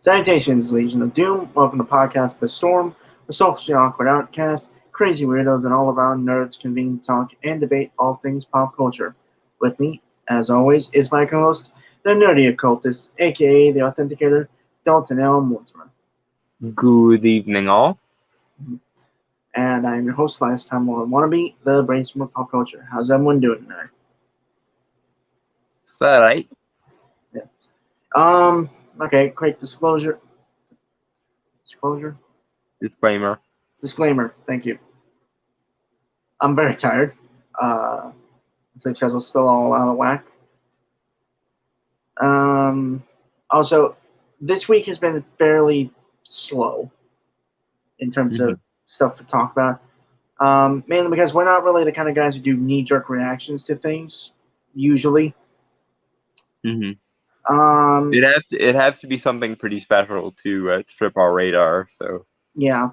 Salutations, Legion of Doom. Welcome to Podcast The Storm, a socially awkward outcast, crazy weirdos, and all around nerds convene to talk and debate all things pop culture. With me, as always, is my co-host, the nerdy occultist, aka the authenticator, Dalton L. Mortimer. Good evening, all. And I'm your host, last time wannabe, the brainstorm of pop culture. How's everyone doing tonight? Is that right? Yeah. Okay, quick disclosure. Disclaimer, thank you. I'm very tired. Sleep schedule's still all out of whack. Also, this week has been fairly slow in terms of stuff to talk about. Mainly because we're not really the kind of guys who do knee-jerk reactions to things, usually. Mm-hmm. It has to be something pretty special to trip our radar. So yeah,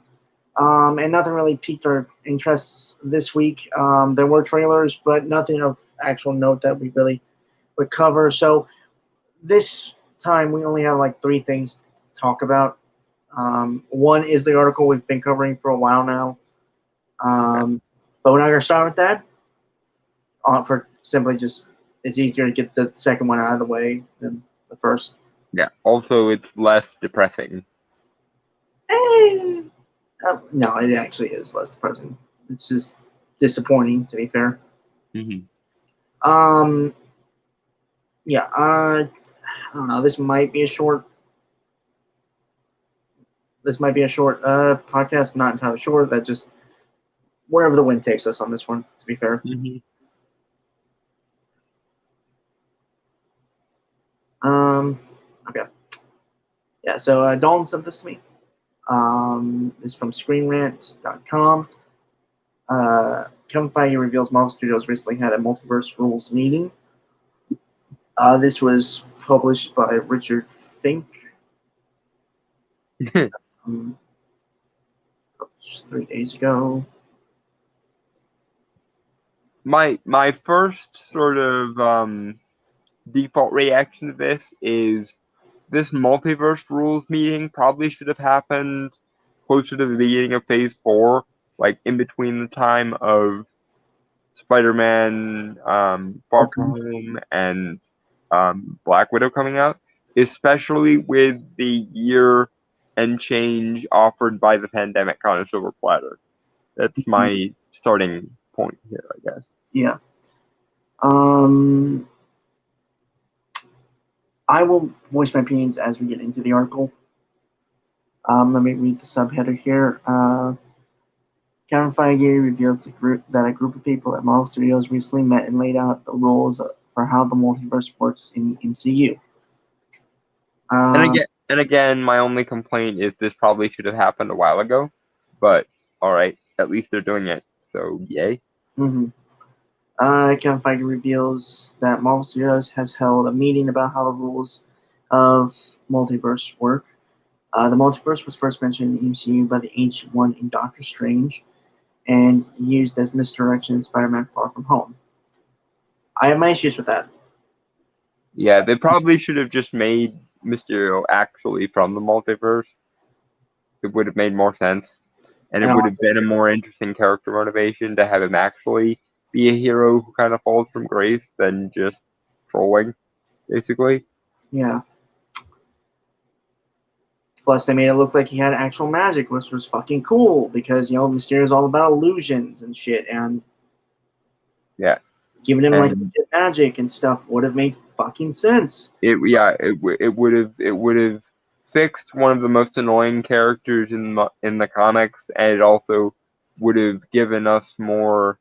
and nothing really piqued our interests this week. There were trailers, but nothing of actual note that we really would cover. So this time we only have like 3 things to talk about. One is the article we've been covering for a while now, but we're not going to start with that. For simply just it's easier to get the second one out of the way than the first. Yeah. Also, it's less depressing. No, it actually is less depressing. It's just disappointing, to be fair. Mm-hmm. Yeah. I don't know. This might be a short podcast. Not entirely sure. That just wherever the wind takes us on this one. To be fair. Mm-hmm. Okay. Yeah. So Dalton sent this to me. This is from ScreenRant.com. Kevin Feige reveals Marvel Studios recently had a multiverse rules meeting. This was published by Richard Fink. 3 days ago. My first sort of default reaction to this is this multiverse rules meeting probably should have happened closer to the beginning of Phase 4, like in between the time of Spider-Man Far From Home and Black Widow coming out, especially with the year and change offered by the pandemic on a silver platter. That's my starting point here, I guess. Yeah. I will voice my opinions as we get into the article. Let me read the subheader here. Kevin Feige revealed that a group of people at Marvel Studios recently met and laid out the rules for how the multiverse works in the MCU. And again, my only complaint is this probably should have happened a while ago, but all right, at least they're doing it, so yay. Kevin Feige reveals that Marvel Studios has held a meeting about how the rules of multiverse work. The multiverse was first mentioned in the MCU by the Ancient One in Doctor Strange, and used as misdirection in Spider-Man Far From Home. I have my issues with that. Yeah, they probably should have just made Mysterio actually from the multiverse. It would have made more sense. And it would have been a more interesting character motivation to have him actually be a hero who kind of falls from grace than just trolling, basically. Yeah. Plus, they made it look like he had actual magic, which was fucking cool because Mysterio's all about illusions and shit, and Yeah. giving him like And legit magic and stuff would have made fucking sense. it would have fixed one of the most annoying characters in the comics, and it also would have given us more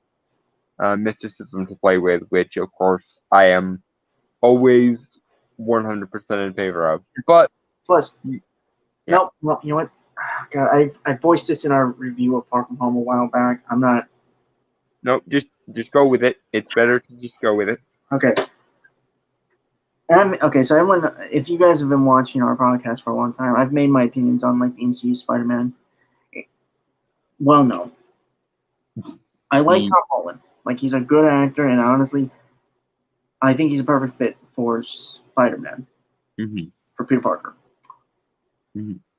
mysticism to play with, which of course I am always 100% in favor of. But Plus, yeah. no, well, you know what? God, I voiced this in our review of Far From Home a while back. I'm not No, just go with it. It's better to just go with it. okay. Okay, so everyone, if you guys have been watching our podcast for a long time, I've made my opinions on like the MCU Spider-Man. Well, no, I like Tom Holland. Like he's a good actor, and honestly, I think he's a perfect fit for Spider-Man, for Peter Parker.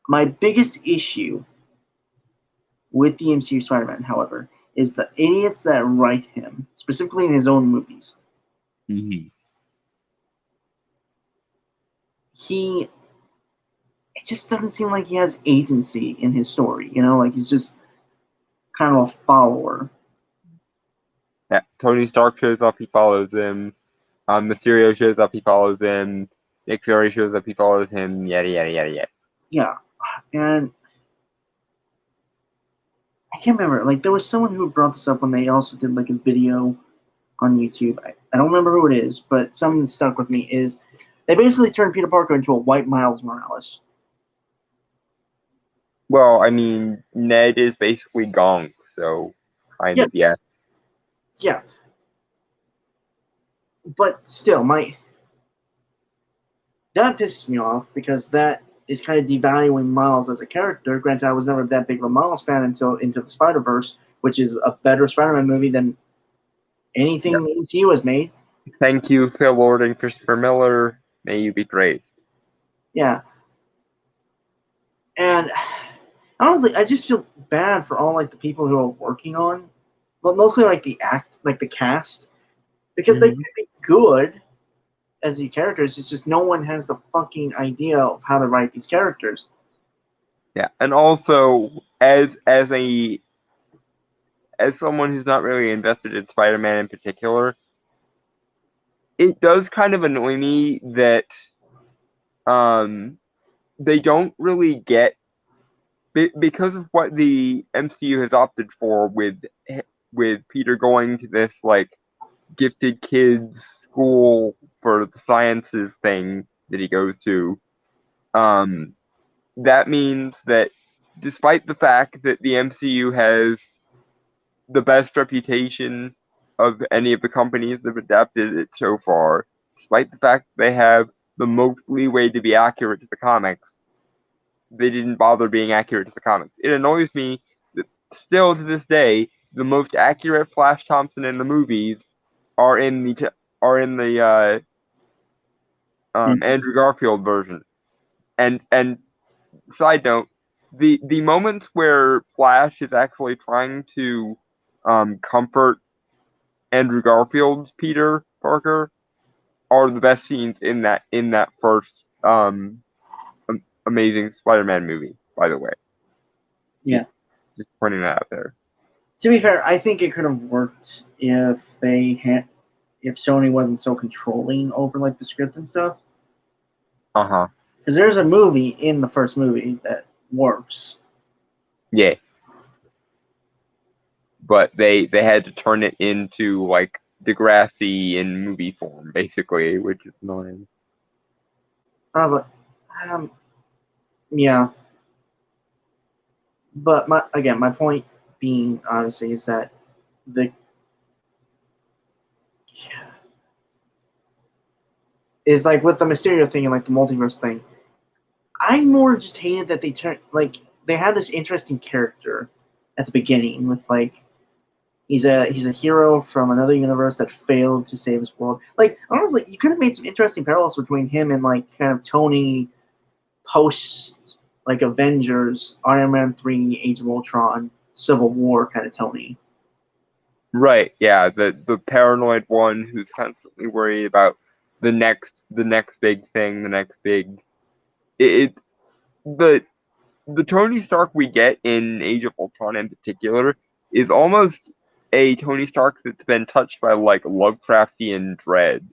My biggest issue with the MCU Spider-Man, however, is the idiots that write him, specifically in his own movies. It just doesn't seem like he has agency in his story, like he's just kind of a follower. Yeah, Tony Stark shows up, he follows him. Mysterio shows up, he follows him. Nick Fury shows up, he follows him. Yada yada yada yada. Yeah, and I can't remember. Like there was someone who brought this up when they also did like a video on YouTube. I don't remember who it is, but something that stuck with me is they basically turned Peter Parker into a white Miles Morales. Well, I mean, Ned is basically Gong, so kind of, yeah. Yeah. But still, that pisses me off because that is kind of devaluing Miles as a character. Granted, I was never that big of a Miles fan until Into the Spider-Verse, which is a better Spider-Man movie than anything the MCU has made. Thank you, Phil Lord and Christopher Miller. May you be praised. Yeah. And honestly, I just feel bad for all like the people who are working on, but mostly like the cast, because they could be good as the characters. It's just no one has the fucking idea of how to write these characters. Yeah, and also as someone who's not really invested in Spider-Man in particular, it does kind of annoy me that they don't really get, because of what the MCU has opted for with Peter going to this like gifted kids school for the sciences thing that he goes to. That means that despite the fact that the MCU has the best reputation of any of the companies that have adapted it so far, despite the fact that they have the most leeway to be accurate to the comics, they didn't bother being accurate to the comics. It annoys me that still to this day, the most accurate Flash Thompson in the movies are in the Andrew Garfield version. And side note, the moments where Flash is actually trying to comfort Andrew Garfield's Peter Parker are the best scenes in that first Amazing Spider-Man movie, by the way. Yeah. Just pointing that out there. To be fair, I think it could have worked if if Sony wasn't so controlling over like the script and stuff. Because there's a movie in the first movie that works. Yeah. But they had to turn it into like Degrassi in movie form, basically, which is annoying. I was like, yeah. But my point being, obviously, is that is like with the Mysterio thing and like the multiverse thing. I more just hated that they had this interesting character at the beginning with like he's a hero from another universe that failed to save his world. Like honestly, you could have made some interesting parallels between him and like kind of Tony post like Avengers, Iron Man 3, Age of Ultron, Civil War kind of Tony. Right, yeah, the paranoid one who's constantly worried about the next big thing, the next big but the Tony Stark we get in Age of Ultron in particular is almost a Tony Stark that's been touched by like Lovecraftian dread,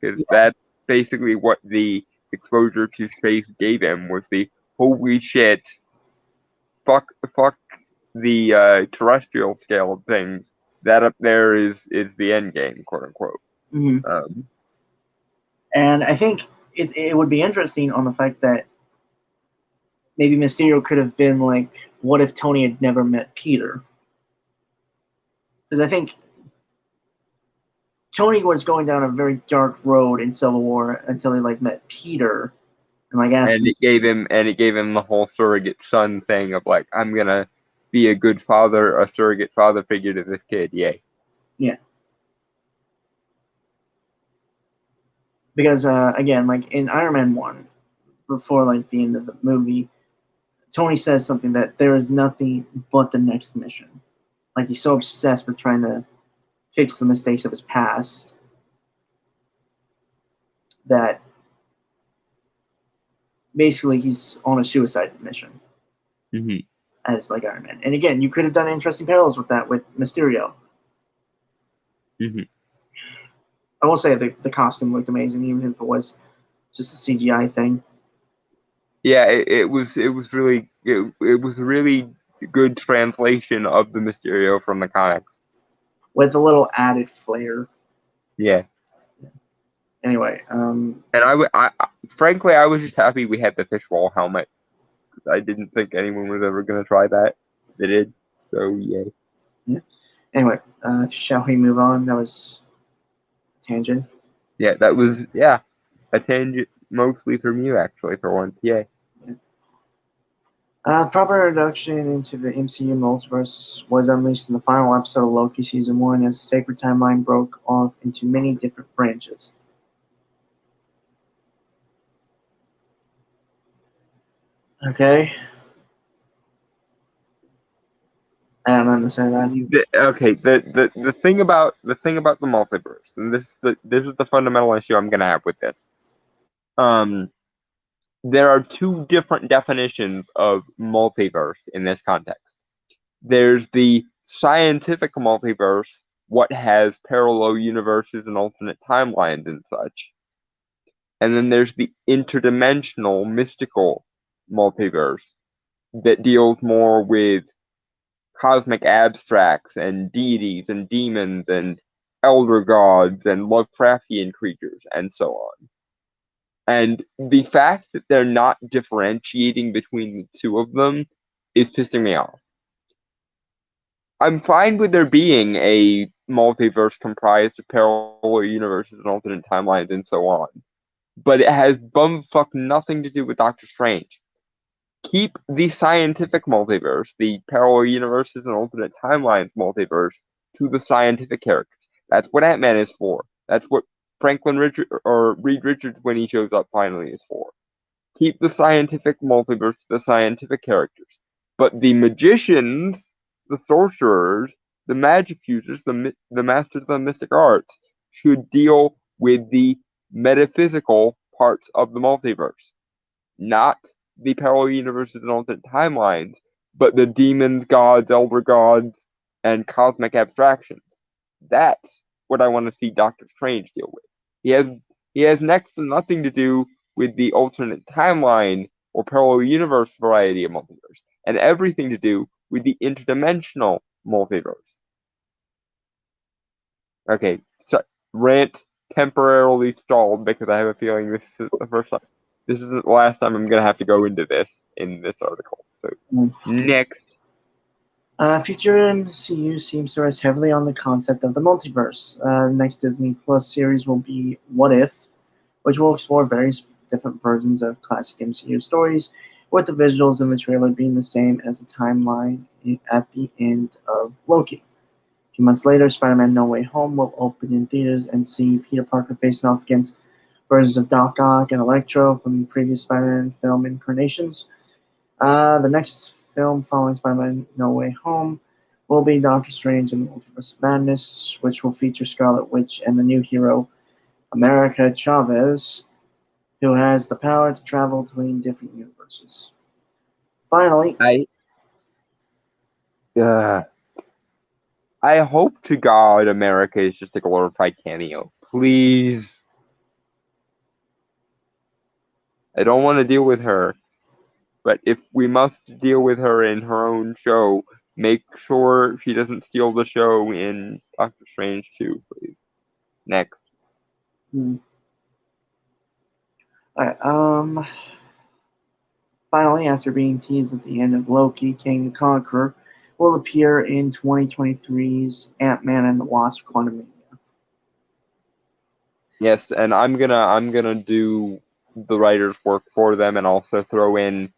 because that's basically what the exposure to space gave him, was the holy shit, fuck the terrestrial scale of things. That up there is the end game, quote unquote. Mm-hmm. And I think it would be interesting on the fact that maybe Mysterio could have been like, what if Tony had never met Peter? Because I think Tony was going down a very dark road in Civil War until he like met Peter, and like asked. And it gave him the whole surrogate son thing of like, I'm gonna be a good father, a surrogate father figure to this kid. Yay. Yeah. Because again, like in Iron Man 1, before like the end of the movie, Tony says something that there is nothing but the next mission. Like he's so obsessed with trying to fix the mistakes of his past that basically he's on a suicide mission as like Iron Man. And again, you could have done interesting parallels with that with Mysterio. I will say the costume looked amazing, even if it was just a CGI thing. Yeah, it was really it was a really good translation of the Mysterio from the comics with a little added flair. Yeah. Anyway, and I frankly I was just happy we had the fishbowl helmet. I didn't think anyone was ever going to try that. They did, so yay. Yeah. Anyway, shall we move on? That was a tangent. Yeah, that was a tangent mostly from you actually for once. Yay. Proper introduction into the MCU multiverse was unleashed in the final episode of Loki Season 1 as the sacred timeline broke off into many different branches. Okay. I don't understand that. Okay, the thing about the multiverse, and this is the fundamental issue I'm gonna have with this. There are two different definitions of multiverse in this context. There's the scientific multiverse, what has parallel universes and alternate timelines and such. And then there's the interdimensional, mystical multiverse that deals more with cosmic abstracts and deities and demons and elder gods and Lovecraftian creatures and so on. And the fact that they're not differentiating between the two of them is pissing me off. I'm fine with there being a multiverse comprised of parallel universes and alternate timelines and so on, but it has bumfuck nothing to do with Doctor Strange. Keep the scientific multiverse, the parallel universes and alternate timelines multiverse, to the scientific characters. That's what Ant-Man is for. That's what Reed Richards, when he shows up finally, is for. Keep the scientific multiverse to the scientific characters. But the magicians, the sorcerers, the magic users, the masters of the mystic arts should deal with the metaphysical parts of the multiverse. Not the parallel universes and alternate timelines, but the demons, gods, elder gods, and cosmic abstractions. That's what I want to see Doctor Strange deal with. He has next to nothing to do with the alternate timeline or parallel universe variety of multiverse, and everything to do with the interdimensional multiverse. Okay, so rant temporarily stalled because I have a feeling this is the first time. This isn't the last time I'm going to have to go into this in this article. So, next. Future MCU seems to rest heavily on the concept of the multiverse. Next Disney Plus series will be What If, which will explore various different versions of classic MCU stories, with the visuals in the trailer being the same as the timeline at the end of Loki. A few months later, Spider-Man No Way Home will open in theaters and see Peter Parker facing off against versions of Doc Ock and Electro from previous Spider-Man film incarnations. The next film following Spider-Man No Way Home will be Doctor Strange and the Multiverse of Madness, which will feature Scarlet Witch and the new hero, America Chavez, who has the power to travel between different universes. Finally, I hope to God America is just a glorified cameo. Please. I don't want to deal with her. But if we must deal with her in her own show, make sure she doesn't steal the show in Doctor Strange 2, please. Next. alright, finally, after being teased at the end of Loki, King the Conqueror will appear in 2023's Ant-Man and the Wasp: Quantumania. Yes, and I'm gonna do the writer's work for them and also throw in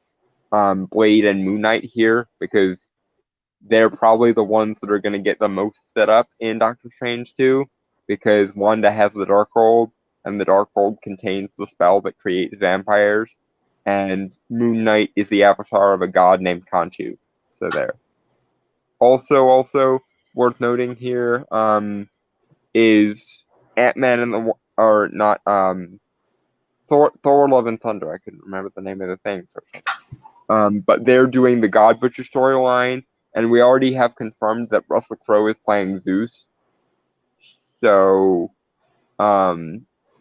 Blade and Moon Knight here because they're probably the ones that are gonna get the most set up in Doctor Strange 2 because Wanda has the Darkhold and the Darkhold contains the spell that creates vampires, and Moon Knight is the avatar of a god named Khonshu. So there. Also worth noting here is Ant-Man and the or not Thor Love and Thunder. I couldn't remember the name of the thing for a second. But they're doing the God Butcher storyline, and we already have confirmed that Russell Crowe is playing Zeus. So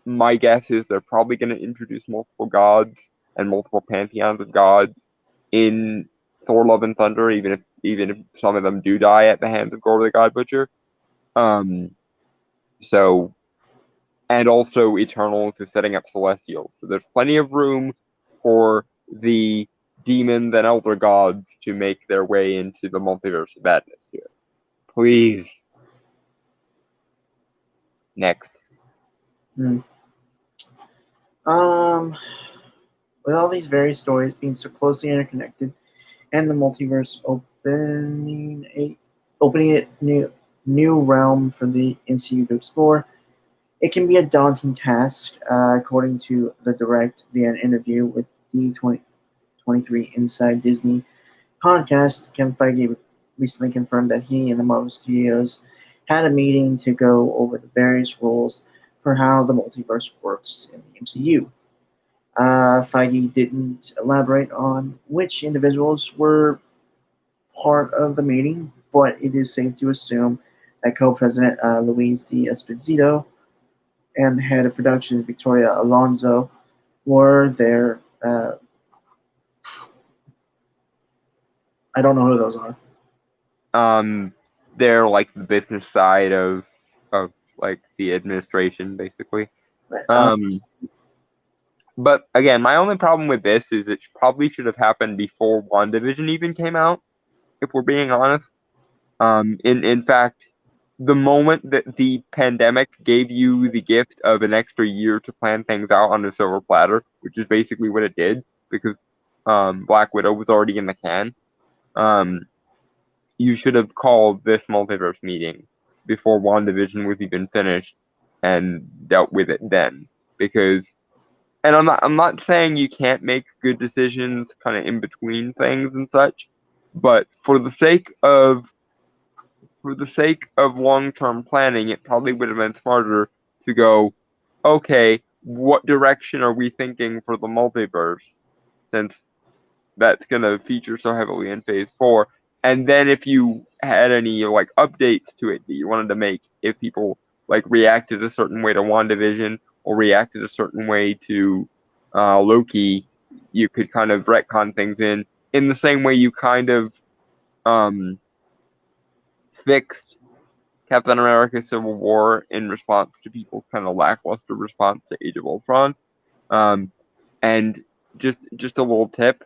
my guess is they're probably going to introduce multiple gods and multiple pantheons of gods in Thor Love and Thunder, even if some of them do die at the hands of Gorr the God Butcher. So, and also Eternals is setting up Celestials. So there's plenty of room for the demons and elder gods to make their way into the multiverse of madness here. Please. Next. With all these various stories being so closely interconnected, and the multiverse opening a new realm for the MCU to explore, it can be a daunting task, according to the Direct via an interview with the 2023 Inside Disney podcast. Kevin Feige recently confirmed that he and the Marvel Studios had a meeting to go over the various rules for how the multiverse works in the MCU. Feige didn't elaborate on which individuals were part of the meeting, but it is safe to assume that co-president Luis D'Esposito and head of production Victoria Alonso were there. I don't know who those are. They're like the business side of like the administration, basically. But again, my only problem with this is it probably should have happened before WandaVision even came out, if we're being honest. In fact, the moment that the pandemic gave you the gift of an extra year to plan things out on a silver platter, which is basically what it did, because Black Widow was already in the can, you should have called this multiverse meeting before WandaVision was even finished and dealt with it then. Because, and I'm not saying you can't make good decisions kind of in between things and such, but for the sake of long-term planning, it probably would have been smarter to go, okay, what direction are we thinking for the multiverse, since that's going to feature so heavily in Phase 4, and then if you had any like updates to it that you wanted to make, if people like reacted a certain way to WandaVision or reacted a certain way to Loki, you could kind of retcon things in the same way you kind of fixed Captain America Civil War in response to people's kind of lackluster response to Age of Ultron. And just a little tip.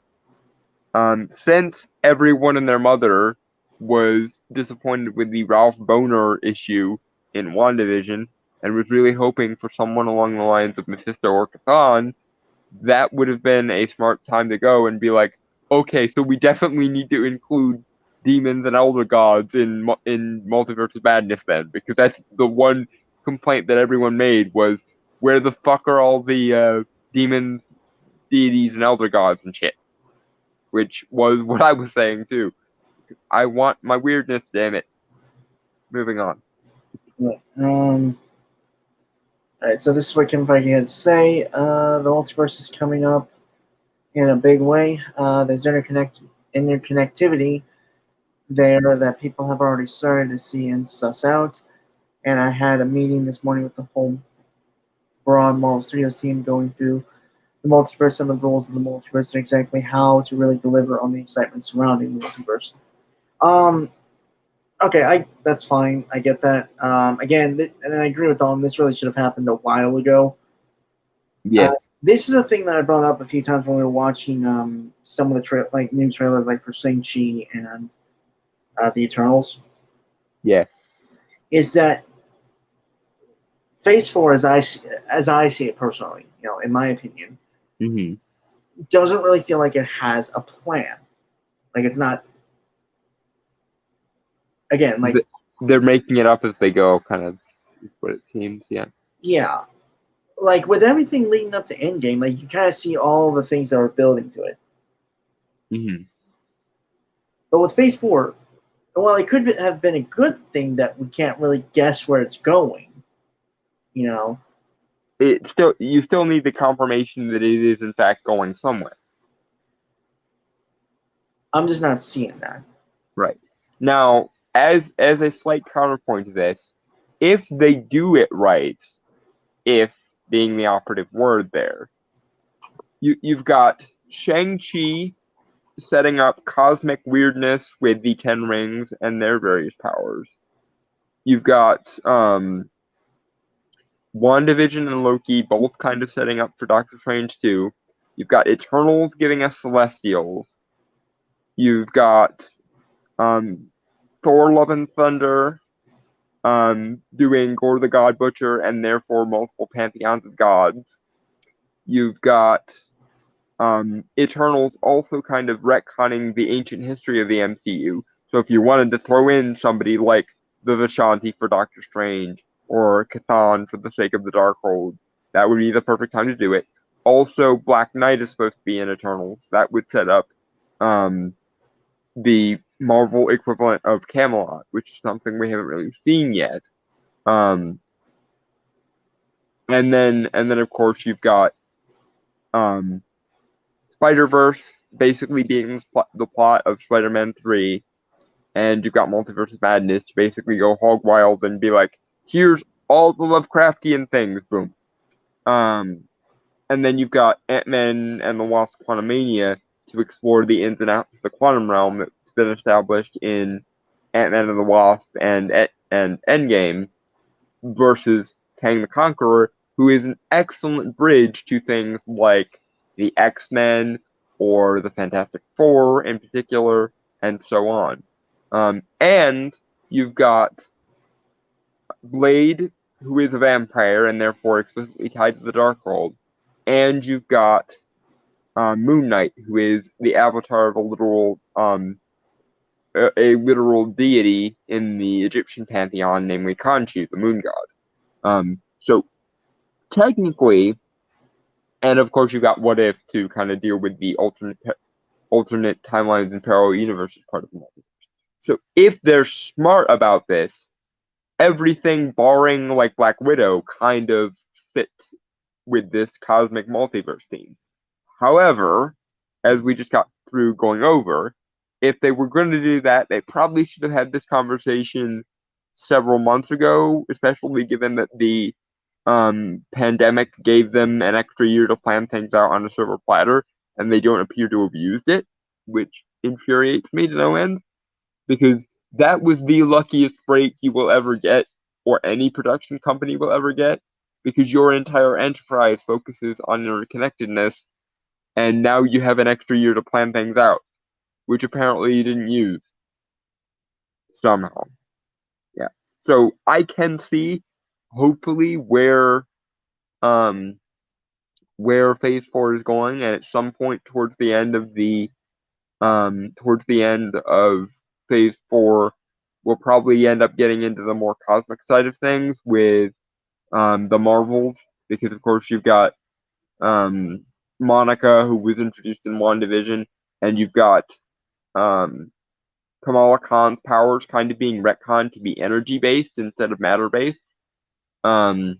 Since everyone and their mother was disappointed with the Ralph Boner issue in WandaVision and was really hoping for someone along the lines of Mephisto or Chthon, that would have been a smart time to go and be like, okay, so we definitely need to include demons and elder gods in Multiverse of Madness then, because that's the one complaint that everyone made was, where the fuck are all the demons, deities, and elder gods and shit? Which was what I was saying too. I want my weirdness, damn it. Moving on. Alright, so this is what Kevin Feige had to say. The multiverse is coming up in a big way. There's interconnectivity there that people have already started to see and suss out. And I had a meeting this morning with the whole broad Marvel Studios team going through the multiverse and the rules of the multiverse and exactly how to really deliver on the excitement surrounding the multiverse. Um, okay, that's fine. I get that. Again, and I agree with Don. This really should have happened a while ago. Yeah. This is a thing that I brought up a few times when we were watching some of the new trailers, like for Shang-Chi and the Eternals. Yeah. Is that Phase 4, as I see it personally, in my opinion, Mm-hmm. doesn't really feel like it has a plan. Like it's not. Again, like they're making it up as they go, kind of is what it seems. Yeah. yeah, like with everything leading up to Endgame, like you kind of see all the things that are building to it. Mm-hmm. But with Phase 4, well, it could have been a good thing that we can't really guess where it's going. You still need the confirmation that it is in fact going somewhere. I'm just not seeing that. Right. Now, as a slight counterpoint to this, if they do it right, if being the operative word there, you've got Shang-Chi setting up cosmic weirdness with the Ten Rings and their various powers. You've got WandaVision and Loki both kind of setting up for Doctor Strange 2. You've got Eternals giving us Celestials. You've got Thor Love and Thunder doing Gore the God Butcher and therefore multiple pantheons of gods. You've got Eternals also kind of retconning the ancient history of the MCU. So if you wanted to throw in somebody like the Vishanti for Doctor Strange or Chthon for the sake of the Darkhold, that would be the perfect time to do it. Also, Black Knight is supposed to be in Eternals. That would set up the Marvel equivalent of Camelot, which is something we haven't really seen yet. And then of course you've got Spider-Verse basically being the plot of Spider-Man 3, and you've got Multiverse of Madness to basically go hog wild and be like, here's all the Lovecraftian things, boom. And then you've got Ant-Man and the Wasp: Quantumania to explore the ins and outs of the quantum realm that's been established in Ant-Man and the Wasp and Endgame, versus Kang the Conqueror, who is an excellent bridge to things like the X-Men or the Fantastic Four in particular, and so on. And you've got Blade, who is a vampire and therefore explicitly tied to the Darkhold, and you've got Moon Knight, who is the avatar of a literal deity in the Egyptian pantheon, namely Khonshu, the moon god. So technically, and of course you've got What If to kind of deal with the alternate timelines and parallel universes part of the multiverse. So if they're smart about this, everything barring like Black Widow kind of fits with this cosmic multiverse theme. However, as we just got through going over, if they were going to do that, they probably should have had this conversation several months ago, especially given that the pandemic gave them an extra year to plan things out on a silver platter, and they don't appear to have used it, which infuriates me to no end, because that was the luckiest break you will ever get, or any production company will ever get, because your entire enterprise focuses on interconnectedness, and now you have an extra year to plan things out, which apparently you didn't use somehow. Yeah. So I can see, hopefully, where Phase 4 is going, and at some point towards the end of Phase 4, we'll probably end up getting into the more cosmic side of things with the Marvels, because of course you've got Monica, who was introduced in WandaVision, and you've got Kamala Khan's powers kind of being retconned to be energy based instead of matter based. So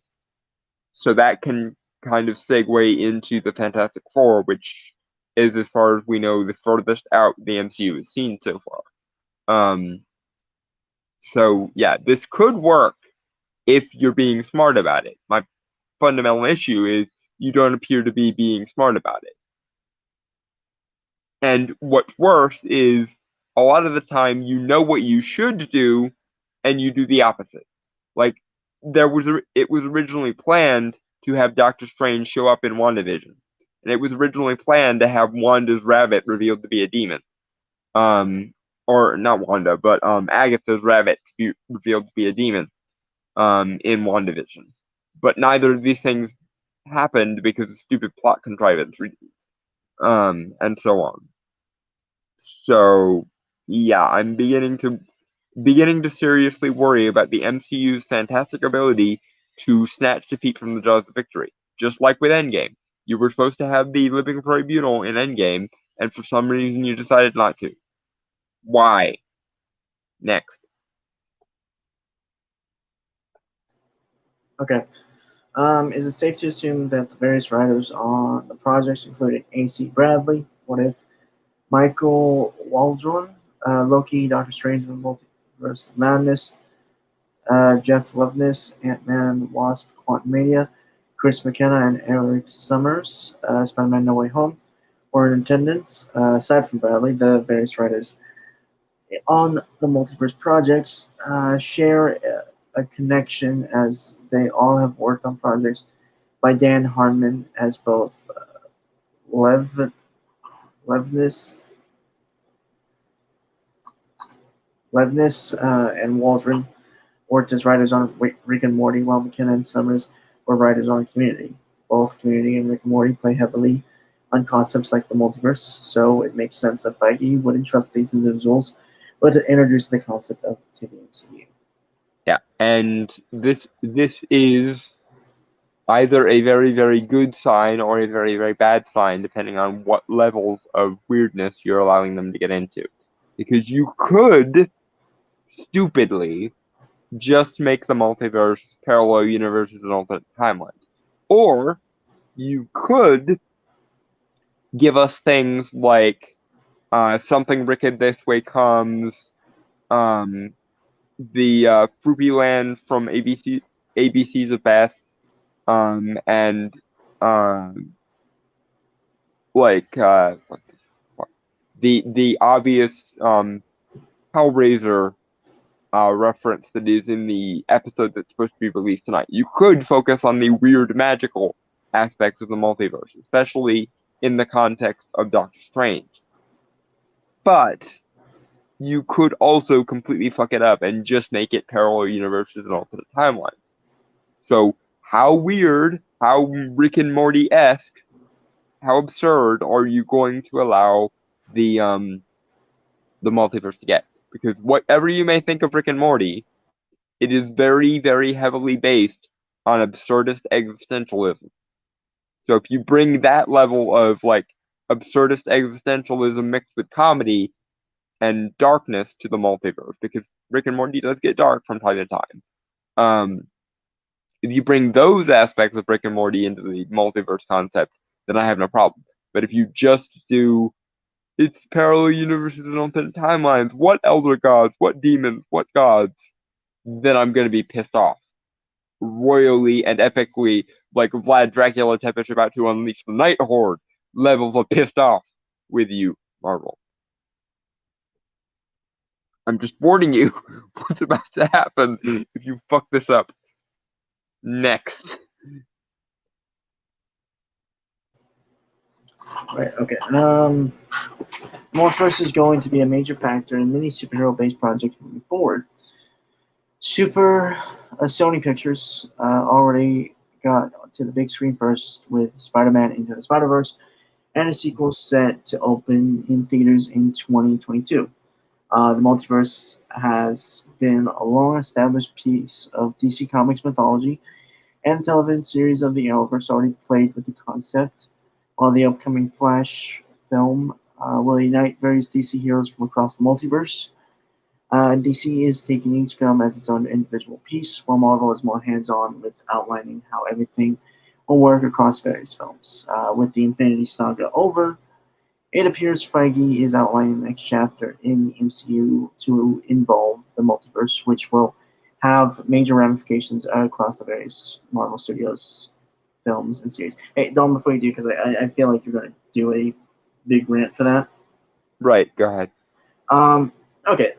that can kind of segue into the Fantastic Four, which is, as far as we know, the furthest out the MCU has seen so far. So yeah, this could work if you're being smart about it. My fundamental issue is you don't appear to be being smart about it. And what's worse is a lot of the time you know what you should do and you do the opposite. Like it was originally planned to have Doctor Strange show up in WandaVision. And it was originally planned to have Wanda's rabbit revealed to be a demon. Or not Wanda, but Agatha's rabbit to be revealed to be a demon in WandaVision. But neither of these things happened because of stupid plot contrivance and so on. So yeah, I'm beginning to seriously worry about the MCU's fantastic ability to snatch defeat from the jaws of victory. Just like with Endgame. You were supposed to have the living tribunal in Endgame, and for some reason you decided not to. Why? Next. Okay. Is it safe to assume that the various writers on the projects, including A.C. Bradley, What If, Michael Waldron, Loki, Doctor Strange in the Multiverse of Madness, Jeff Loveness, Ant-Man and the Wasp, Quantumania, Chris McKenna, and Eric Summers, Spider-Man No Way Home, were in attendance. Aside from Bradley, the various writers on the multiverse projects share a connection as they all have worked on projects by Dan Harmon as both Levness and Waldron worked as writers on Rick and Morty, while McKenna and Summers were writers on Community. Both Community and Rick and Morty play heavily on concepts like the multiverse, so it makes sense that Feige would entrust these individuals with introducing the concept of to the MCU. Yeah, and this is either a very, very good sign or a very, very bad sign, depending on what levels of weirdness you're allowing them to get into. Because you could stupidly just make the multiverse parallel universes and alternate timelines. Or you could give us things like Something Wicked This Way Comes, the Fruity Land from ABC's of Beth, and like the obvious Hellraiser reference that is in the episode that's supposed to be released tonight. You could focus on the weird magical aspects of the multiverse, especially in the context of Doctor Strange. But you could also completely fuck it up and just make it parallel universes and alternate timelines. So how weird, how Rick and Morty-esque, how absurd are you going to allow the multiverse to get? Because whatever you may think of Rick and Morty, it is very, very heavily based on absurdist existentialism. So if you bring that level of like absurdist existentialism mixed with comedy and darkness to the multiverse, because Rick and Morty does get dark from time to time. If you bring those aspects of Rick and Morty into the multiverse concept, then I have no problem. But if you just do it's parallel universes and alternate timelines, what elder gods, what demons, what gods, then I'm gonna be pissed off. Royally and epically, like Vlad Dracula Tepish about to unleash the Night Horde levels of pissed off with you, Marvel. I'm just warning you what's about to happen if you fuck this up. Next. Right, okay. Multiverse is going to be a major factor in many superhero-based projects moving forward. Sony Pictures already got to the big screen first with Spider-Man Into the Spider-Verse, and a sequel set to open in theaters in 2022. The multiverse has been a long-established piece of DC Comics mythology, and the television series of the Arrowverse already played with the concept, while the upcoming Flash film will unite various DC heroes from across the multiverse. DC is taking each film as its own individual piece, while Marvel is more hands-on with outlining how everything will work across various films. With the Infinity Saga over, It appears Feige is outlining the next chapter in the MCU to involve the multiverse, which will have major ramifications across the various Marvel Studios films and series. Hey, Don, before you do, because I feel like you're going to do a big rant for that. Right, go ahead. Okay,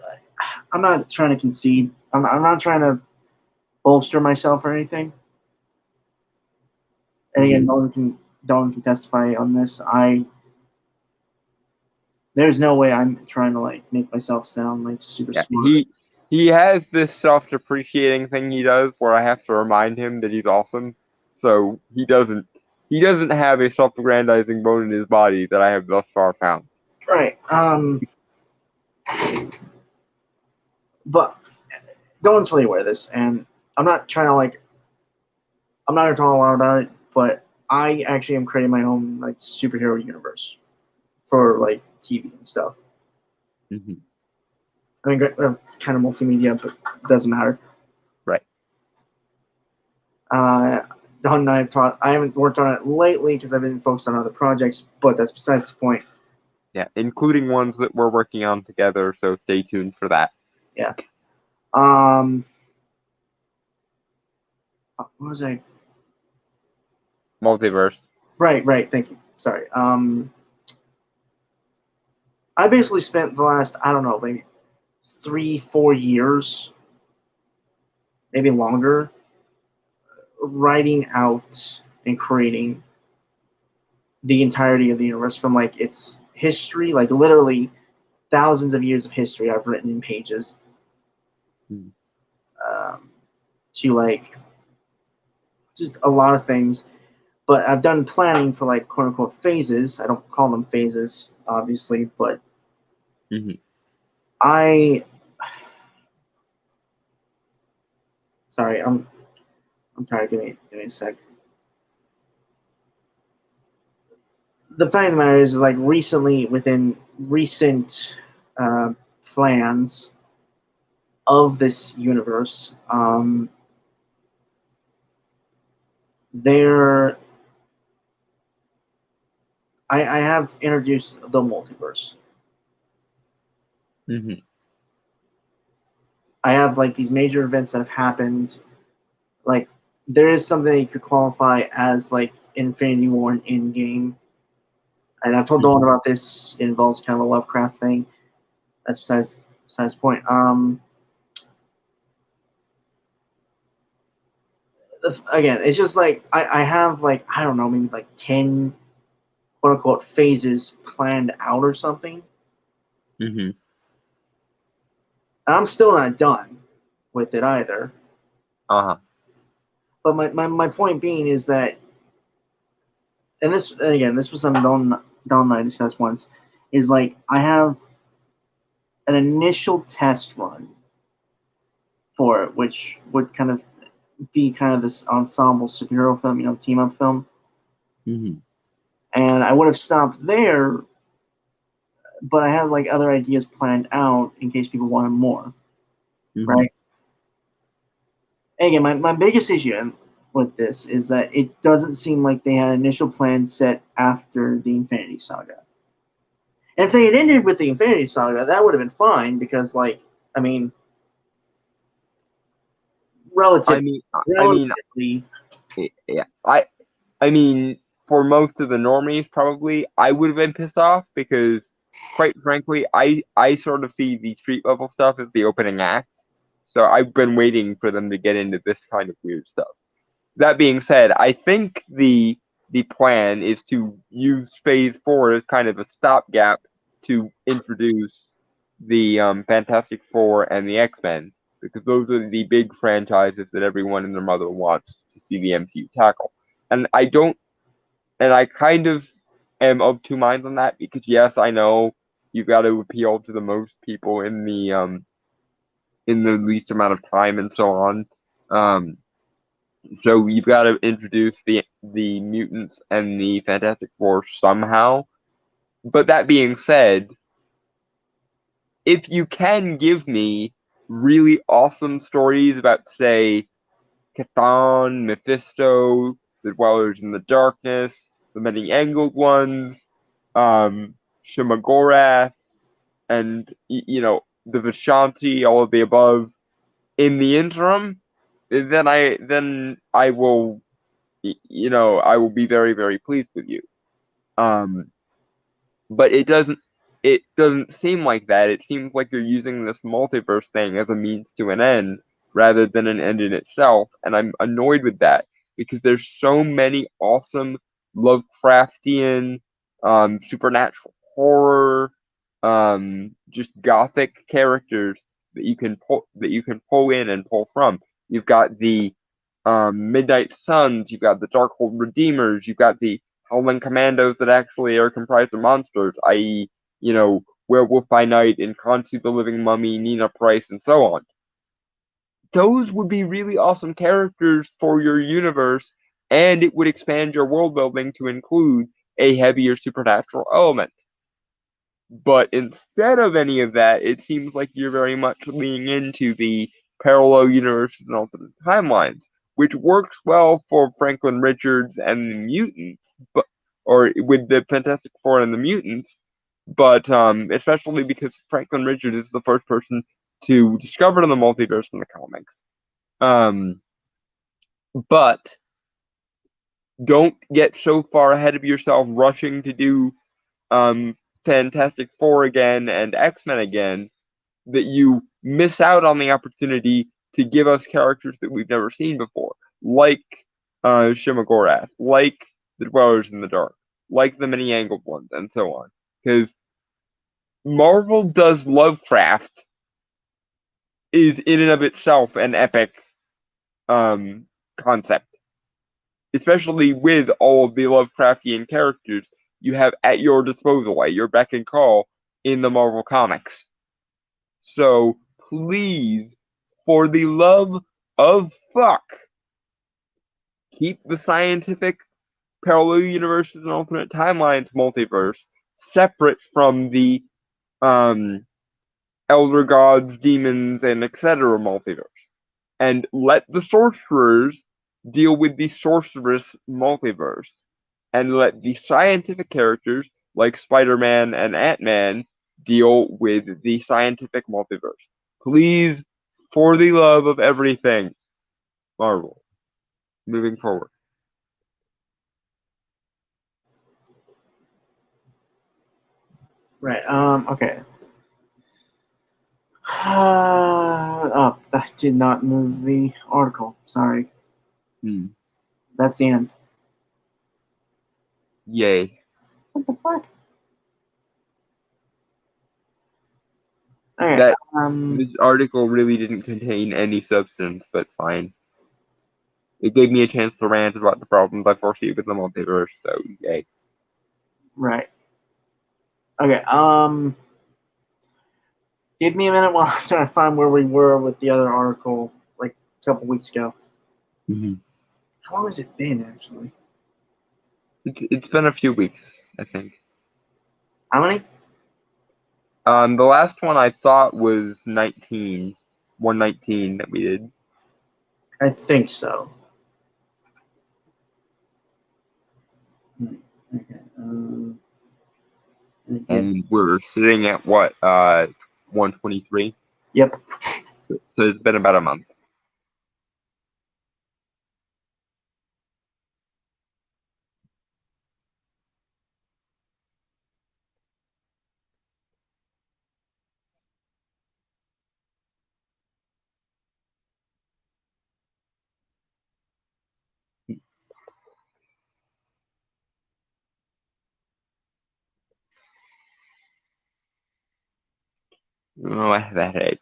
I'm not trying to concede. I'm not trying to bolster myself or anything. And again, Don can testify on this. There's no way I'm trying to like make myself sound like super Yeah, smart. he has this self-depreciating thing he does where I have to remind him that he's awesome. So he doesn't have a self-aggrandizing bone in his body that I have thus far found. Right. But Don's fully aware of this, and I'm not trying to like. I'm not going to talk a lot about it, but I actually am creating my own like superhero universe for like TV and stuff. Mm-hmm. I mean, it's kind of multimedia, but it doesn't matter. Right. Don and I have taught. I haven't worked on it lately because I've been focused on other projects, but that's besides the point. Yeah, including ones that we're working on together, so stay tuned for that. Yeah. What was I? Multiverse. Right. Thank you. Sorry. I basically spent the last, I don't know, maybe 3-4 years, maybe longer, writing out and creating the entirety of the universe from like its history, like literally thousands of years of history I've written in pages, to like just a lot of things. But I've done planning for like quote unquote phases. I don't call them phases, obviously, but I. Sorry, I'm tired. Give me a sec. The fact of the matter is like recently, within recent plans of this universe, there I have introduced the multiverse. Mm-hmm. I have like these major events that have happened. Like there is something that you could qualify as like Infinity War and Endgame. And I've told Dolan about this. It involves kind of a Lovecraft thing. That's besides the point. Again, it's just like I have like I don't know, maybe like 10 quote unquote phases planned out or something. Mm-hmm. And I'm still not done with it either. Uh-huh. But my point being is that, and this was something Don and I discussed once, is like I have an initial test run for it, which would kind of be kind of this ensemble superhero film, team up film. Mm-hmm. And I would have stopped there, but I had like other ideas planned out in case people wanted more. Mm-hmm. Right. And again, my biggest issue with this is that it doesn't seem like they had initial plans set after the Infinity Saga. And if they had ended with the Infinity Saga, that would have been fine because, like, I mean, relatively, yeah. I mean, for most of the normies, probably I would have been pissed off because, quite frankly, I sort of see the street level stuff as the opening act. So I've been waiting for them to get into this kind of weird stuff. That being said, I think the plan is to use Phase 4 as kind of a stopgap to introduce the Fantastic Four and the X-Men, because those are the big franchises that everyone and their mother wants to see the MCU tackle. And I kind of am of two minds on that, because yes, I know you've got to appeal to the most people in the least amount of time and so on. So you've got to introduce the mutants and the Fantastic Four somehow. But that being said, if you can give me really awesome stories about, say, Chthon, Mephisto, the Dwellers in the Darkness, the Many Angled Ones, Shimogorath, and the Vishanti, all of the above in the interim, then I will I will be very, very pleased with you. But it doesn't seem like that. It seems like you're using this multiverse thing as a means to an end rather than an end in itself, and I'm annoyed with that because there's so many awesome Lovecraftian, supernatural horror, just gothic characters that you can pull in and pull from. You've got the Midnight Suns, you've got the Darkhold Redeemers, you've got the Howling Commandos that actually are comprised of monsters, i.e., Werewolf by Night and Khonshu the Living Mummy, Nina Price, and so on. Those would be really awesome characters for your universe, and it would expand your world building to include a heavier supernatural element. But instead of any of that, it seems like you're very much leaning into the parallel universes and alternate timelines, which works well for Franklin Richards and the mutants, or with the Fantastic Four and the mutants, but especially because Franklin Richards is the first person to discover the multiverse in the comics. But don't get so far ahead of yourself rushing to do Fantastic Four again and X-Men again that you miss out on the opportunity to give us characters that we've never seen before, like Shimogorath, like the Dwellers in the Dark, like the Many Angled Ones, and so on. Because Marvel does Lovecraft is in and of itself an epic concept, especially with all of the Lovecraftian characters you have at your disposal, at your beck and call in the Marvel comics. So please, for the love of fuck, keep the scientific parallel universes and alternate timelines multiverse separate from the elder gods, demons, and etc. multiverse. And let the sorcerers deal with the sorceress multiverse. And let the scientific characters like Spider-Man and Ant-Man deal with the scientific multiverse. Please, for the love of everything, Marvel, moving forward. Right. Okay. Oh, I did not move the article. Sorry. That's the end. Yay. What the fuck? Okay. That this article really didn't contain any substance, but fine. It gave me a chance to rant about the problems I foresee with the multiverse, so yay. Right. Okay. Give me a minute while I try to find where we were with the other article, like a couple weeks ago. Mm-hmm. How long has it been, actually? It's been a few weeks, I think. How many? The last one I thought was 119 that we did. I think so. Okay. And we're sitting at what, 123? Yep. So it's been about a month. Oh, I have a headache.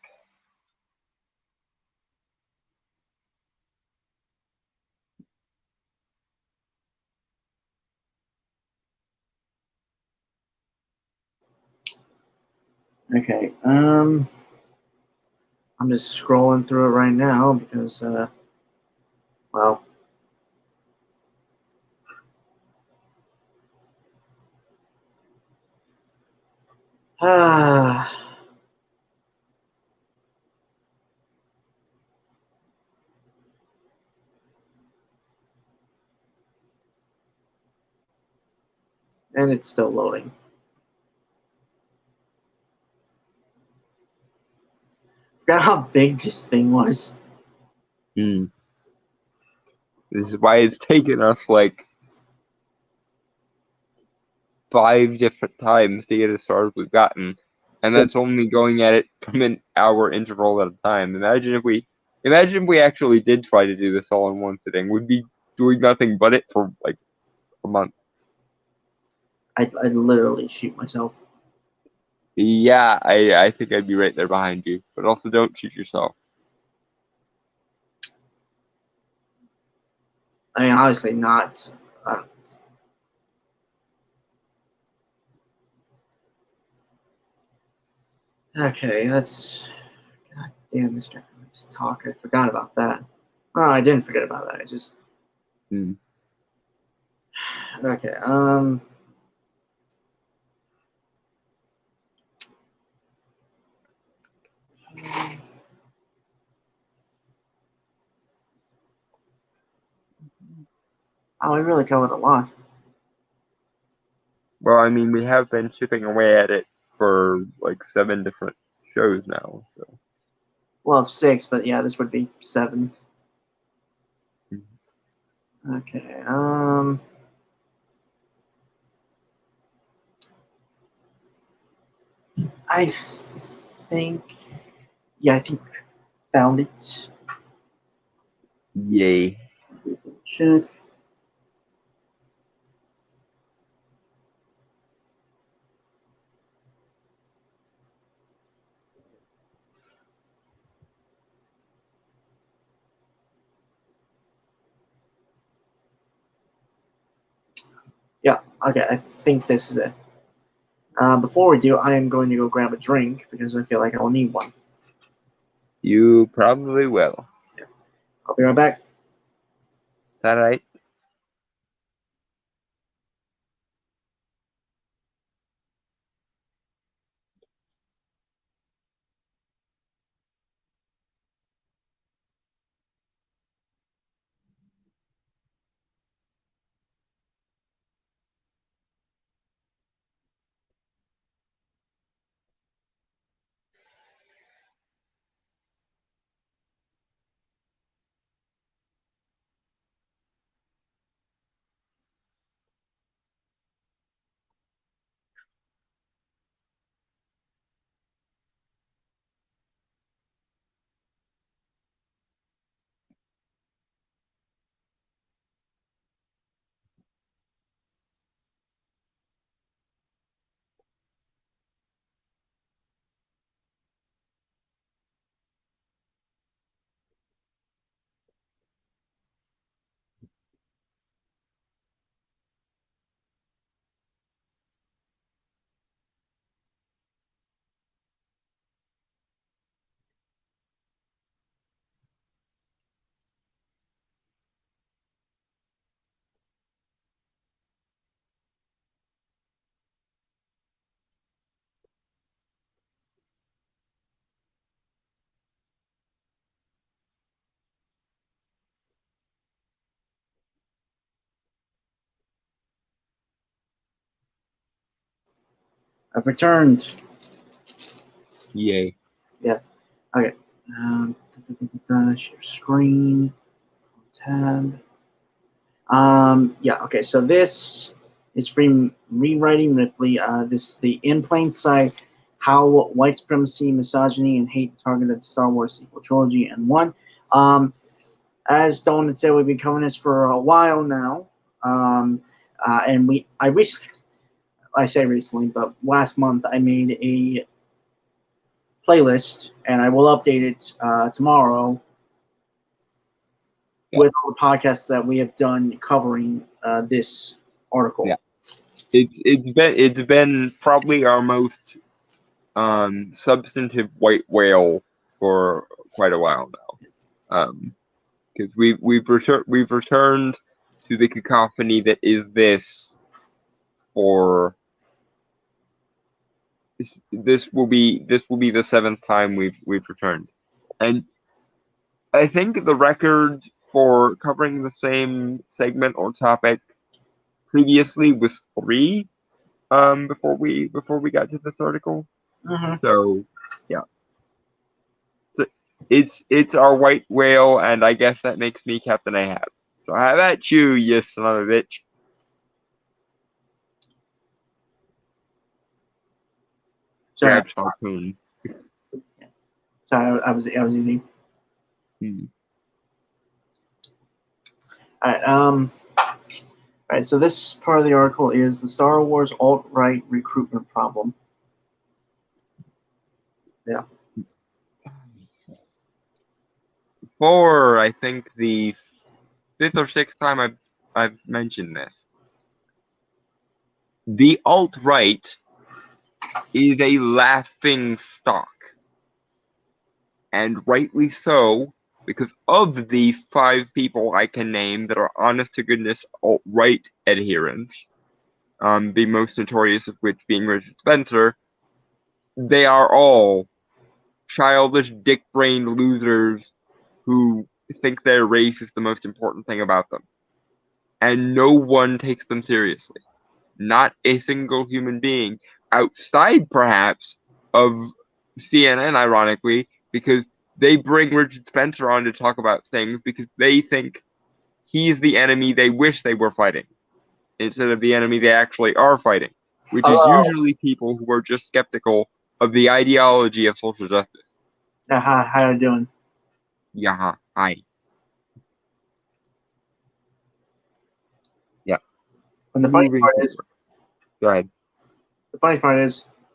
Okay. I'm just scrolling through it right now because, well. Ah. And it's still loading. forgot how big this thing was. Hmm. This is why it's taken us like 5 different times to get as far as we've gotten, and So, that's only going at it from an hour interval at a time. Imagine if we actually did try to do this all in one sitting. We'd be doing nothing but it for like a month. I'd literally shoot myself. Yeah, I think I'd be right there behind you, but also don't shoot yourself. I mean, obviously not. Uh, okay, that's. God damn, this guy. Let's talk. I forgot about that. Oh, I didn't forget about that. I just. Hmm. Okay. Oh, we really covered a lot. Well, I mean, we have been chipping away at it for like 7 different shows now, so. Well, 6, but yeah, this would be 7. Mhm. Okay. I think. Yeah, I think found it. Yay. Check. Yeah. Okay. I think this is it. Before we do, I am going to go grab a drink because I feel like I will need one. You probably will. I'll be right back. Is that right? I've returned. Yay. Yeah. Okay. Share screen. Tab. Yeah. Okay. So this is from Rewriting Ripley. This is the In Plain Sight: How White Supremacy, Misogyny, and Hate Targeted the Star Wars sequel trilogy and one. As Dawn had said, we've been covering this for a while now. And I recently, I say recently, but last month I made a playlist, and I will update it tomorrow with all the podcasts that we have done covering this article. Yeah. It's been probably our most substantive white whale for quite a while now. Because we've returned to the cacophony that is this for this will be the 7th time we've returned, and I think the record for covering the same segment or topic previously was 3 before we got to this article. Mm-hmm. So yeah, It's our white whale, and I guess that makes me Captain Ahab. So how about you, you son of a bitch? Sorry, Grabs harpoon. sorry, I was eating. Hmm. All right. All right. So this part of the article is the Star Wars alt-right recruitment problem. Yeah. For I think the fifth or sixth time I've mentioned this. The alt-right is a laughing stock, and rightly so, because of the 5 people I can name that are honest to goodness alt-right adherents, the most notorious of which being Richard Spencer, they are all childish, dick-brained losers who think their race is the most important thing about them. And no one takes them seriously. Not a single human being, outside perhaps of CNN, ironically, because they bring Richard Spencer on to talk about things because they think he's the enemy they wish they were fighting instead of the enemy they actually are fighting, which is Hello. usually people who are just skeptical of the ideology of social justice. Hi, how are you doing? Yeah, hi. Yeah. And the funny Moving part is, forward. Go ahead.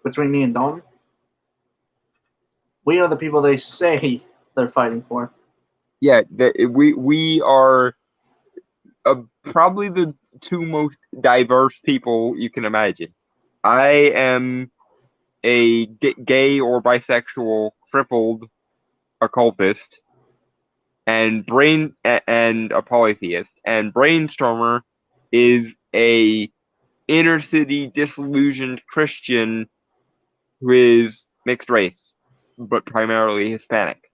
between me and Dalton, we are the people they say they're fighting for. Yeah, we are probably the 2 most diverse people you can imagine. I am a gay or bisexual crippled occultist and a polytheist, and Brainstormer is a inner city disillusioned Christian who is mixed race, but primarily Hispanic.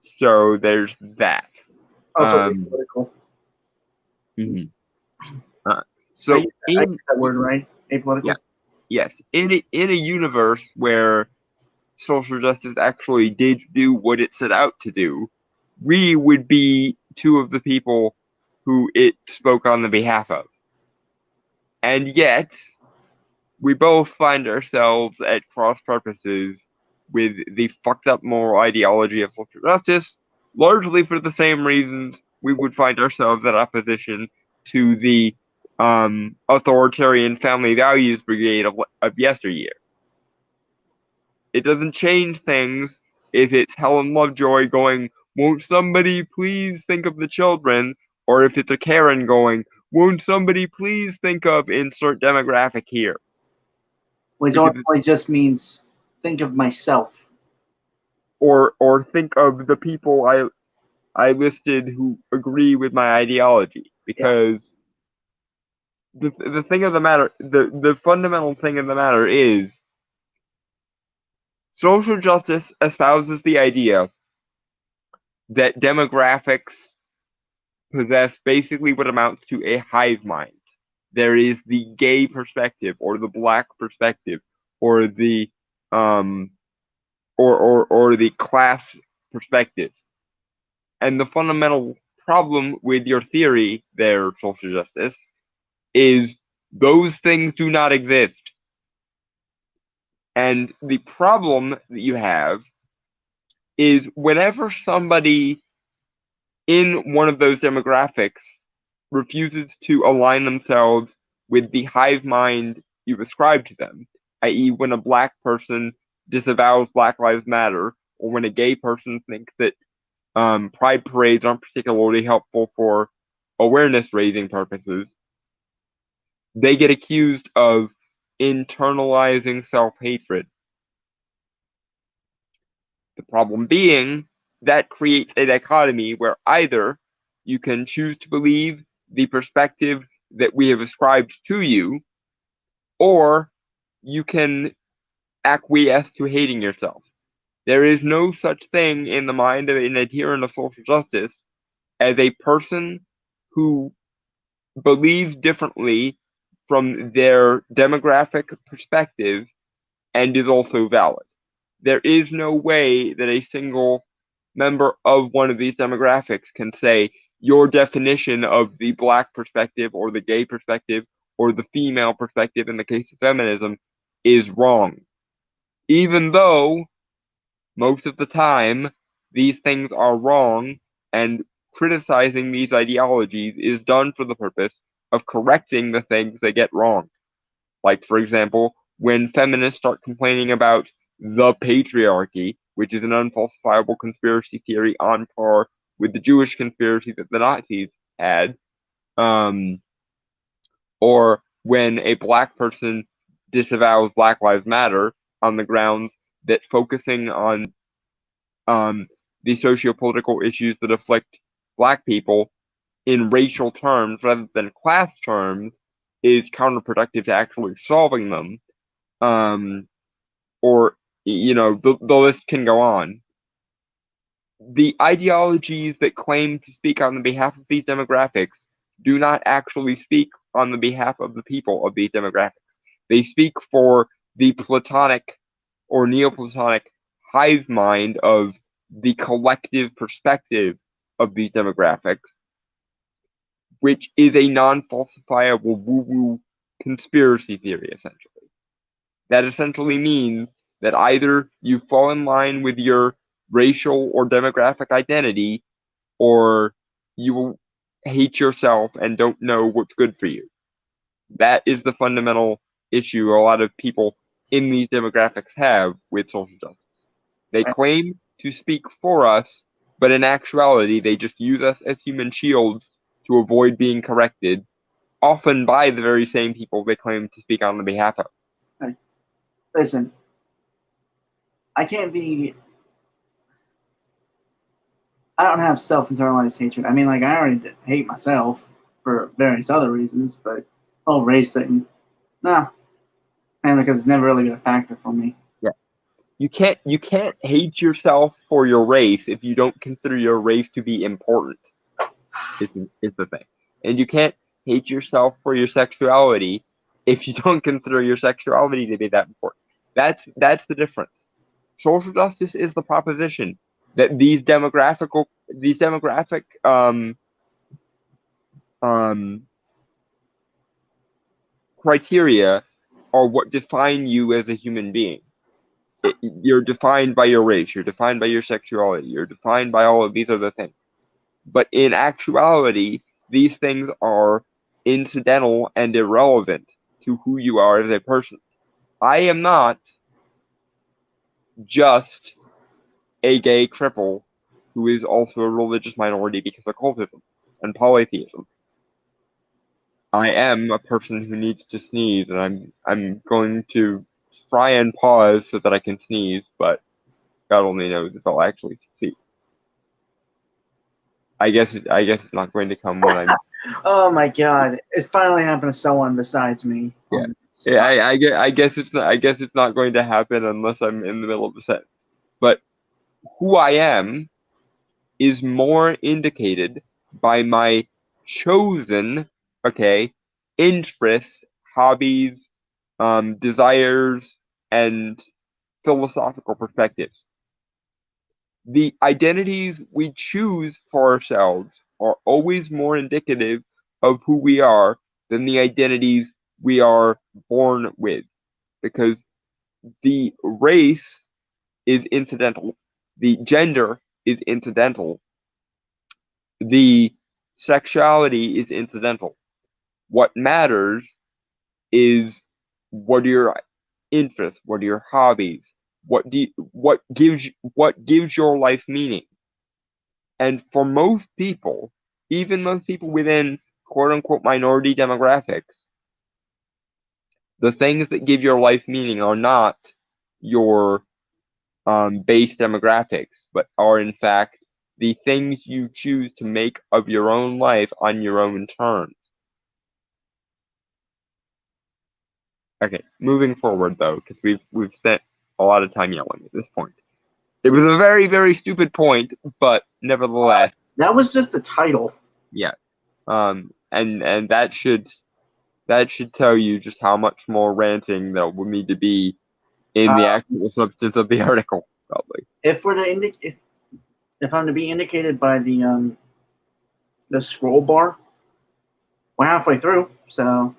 So there's that. Also, Um, apolitical. mhm. uh, I so use, I use in that word, right? yeah, Apolitical. yes, in a universe where social justice actually did do what it set out to do, we would be 2 of the people who it spoke on the behalf of. And yet, we both find ourselves at cross purposes with the fucked up moral ideology of social justice, largely for the same reasons we would find ourselves at opposition to the authoritarian family values brigade of yesteryear. It doesn't change things if it's Helen Lovejoy going, "Won't somebody please think of the children?" Or if it's a Karen going, "Won't somebody please think of insert demographic here?" Which Because only just means think of myself. or think of the people I listed who agree with my ideology. Yeah. Because the thing of the matter, the fundamental thing of the matter is social justice espouses the idea that demographics possess basically what amounts to a hive mind. There is the gay perspective or the black perspective or the um or the class perspective. And the fundamental problem with your theory there, social justice, is those things do not exist. And the problem that you have is whenever somebody in one of those demographics refuses to align themselves with the hive mind you ascribe to them, i.e., when a black person disavows Black Lives Matter, or when a gay person thinks that pride parades aren't particularly helpful for awareness raising purposes, they get accused of internalizing self hatred. The problem being that creates a dichotomy where either you can choose to believe the perspective that we have ascribed to you, or you can acquiesce to hating yourself. There is no such thing in the mind of an adherent of social justice as a person who believes differently from their demographic perspective and is also valid. there is no way that a single member of one of these demographics can say your definition of the black perspective or the gay perspective or the female perspective in the case of feminism is wrong. Even though most of the time these things are wrong, and criticizing these ideologies is done for the purpose of correcting the things they get wrong. Like, for example, when feminists start complaining about the patriarchy, which is an unfalsifiable conspiracy theory on par with the Jewish conspiracy that the Nazis had, or when a black person disavows Black Lives Matter on the grounds that focusing on the socio-political issues that afflict black people in racial terms rather than class terms is counterproductive to actually solving them. Or, the list can go on. The ideologies that claim to speak on the behalf of these demographics do not actually speak on the behalf of the people of these demographics. They speak for the Platonic or Neoplatonic hive mind of the collective perspective of these demographics, which is a non-falsifiable woo-woo conspiracy theory, essentially. That essentially means that either you fall in line with your racial or demographic identity, or you will hate yourself and don't know what's good for you. That is the fundamental issue a lot of people in these demographics have with social justice. They claim to speak for us, but in actuality, they just use us as human shields to avoid being corrected, often by the very same people they claim to speak on the behalf of. Right. Listen, I don't have self-internalized hatred. I mean, like, I already hate myself for various other reasons, but whole race thing, nah. And because it's never really been a factor for me. Yeah. You can't hate yourself for your race if you don't consider your race to be important, is the thing. And you can't hate yourself for your sexuality if you don't consider your sexuality to be that important. That's the difference. Social justice is the proposition that these demographic criteria are what define you as a human being. You're defined by your race, you're defined by your sexuality, you're defined by all of these other things. But in actuality, these things are incidental and irrelevant to who you are as a person. I am not just a gay cripple who is also a religious minority because of cultism and polytheism. I am a person who needs to sneeze, and I'm going to try and pause so that I can sneeze, but God only knows if I'll actually succeed. I guess it's not going to come when I'm. Oh my God! It finally happened to someone besides me. Yeah, I guess it's not going to happen unless I'm in the middle of the sentence. But who I am is more indicated by my chosen, interests, hobbies, desires, and philosophical perspectives. The identities we choose for ourselves are always more indicative of who we are than the identities we are born with, because the race is incidental, the gender is incidental, the sexuality is incidental. What matters is what are your interests, what are your hobbies, what gives your life meaning. And for most people, even most people within quote unquote minority demographics, the things that give your life meaning are not your base demographics, but are in fact the things you choose to make of your own life on your own terms. Okay, moving forward though, because we've spent a lot of time yelling at this point. It was a very, very stupid point, but nevertheless. That was just the title. Yeah. And that should tell you just how much more ranting there will need to be in the Uh, actual substance of the article, probably. if we're to if I'm to be indicated by the scroll bar, we're halfway through. So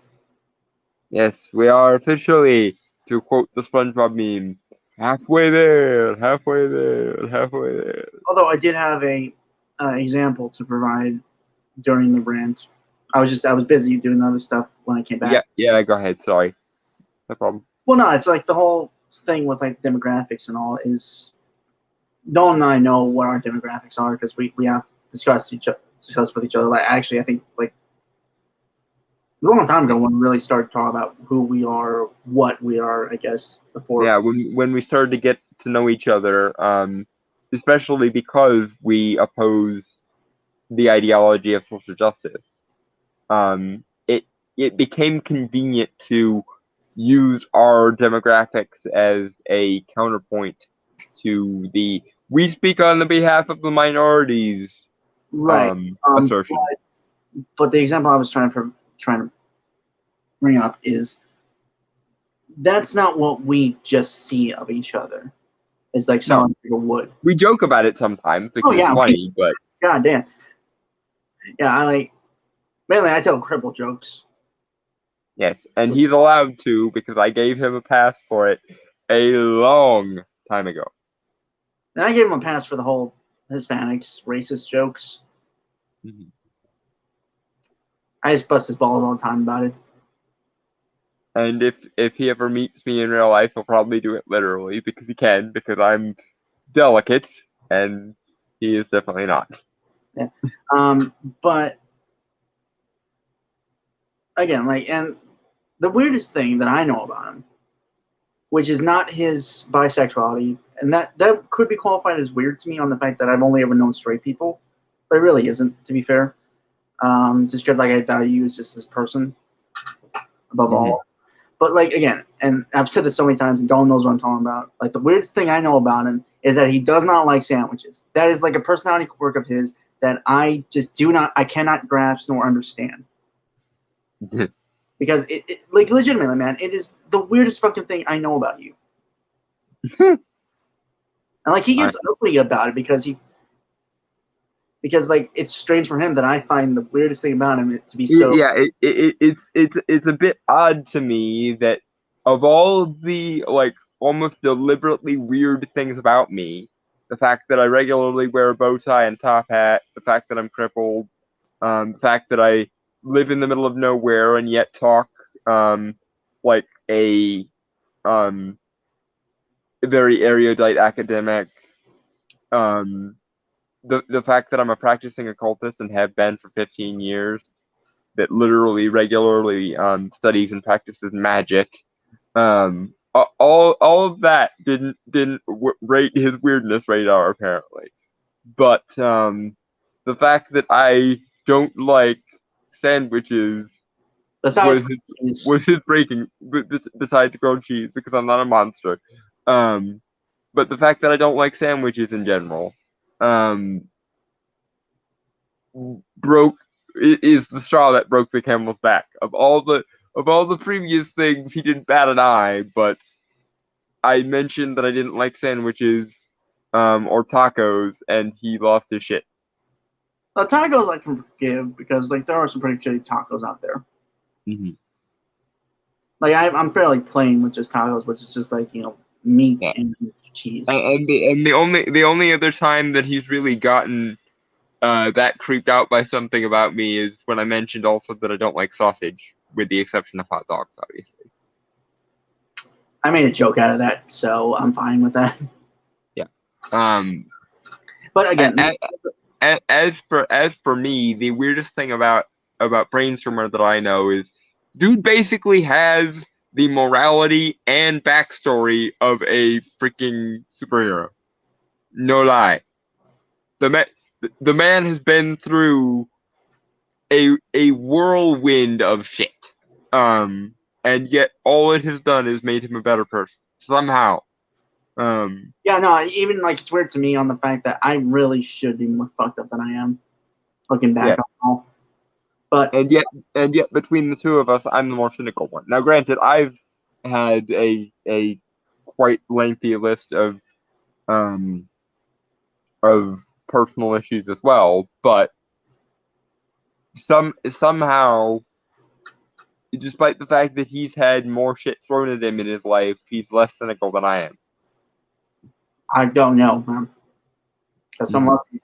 Yes, we are officially, to quote the SpongeBob meme, halfway there, halfway there, halfway there. although I did have a example to provide during the rant, I was busy doing other stuff when I came back. Yeah, go ahead. Sorry. No problem. Well, no, it's like the whole thing with like demographics and all is. Nolan and I know what our demographics are because we have discussed with each other. Like actually, I think like a long time ago when we really started talking about who we are, what we are. I guess before. Yeah, when we started to get to know each other, especially because we oppose the ideology of social justice, it became convenient to use our demographics as a counterpoint to the "we speak on the behalf of the minorities" Right. assertion. But the example I was trying to bring up is that's not what we just see of each other. It's like some people would. We joke about it sometimes because it's funny, but God damn. Yeah, mainly I tell cripple jokes. Yes, and he's allowed to because I gave him a pass for it a long time ago. And I gave him a pass for the whole Hispanics racist jokes. Mm-hmm. I just bust his balls all the time about it. And if he ever meets me in real life, he'll probably do it literally because he can, because I'm delicate and he is definitely not. Yeah. But again, and the weirdest thing that I know about him, which is not his bisexuality, and that could be qualified as weird to me on the fact that I've only ever known straight people, but it really isn't, to be fair. Just because I value just this person above all. But again, and I've said this so many times, and Dawn knows what I'm talking about. Like the weirdest thing I know about him is that he does not like sandwiches. That is like a personality quirk of his that I just I cannot grasp nor understand. Because it legitimately, man, it is the weirdest fucking thing I know about you. And he gets ugly about it because it's strange for him that I find the weirdest thing about him to be so. Yeah, it's a bit odd to me that of all the almost deliberately weird things about me, the fact that I regularly wear a bow tie and top hat, the fact that I'm crippled, the fact that I live in the middle of nowhere and yet talk like a very erudite academic, the fact that I'm a practicing occultist and have been for 15 years, that literally regularly studies and practices magic. All of that didn't rate his weirdness radar apparently, but the fact that I don't like sandwiches was his breaking. Besides grilled cheese, because I'm not a monster. But the fact that I don't like sandwiches in general, is the straw that broke the camel's back. Of all the previous things, he didn't bat an eye, but I mentioned that I didn't like sandwiches or tacos, and he lost his shit. Tacos I can forgive because there are some pretty shitty tacos out there. Mm-hmm. I'm fairly plain with just tacos, which is just meat and cheese. And the only other time that he's really gotten that creeped out by something about me is when I mentioned also that I don't like sausage, with the exception of hot dogs, obviously. I made a joke out of that, so I'm fine with that. Yeah. But again, as for me, the weirdest thing about Brainstormer that I know is, dude basically has the morality and backstory of a freaking superhero. No lie. The man has been through a whirlwind of shit. And yet all it has done is made him a better person somehow. Yeah, no, even it's weird to me on the fact that I really should be more fucked up than I am, looking back on all. But and yet between the two of us, I'm the more cynical one. Now, granted, I've had a quite lengthy list of personal issues as well, but somehow, despite the fact that he's had more shit thrown at him in his life, he's less cynical than I am. I don't know, man. Because I'm lucky.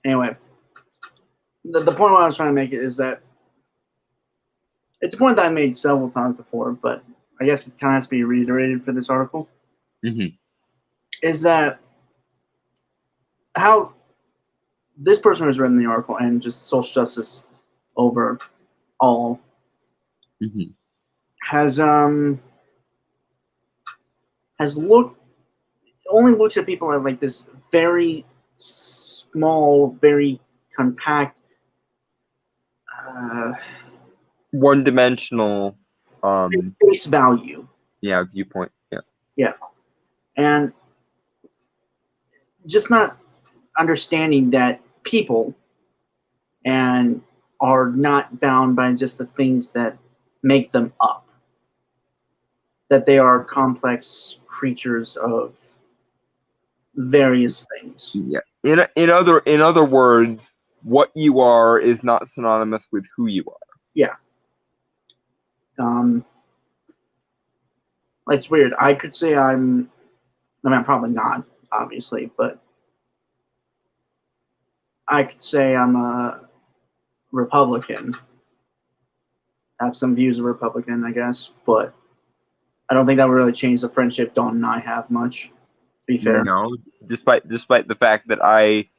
Anyway, the point I was trying to make is that it's a point that I made several times before, but I guess it kind of has to be reiterated for this article. Mm-hmm. Is that how this person who's written the article and just social justice over all Mm-hmm. has only looks at people at like this very small, very compact, one-dimensional face value. Viewpoint. Yeah, and just not understanding that people and are not bound by just the things that make them up. That they are complex creatures of various things. Yeah. In other words, what you are is not synonymous with who you are. Yeah. It's weird. I could say I'm probably not, obviously, but I could say I'm a Republican. I have some views of Republican, I guess, but I don't think that would really change the friendship Dawn and I have much, to be fair. No, despite the fact that I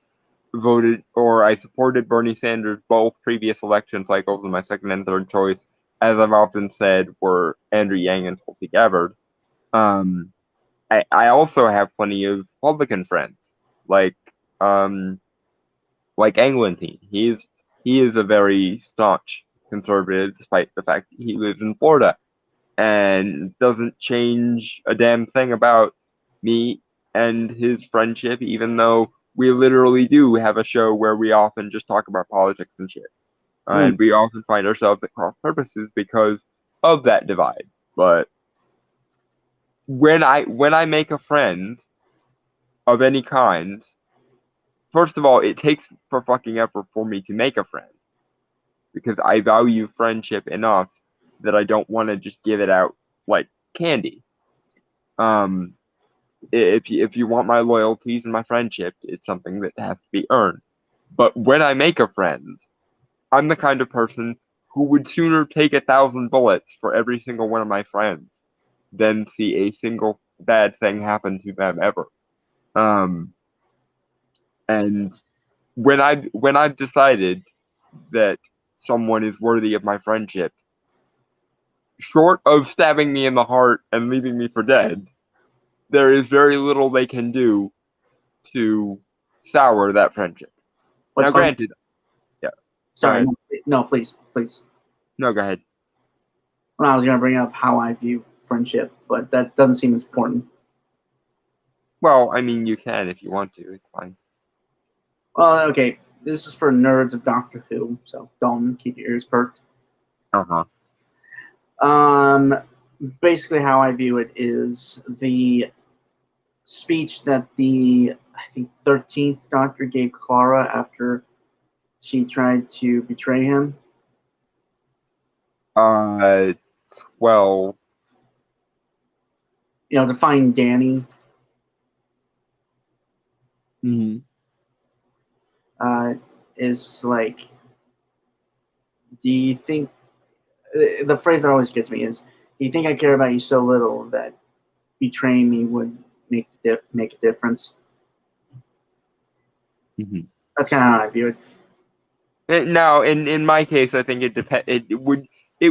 voted or I supported Bernie Sanders both previous election cycles, and my second and third choice, as I've often said, were Andrew Yang and Tulsi Gabbard. I also have plenty of Republican friends, like Eglinton. He is a very staunch conservative, despite the fact that he lives in Florida, and doesn't change a damn thing about me and his friendship, even though we literally do have a show where we often just talk about politics and shit. And we often find ourselves at cross purposes because of that divide. But when I make a friend of any kind, first of all, it takes for fucking effort for me to make a friend, because I value friendship enough that I don't want to just give it out like candy. If you want my loyalties and my friendship, it's something that has to be earned. But when I make a friend, I'm the kind of person who would sooner take 1,000 bullets for every single one of my friends than see a single bad thing happen to them ever. And when I've decided that someone is worthy of my friendship, short of stabbing me in the heart and leaving me for dead, there is very little they can do to sour that friendship. What's now, funny? granted, yeah. Sorry, no, please. No, go ahead. Well, I was going to bring up how I view friendship, but that doesn't seem as important. Well, I mean, you can if you want to. It's fine. Well, okay. This is for nerds of Doctor Who, so don't keep your ears perked. Basically, how I view it is the speech that I think 13th Doctor gave Clara after she tried to betray him. 12. To find Danny. Mm-hmm. Is like, do you think, the phrase that always gets me is, do you think I care about you so little that betraying me would make a difference? Mm-hmm. That's kind of how I view it. Now, in my case, I think it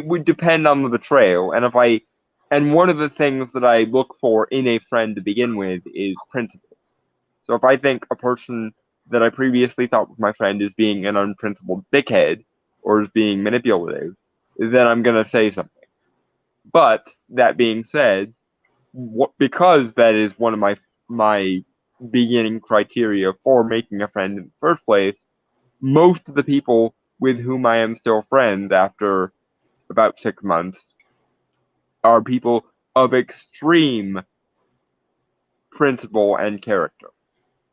would depend on the betrayal, and one of the things that I look for in a friend to begin with is principles. So if I think a person that I previously thought was my friend is being an unprincipled dickhead or is being manipulative, then I'm gonna say something. But that being said, because that is one of my beginning criteria for making a friend in the first place, most of the people with whom I am still friends after about 6 months are people of extreme principle and character.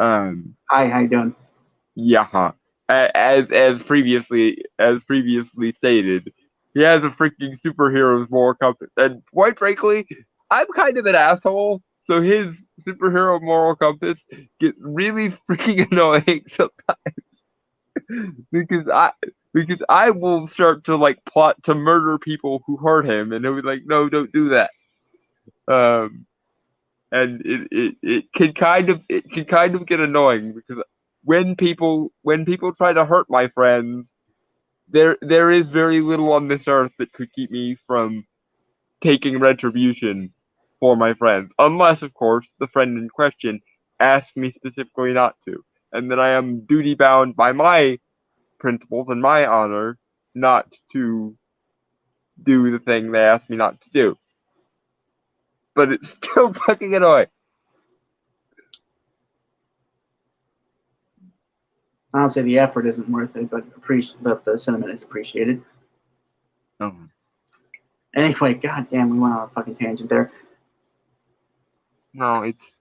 Hi, how you doing? Yeah. As previously stated, he has a freaking superhero's moral compass, and quite frankly, I'm kind of an asshole. So his superhero moral compass gets really freaking annoying sometimes because I will start to like plot to murder people who hurt him, and he'll be like, "No, don't do that." Um, and it can kind of get annoying because when people try to hurt my friends, there is very little on this earth that could keep me from taking retribution for my friends, unless of course the friend in question asks me specifically not to, and then I am duty bound by my principles and my honor not to do the thing they asked me not to do. But it's still fucking annoying. Honestly, the effort isn't worth it, but the sentiment is appreciated. Anyway, goddamn, we went on a fucking tangent there. No, it's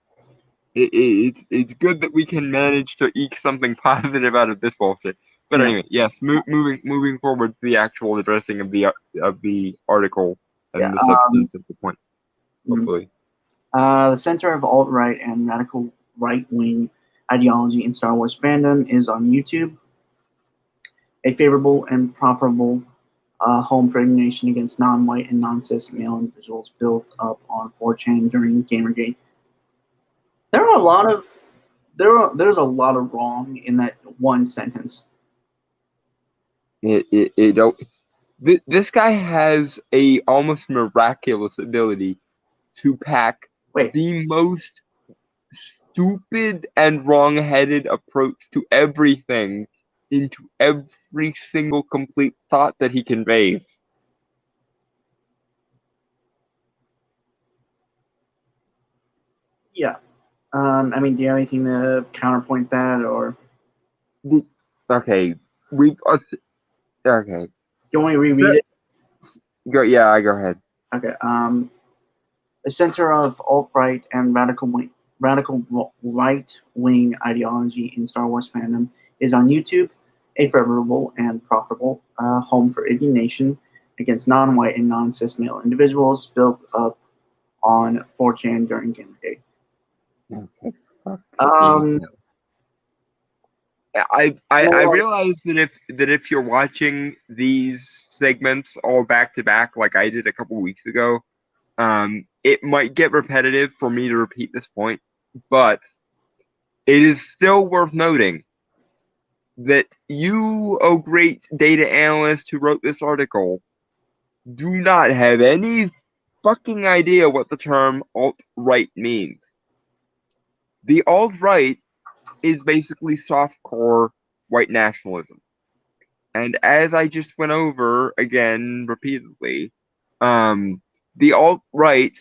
good that we can manage to eke something positive out of this bullshit. But Yeah. anyway, yes, moving forward to the actual addressing of the article and Yeah, the substance of the point. Hopefully, the center of alt-right and radical right-wing ideology in Star Wars fandom is on YouTube, a favorable and profitable home for indignation against non-white and non-cis male individuals built up on 4chan during Gamergate. There's a lot of wrong in that one sentence. this guy has a almost miraculous ability to pack Wait, the most stupid and wrong-headed approach to everything into every single complete thought that he conveys. yeah. I mean, do you have anything to counterpoint that, or Okay, okay. you want me to reread it? Go ahead. Okay. The center of alt-right and radical right-wing ideology in Star Wars fandom is on YouTube, a favorable and profitable home for indignation against non-white and non-cis male individuals built up on 4chan during Gamergate. I realize that if you're watching these segments all back to back like I did a couple weeks ago, it might get repetitive for me to repeat this point, but it is still worth noting that you, oh great data analyst who wrote this article, do not have any fucking idea what the term alt-right means. The alt-right is basically softcore white nationalism. And as I just went over again repeatedly, the alt-right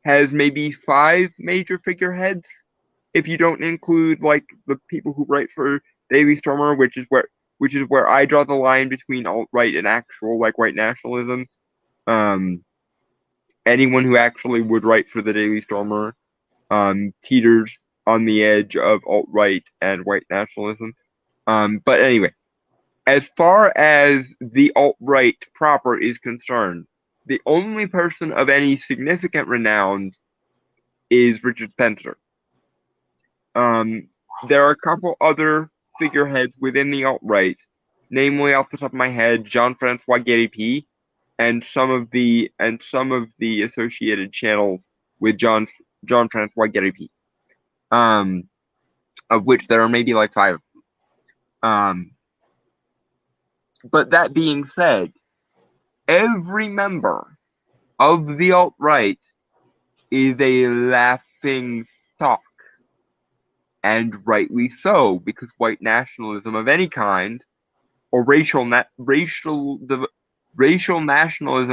has maybe 5 major figureheads, if you don't include like the people who write for Daily Stormer, which is where I draw the line between alt-right and actual like white nationalism. Anyone who actually would write for the Daily Stormer teeters on the edge of alt-right and white nationalism. But anyway, as far as the alt-right proper is concerned, the only person of any significant renown is Richard Spencer. There are a couple other figureheads within the alt-right, namely off the top of my head, Jean-Francois Guéry and some of the associated channels with Jean-Francois Guéry, of which there are maybe like 5. But that being said, every member of the alt-right is a laughing stock, and rightly so, because white nationalism of any kind, or racial nationalism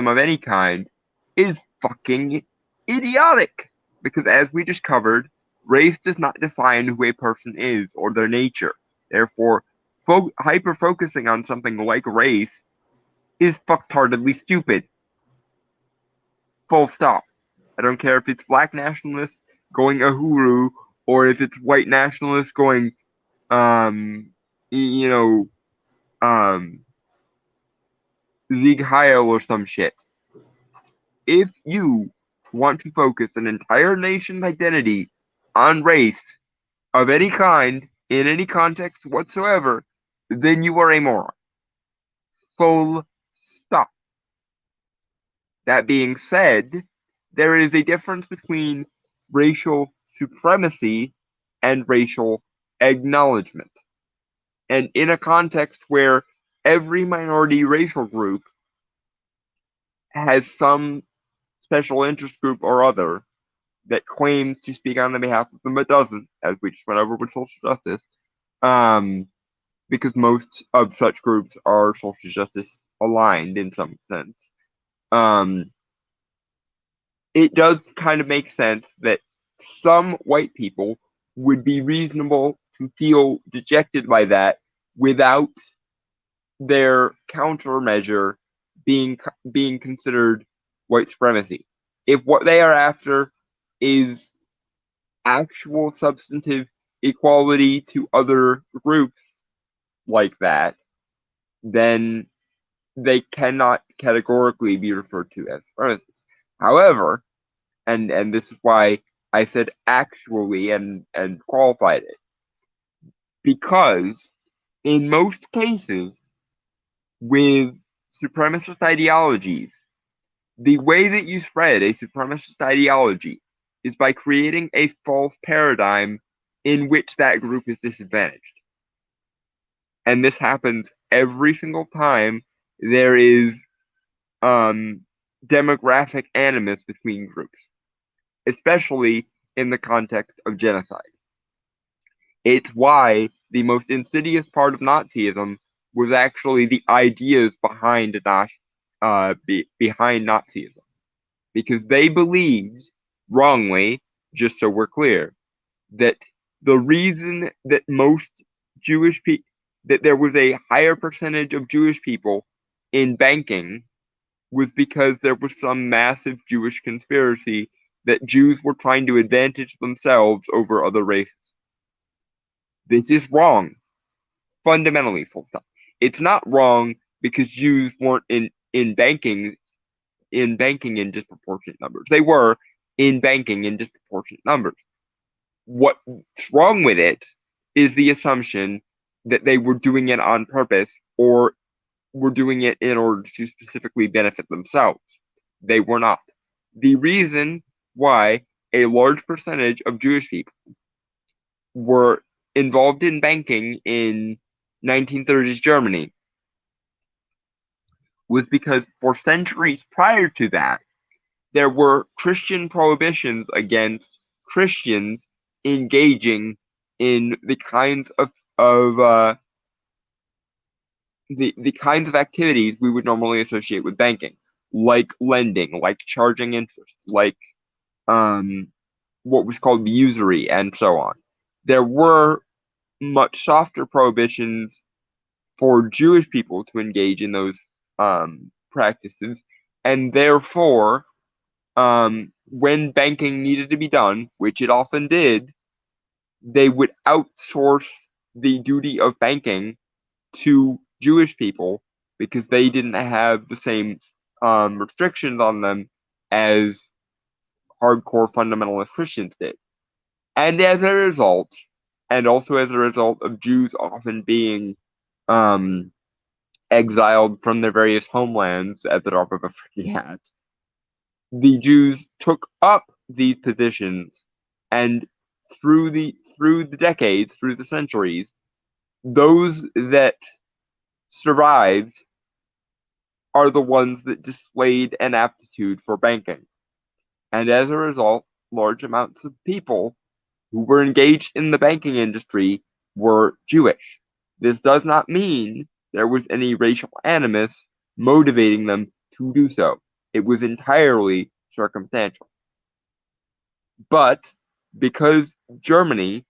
of any kind, is fucking idiotic. Because as we just covered, race does not define who a person is or their nature. Therefore, hyper focusing on something like race is fucktardedly stupid. Full stop. I don't care if it's black nationalists going Uhuru or if it's white nationalists going, you know, Sieg Heil or some shit. If you want to focus an entire nation's identity on race of any kind, in any context whatsoever, then you are a moron. Full stop. That being said, there is a difference between racial supremacy and racial acknowledgement. And in a context where every minority racial group has some special interest group or other that claims to speak on the behalf of them but doesn't, as we just went over with social justice, because most of such groups are social justice aligned in some sense. It does kind of make sense that some white people would be reasonable to feel dejected by that without their countermeasure being considered white supremacy. If what they are after is actual substantive equality to other groups like that, then they cannot categorically be referred to as supremacists. However, and this is why I said actually and qualified it, because in most cases with supremacist ideologies, the way that you spread a supremacist ideology is by creating a false paradigm in which that group is disadvantaged. And this happens every single time there is demographic animus between groups, especially in the context of genocide. It's why the most insidious part of Nazism was actually the ideas behind Nazism, because they believed wrongly, just so we're clear, that the reason that that there was a higher percentage of Jewish people in banking was because there was some massive Jewish conspiracy that Jews were trying to advantage themselves over other races. This is wrong, fundamentally, full stop. It's not wrong because Jews weren't in banking in disproportionate numbers. They were in banking in disproportionate numbers. What's wrong with it is the assumption that they were doing it on purpose or were doing it in order to specifically benefit themselves. They were not. The reason why a large percentage of Jewish people were involved in banking in 1930s Germany was because for centuries prior to that, there were Christian prohibitions against Christians engaging in the kinds of the kinds of activities we would normally associate with banking, like lending, like charging interest, like what was called usury, and so on. There were much softer prohibitions for Jewish people to engage in those practices, and therefore, when banking needed to be done, which it often did, they would outsource the duty of banking to Jewish people because they didn't have the same restrictions on them as hardcore fundamentalist Christians did. And as a result, and also as a result of Jews often being exiled from their various homelands at the drop of a freaking hat, the Jews took up these positions, and through the decades, through the centuries, those that survived are the ones that displayed an aptitude for banking. And as a result, large amounts of people who were engaged in the banking industry were Jewish. This does not mean there was any racial animus motivating them to do so. It was entirely circumstantial. But because Germany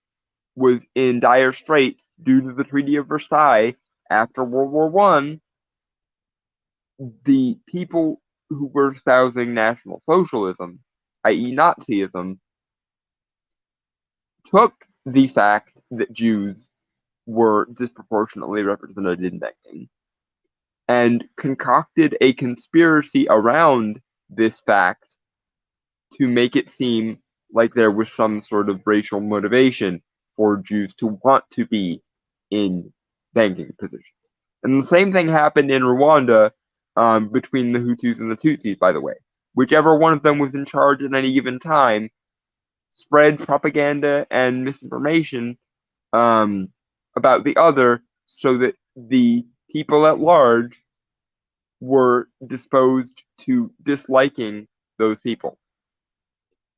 was in dire straits due to the Treaty of Versailles after World War I, the people who were espousing National Socialism, i.e. Nazism, took the fact that Jews were disproportionately represented in banking and concocted a conspiracy around this fact to make it seem like there was some sort of racial motivation for Jews to want to be in banking positions. And the same thing happened in Rwanda between the Hutus and the Tutsis, by the way. Whichever one of them was in charge at any given time spread propaganda and misinformation about the other so that the people at large were disposed to disliking those people.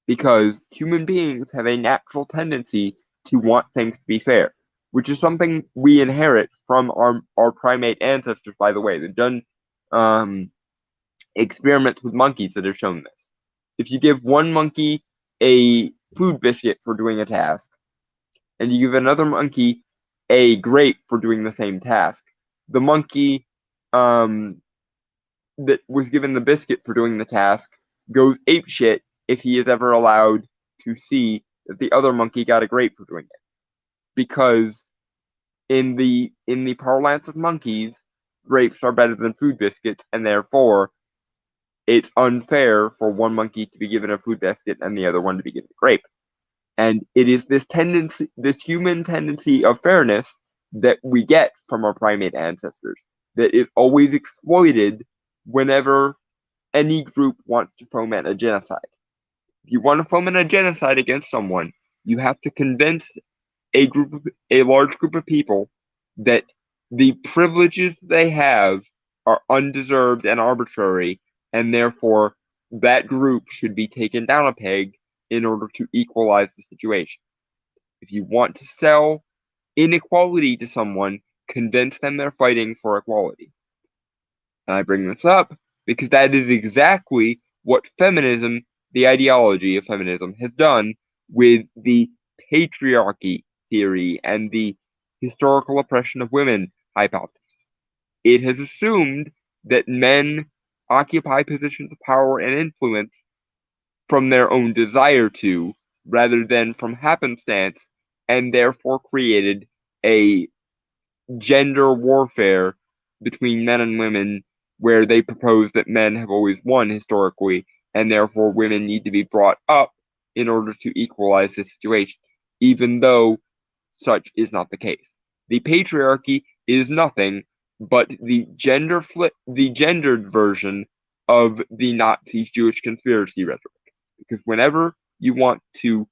Because human beings have a natural tendency to want things to be fair, which is something we inherit from our primate ancestors, by the way. They've done experiments with monkeys that have shown this. If you give one monkey a food biscuit for doing a task, and you give another monkey a grape for doing the same task, the monkey that was given the biscuit for doing the task goes apeshit if he is ever allowed to see that the other monkey got a grape for doing it. Because in the parlance of monkeys, grapes are better than food biscuits, and therefore it's unfair for one monkey to be given a food biscuit and the other one to be given a grape. And it is this tendency, this human tendency of fairness that we get from our primate ancestors that is always exploited whenever any group wants to foment a genocide. If you want to foment a genocide against someone, you have to convince a large group of people that the privileges they have are undeserved and arbitrary, and therefore that group should be taken down a peg in order to equalize the situation. If you want to sell inequality to someone, convince them they're fighting for equality. And I bring this up because that is exactly what feminism, the ideology of feminism, has done with the patriarchy theory and the historical oppression of women hypothesis. It has assumed that men occupy positions of power and influence from their own desire to, rather than from happenstance, and therefore created a gender warfare between men and women where they propose that men have always won historically, and therefore women need to be brought up in order to equalize the situation, even though such is not the case. The patriarchy is nothing but the gendered version of the Nazis' Jewish conspiracy rhetoric. Because whenever you want to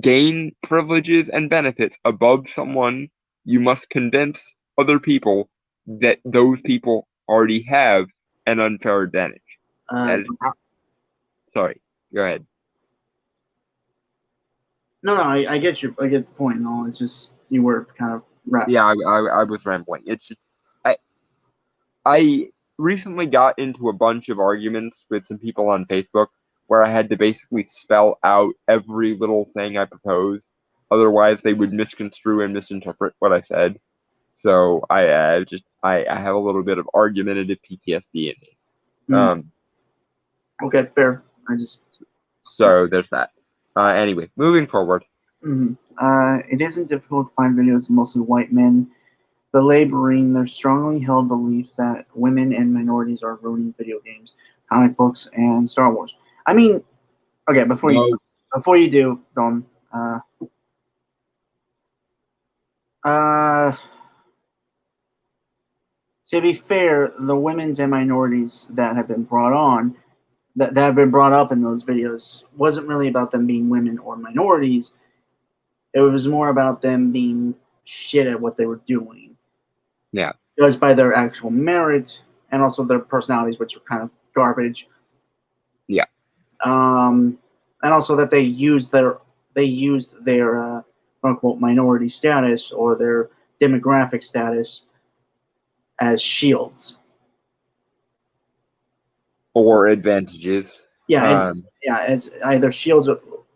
gain privileges and benefits above someone, you must convince other people that those people already have an unfair advantage. Sorry, go ahead. No, I get you. I get the point and all. It's just you were kind of wrapped. Yeah, I was rambling. It's just I recently got into a bunch of arguments with some people on Facebook where I had to basically spell out every little thing I proposed. Otherwise, they would misconstrue and misinterpret what I said. So I have a little bit of argumentative PTSD in me. Okay, fair. So there's that. Anyway, moving forward. It isn't difficult to find videos of mostly white men belaboring their strongly held belief that women and minorities are ruining video games, comic books, and Star Wars. I mean, okay, before you do, Don, to be fair, the women's and minorities that have been brought on, that have been brought up in those videos, wasn't really about them being women or minorities. It was more about them being shit at what they were doing. Yeah. Judged by their actual merit and also their personalities, which are kind of garbage. Yeah. And also that they used their quote unquote minority status or their demographic status as shields. Or advantages. Yeah, as either shields,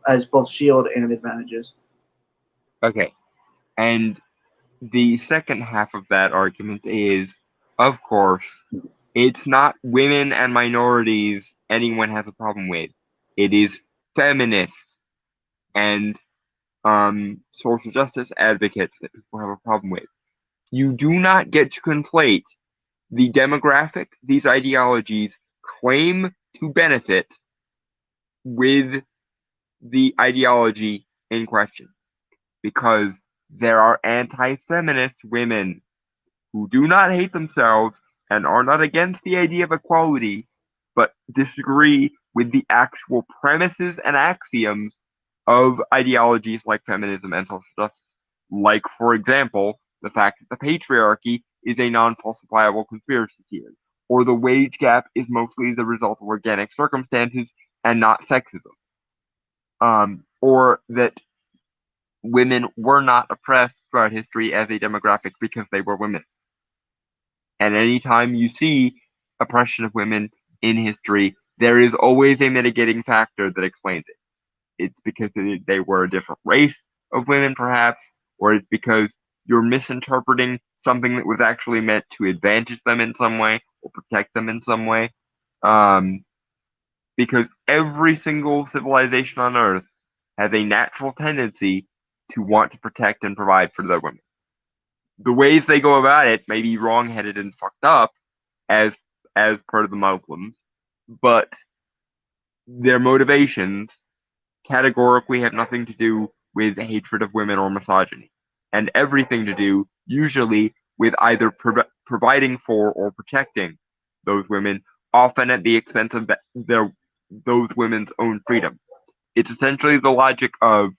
as both shield and advantages. Okay. And the second half of that argument is, of course, It's not women and minorities anyone has a problem with. It is feminists and social justice advocates that people have a problem with. You do not get to conflate the demographic these ideologies claim to benefit with the ideology in question, because there are anti-feminist women who do not hate themselves and are not against the idea of equality, but disagree with the actual premises and axioms of ideologies like feminism and social justice. Like, for example, the fact that the patriarchy is a non-falsifiable conspiracy theory, or the wage gap is mostly the result of organic circumstances and not sexism, or that women were not oppressed throughout history as a demographic because they were women. And anytime you see oppression of women in history, there is always a mitigating factor that explains it. It's because they were a different race of women, perhaps, or it's because you're misinterpreting something that was actually meant to advantage them in some way or protect them in some way. Because every single civilization on Earth has a natural tendency to want to protect and provide for their women. The ways they go about it may be wrong-headed and fucked up, as per the Muslims, but their motivations categorically have nothing to do with hatred of women or misogyny, and everything to do usually with either providing for or protecting those women, often at the expense of those women's own freedom. It's essentially the logic of,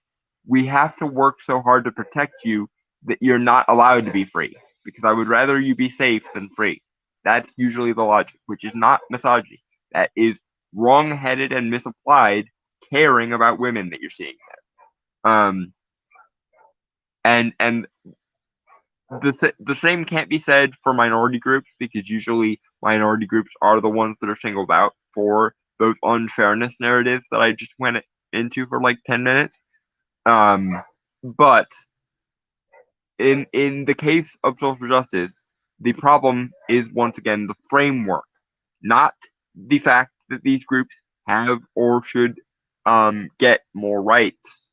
we have to work so hard to protect you that you're not allowed to be free, because I would rather you be safe than free. That's usually the logic, which is not misogyny. That is wrong-headed and misapplied caring about women that you're seeing there. And the same can't be said for minority groups, because usually minority groups are the ones that are singled out for those unfairness narratives that I just went into for like 10 minutes. But in the case of social justice, the problem is once again the framework, not the fact that these groups have or should get more rights,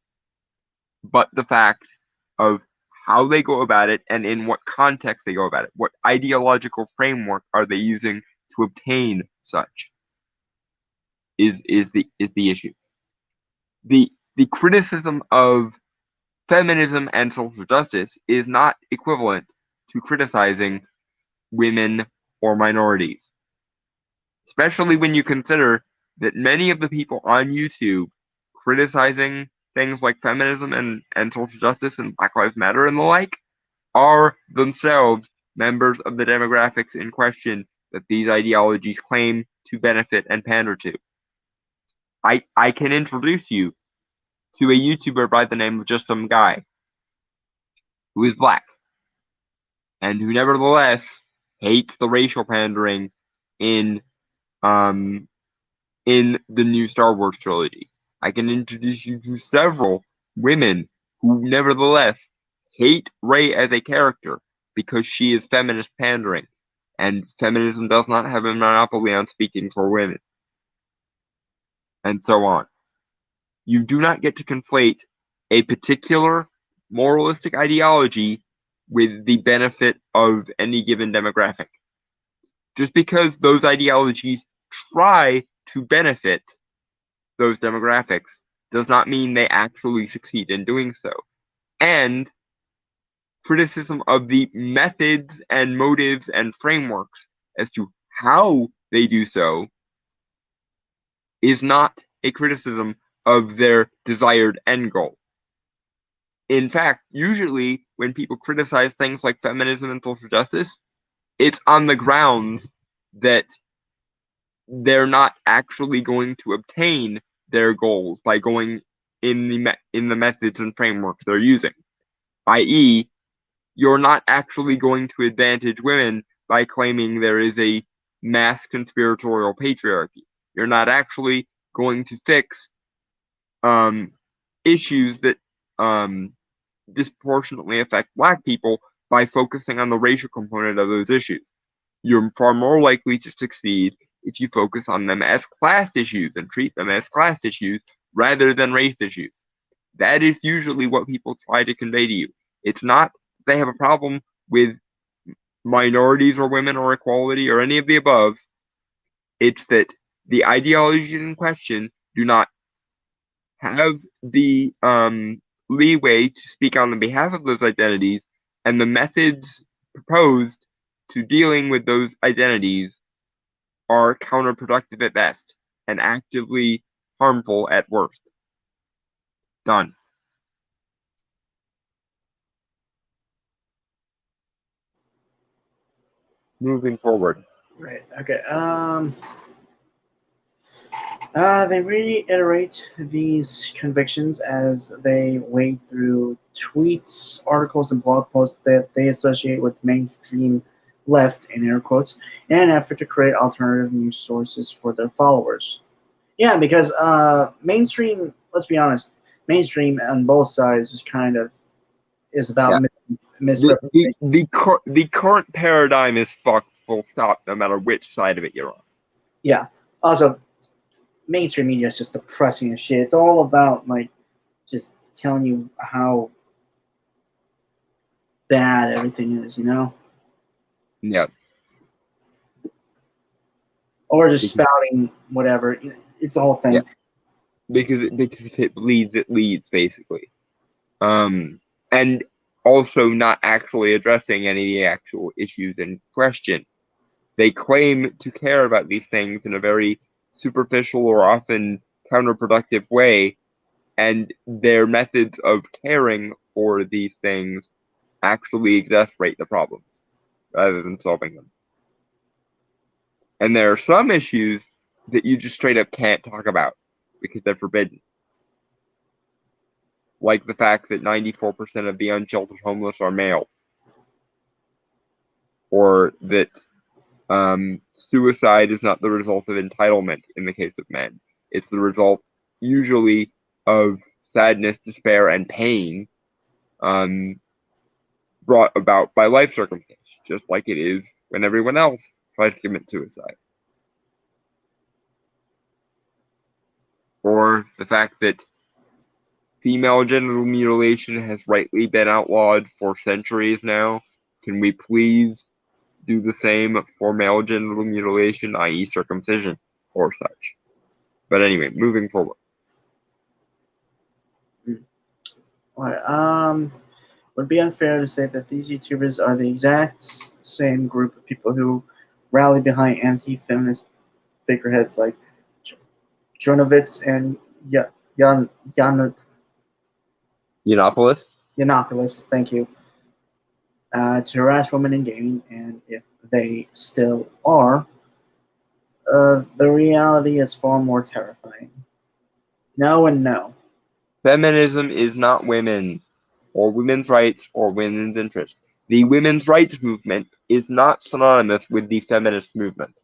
but the fact of how they go about it and in what context they go about it. What ideological framework are they using to obtain such is the issue. The criticism of feminism and social justice is not equivalent to criticizing women or minorities, especially when you consider that many of the people on YouTube criticizing things like feminism and social justice and Black Lives Matter and the like are themselves members of the demographics in question that these ideologies claim to benefit and pander to. I can introduce you to a YouTuber by the name of Just Some Guy, who is black, and who nevertheless hates the racial pandering in the new Star Wars trilogy. I can introduce you to several women who nevertheless hate Rey as a character because she is feminist pandering, and feminism does not have a monopoly on speaking for women, and so on. You do not get to conflate a particular moralistic ideology with the benefit of any given demographic. Just because those ideologies try to benefit those demographics does not mean they actually succeed in doing so. And criticism of the methods and motives and frameworks as to how they do so is not a criticism of their desired end goal. In fact, usually when people criticize things like feminism and social justice, it's on the grounds that they're not actually going to obtain their goals by going in the methods and frameworks they're using. I.e., you're not actually going to advantage women by claiming there is a mass conspiratorial patriarchy. You're not actually going to fix issues that disproportionately affect Black people by focusing on the racial component of those issues. You're far more likely to succeed if you focus on them as class issues and treat them as class issues rather than race issues. That is usually what people try to convey to you. It's not they have a problem with minorities or women or equality or any of the above. It's that the ideologies in question do not have the leeway to speak on the behalf of those identities, and the methods proposed to dealing with those identities are counterproductive at best and actively harmful at worst. Done. Moving forward. Right. Okay. They reiterate these convictions as they wade through tweets, articles, and blog posts that they associate with mainstream left, in air quotes, in an effort to create alternative news sources for their followers. Yeah, because mainstream, let's be honest, mainstream on both sides is about Yeah. misrepresentation. The current paradigm is fucked full stop, no matter which side of it you're on. Yeah. Also, mainstream media is just depressing as shit. It's all about like just telling you how bad everything is, you know, Yeah. or just spouting whatever. It's a whole thing. Yeah. Because if it bleeds, it leads, basically. And also not actually addressing any of the actual issues in question. They claim to care about these things in a very superficial or often counterproductive way, and their methods of caring for these things actually exacerbate the problems rather than solving them. And there are some issues that you just straight up can't talk about because they're forbidden. Like the fact that 94% of the unsheltered homeless are male. Or that suicide is not the result of entitlement in the case of men. It's the result, usually, of sadness, despair, and pain brought about by life circumstance, just like it is when everyone else tries to commit suicide. Or the fact that female genital mutilation has rightly been outlawed for centuries now. Can we please do the same for male genital mutilation, i.e., circumcision or such? But anyway, moving forward. Would be unfair to say that these YouTubers are the exact same group of people who rally behind anti-feminist figureheads like Jonovitz and Yiannopoulos? Yiannopoulos. Thank you. To harass women in gaming, and if they still are, the reality is far more terrifying. No and no. Feminism is not women, or women's rights, or women's interests. The women's rights movement is not synonymous with the feminist movement.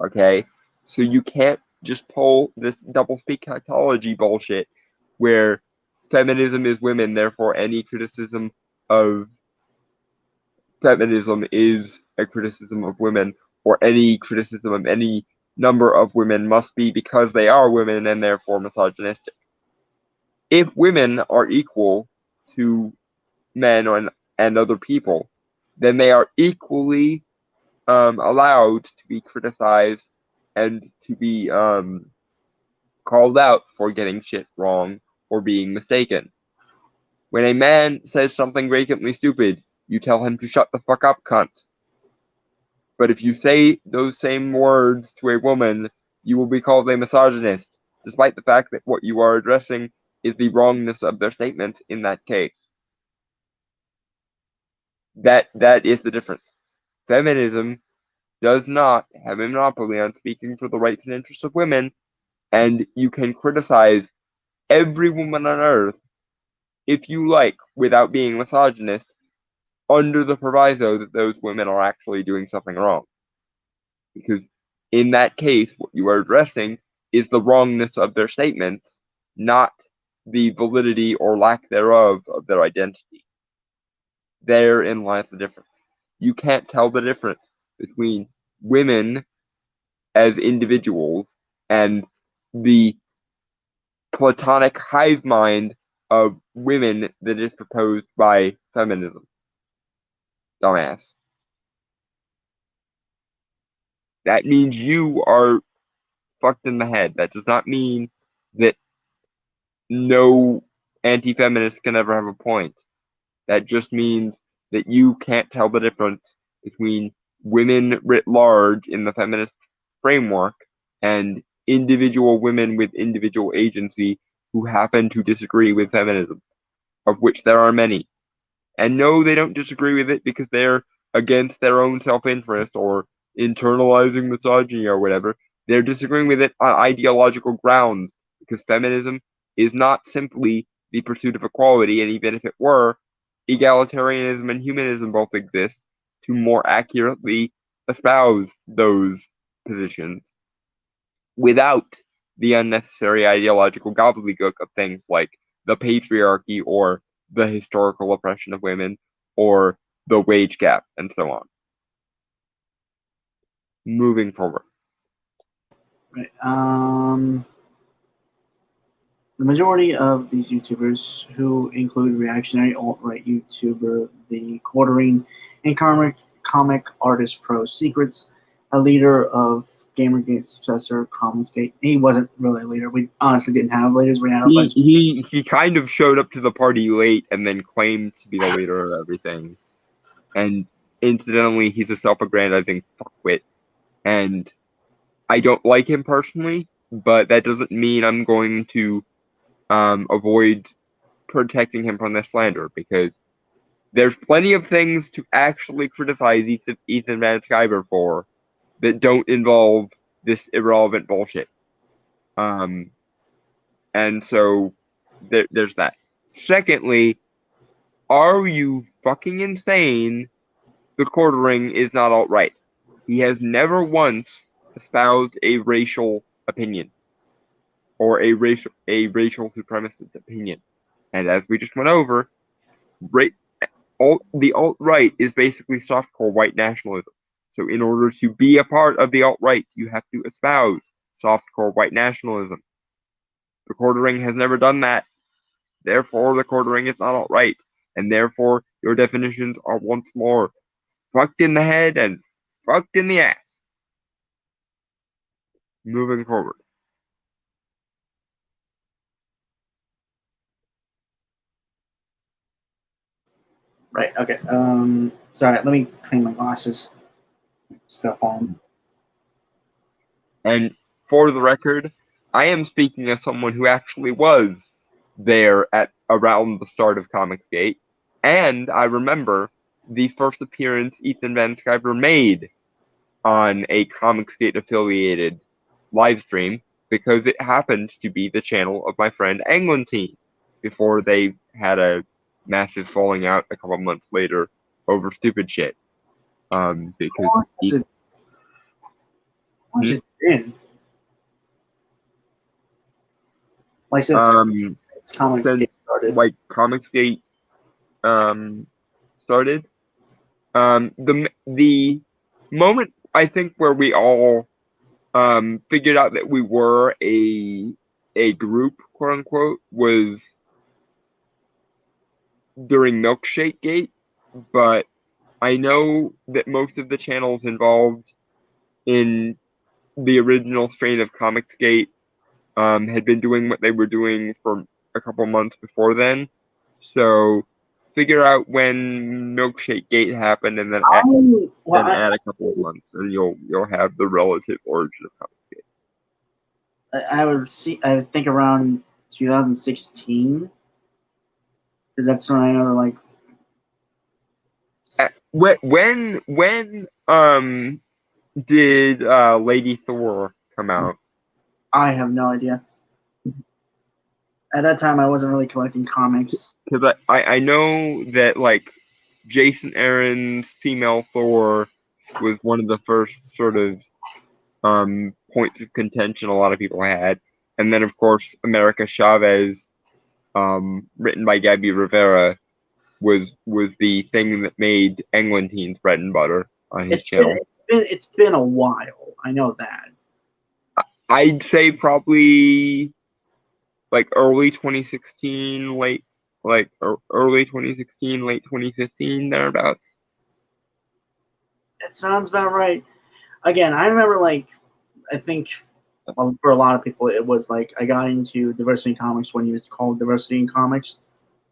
Okay? So you can't just pull this doublespeak tautology bullshit where feminism is women, therefore any criticism of feminism is a criticism of women, or any criticism of any number of women must be because they are women and therefore misogynistic. If women are equal to men and other people, then they are equally allowed to be criticized and to be called out for getting shit wrong or being mistaken. When a man says something vacantly stupid, you tell him to shut the fuck up, cunt. But if you say those same words to a woman, you will be called a misogynist, despite the fact that what you are addressing is the wrongness of their statement in that case. That is the difference. Feminism does not have a monopoly on speaking for the rights and interests of women, and you can criticize every woman on earth if you like without being misogynist, under the proviso that those women are actually doing something wrong. Because in that case, what you are addressing is the wrongness of their statements, not the validity or lack thereof of their identity. Therein lies the difference. you can't tell the difference between women as individuals and the platonic hive mind of women that is proposed by feminism. Dumbass. That means you are fucked in the head. That does not mean that no anti-feminist can ever have a point. That just means that you can't tell the difference between women writ large in the feminist framework and individual women with individual agency who happen to disagree with feminism, of which there are many. And no, they don't disagree with it because they're against their own self-interest or internalizing misogyny or whatever. They're disagreeing with it on ideological grounds because feminism is not simply the pursuit of equality, and even if it were, egalitarianism and humanism both exist to more accurately espouse those positions without the unnecessary ideological gobbledygook of things like the patriarchy or the historical oppression of women or the wage gap and so on. Moving forward. Right. The majority of these YouTubers, who include reactionary alt-right YouTuber The Quartering and comic artist Pro Secrets, a leader of Gamergate's successor, Commonsgate. He wasn't really a leader. We honestly didn't have leaders. We had he kind of showed up to the party late and then claimed to be the leader of everything. And incidentally, he's a self-aggrandizing fuckwit. And I don't like him personally, but that doesn't mean I'm going to avoid protecting him from this slander, because there's plenty of things to actually criticize Ethan Van Sciver for that don't involve this irrelevant bullshit. And so there's that. Secondly, are you fucking insane? The Quartering is not alt-right. He has never once espoused a racial opinion or a racial supremacist opinion. And as we just went over, the alt-right is basically softcore white nationalism. So in order to be a part of the alt-right, you have to espouse softcore white nationalism. The Quartering has never done that. Therefore, the Quartering is not alt-right. And therefore, your definitions are once more fucked in the head and fucked in the ass. Moving forward. Right. Okay. Sorry. Let me clean my glasses. Stuff on. And for the record, I am speaking as someone who actually was there at around the start of Comicsgate, and I remember the first appearance Ethan Van Sciver made on a Comicsgate affiliated live stream, because it happened to be the channel of my friend Anglantine before they had a massive falling out a couple months later over stupid shit. Because What's it in? Like since Comicsgate started. Like Comicsgate started. The moment I think where we all figured out that we were a group, quote unquote, was during Milkshake Gate, but I know that most of the channels involved in the original strain of Comicsgate had been doing what they were doing for a couple months before then. So figure out when Milkshake Gate happened, and then add a couple of months, and you'll have the relative origin of Comicsgate. I would think around 2016, because that's when I know, like. When did Lady Thor come out? I have no idea. At that time, I wasn't really collecting comics. Because I know that, like, Jason Aaron's female Thor was one of the first sort of points of contention a lot of people had. And then, of course, America Chavez, written by Gabby Rivera, was the thing that made Englantine's bread and butter on his channel. It's been a while. I know that. I'd say probably like early 2016, early 2016, late 2015, thereabouts. That sounds about right. Again, I remember I think for a lot of people it was like I got into Diversity Comics when he was called Diversity in Comics.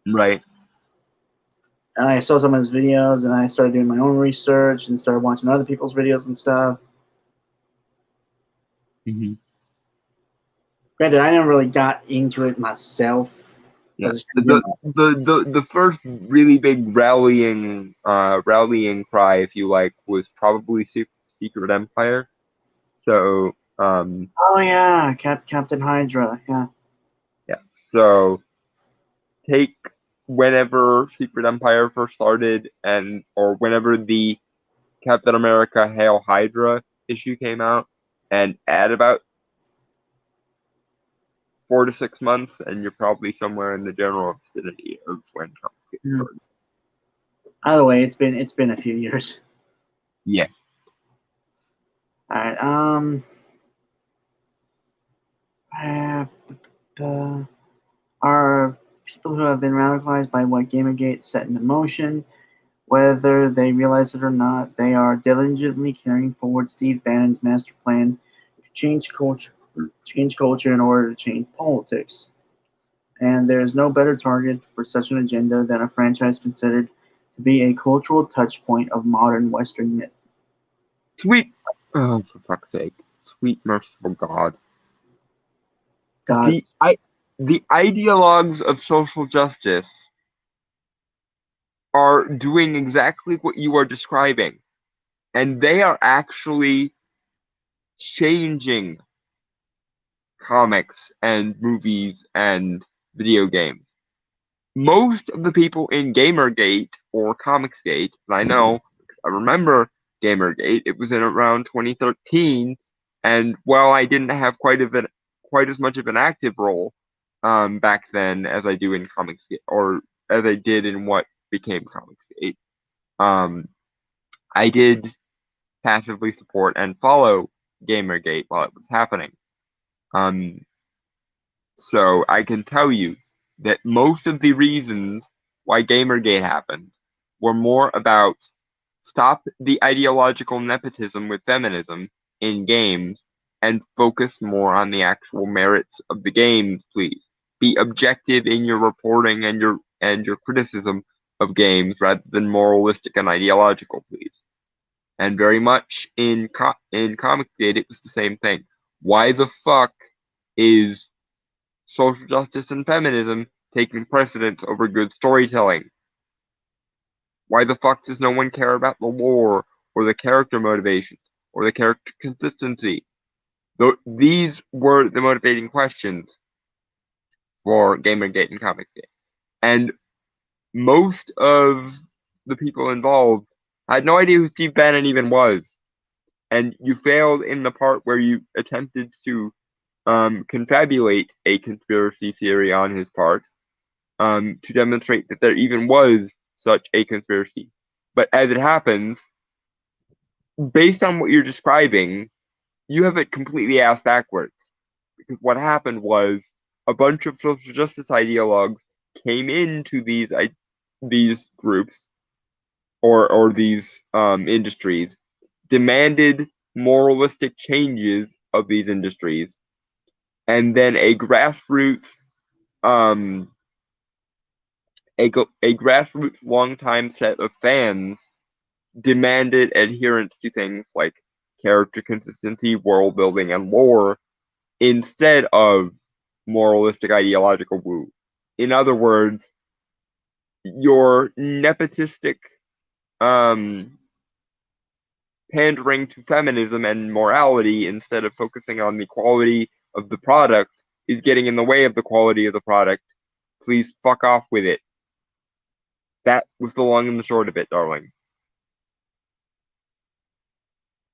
Right. And I saw some of his videos, and I started doing my own research and started watching other people's videos and stuff. Mm-hmm. Granted, I never really got into it myself. Yeah. The first really big rallying cry, if you like, was probably Secret Empire. So oh yeah, Captain Hydra, yeah. Yeah. So take whenever Secret Empire first started, or whenever the Captain America Hail Hydra issue came out, and add about 4 to 6 months, and you're probably somewhere in the general vicinity of when comics started. Either way, it's been a few years. Yeah. All right. Are people who have been radicalized by what Gamergate set into motion, whether they realize it or not, they are diligently carrying forward Steve Bannon's master plan to change culture in order to change politics. And there is no better target for such an agenda than a franchise considered to be a cultural touchpoint of modern Western myth. Sweet. Oh, for fuck's sake. Sweet merciful God. God. The ideologues of social justice are doing exactly what you are describing. And they are actually changing comics and movies and video games. Most of the people in Gamergate or Comicsgate, and I know because I remember Gamergate, it was in around 2013, and while I didn't have quite as much of an active role back then as I do in Comicsgate, or as I did in what became Comicsgate, I did passively support and follow Gamergate while it was happening. So I can tell you that most of the reasons why Gamergate happened were more about stop the ideological nepotism with feminism in games and focus more on the actual merits of the games, please. Be objective in your reporting and your criticism of games rather than moralistic and ideological, please. And very much in Comicsgate, it was the same thing. Why the fuck is social justice and feminism taking precedence over good storytelling? Why the fuck does no one care about the lore or the character motivations or the character consistency? These were the motivating questions for Gamergate and Comicsgate. And most of the people involved had no idea who Steve Bannon even was. And you failed in the part where you attempted to confabulate a conspiracy theory on his part to demonstrate that there even was such a conspiracy. But as it happens, based on what you're describing, you have it completely ass backwards. Because what happened was a bunch of social justice ideologues came into these groups or these industries, demanded moralistic changes of these industries, and then a grassroots long-time set of fans demanded adherence to things like character consistency, world building, and lore instead of moralistic ideological woo. In other words, your nepotistic pandering to feminism and morality instead of focusing on the quality of the product is getting in the way of the quality of the product. Please fuck off with it. That was the long and the short of it, darling.